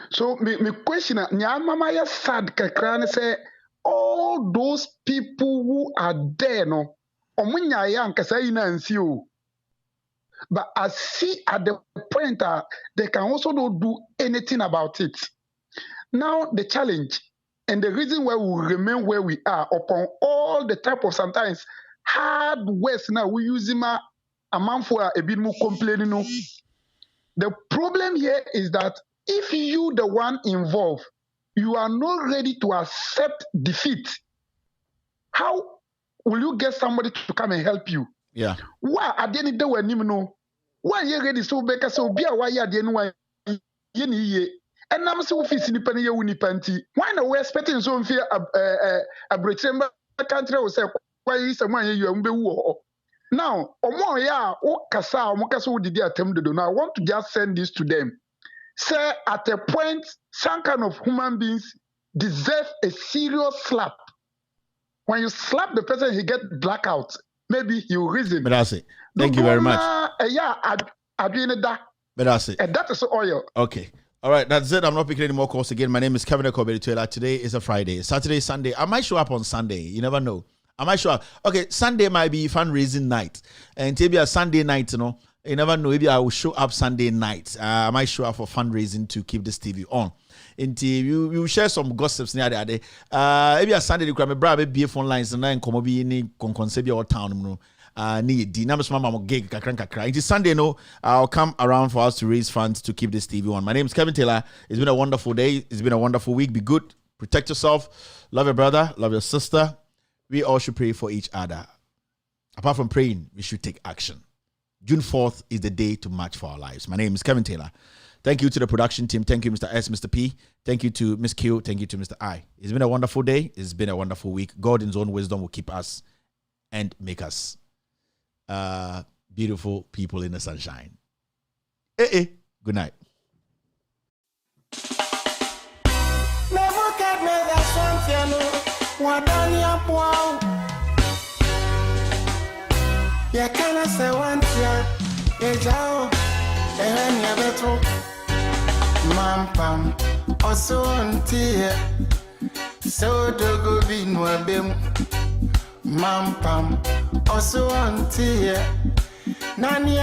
Speaker 6: So me question nya mama ya sad kakra ne say all those people who are there no omunya ya nkasa yi na nsi o. But I see at the point that they can also not do anything about it. Now the challenge and the reason why we remain where we are upon all the type of sometimes hard words now we use him a man for a bit more complaining. No. The problem here is that if you the one involved, you are not ready to accept defeat, how will you get somebody to come and help you?
Speaker 12: Yeah.
Speaker 6: Why at the end of the day when no? Why you ready so because so be a why you the no ye. And I'm so office ni pani ye panti. Why no we expecting so fear a Britain country will say why is someone you mbe wo. Now, omo ya o kasa wo didi attempt do. Now I want to just send this to them. Say at a point some kind of human beings deserve a serious slap. When you slap the person he get blackout. Maybe he will reason.
Speaker 12: But that's it. Thank you very much.
Speaker 6: But
Speaker 12: that's it.
Speaker 6: And that is oil.
Speaker 12: Okay. All right, that's it. I'm not picking any more calls again. My name is Kevin Agyapa. Today is a Friday. Saturday, Sunday. I might show up on Sunday. You never know. I might show up. Okay, Sunday might be fundraising night. And maybe a Sunday night, you know. You never know. Maybe I will show up Sunday night. I might show up for fundraising to keep this TV on. And you share some gossips near the day. Maybe a Sunday, you can be a phone lines and then come be in concept or town. You know. Need the numbers mama gig kakra. It is Sunday, no. I'll come around for us to raise funds to keep this TV on. My name is Kevin Taylor. It's been a wonderful day. It's been a wonderful week. Be good. Protect yourself. Love your brother. Love your sister. We all should pray for each other. Apart from praying, we should take action. June 4th is the day to march for our lives. My name is Kevin Taylor. Thank you to the production team. Thank you, Mr. S, Mr. P. Thank you to Miss Q. Thank you to Mr. I. It's been a wonderful day. It's been a wonderful week. God in his own wisdom will keep us and make us beautiful people in the sunshine. Good night.
Speaker 10: Mampam, also on tea. Nani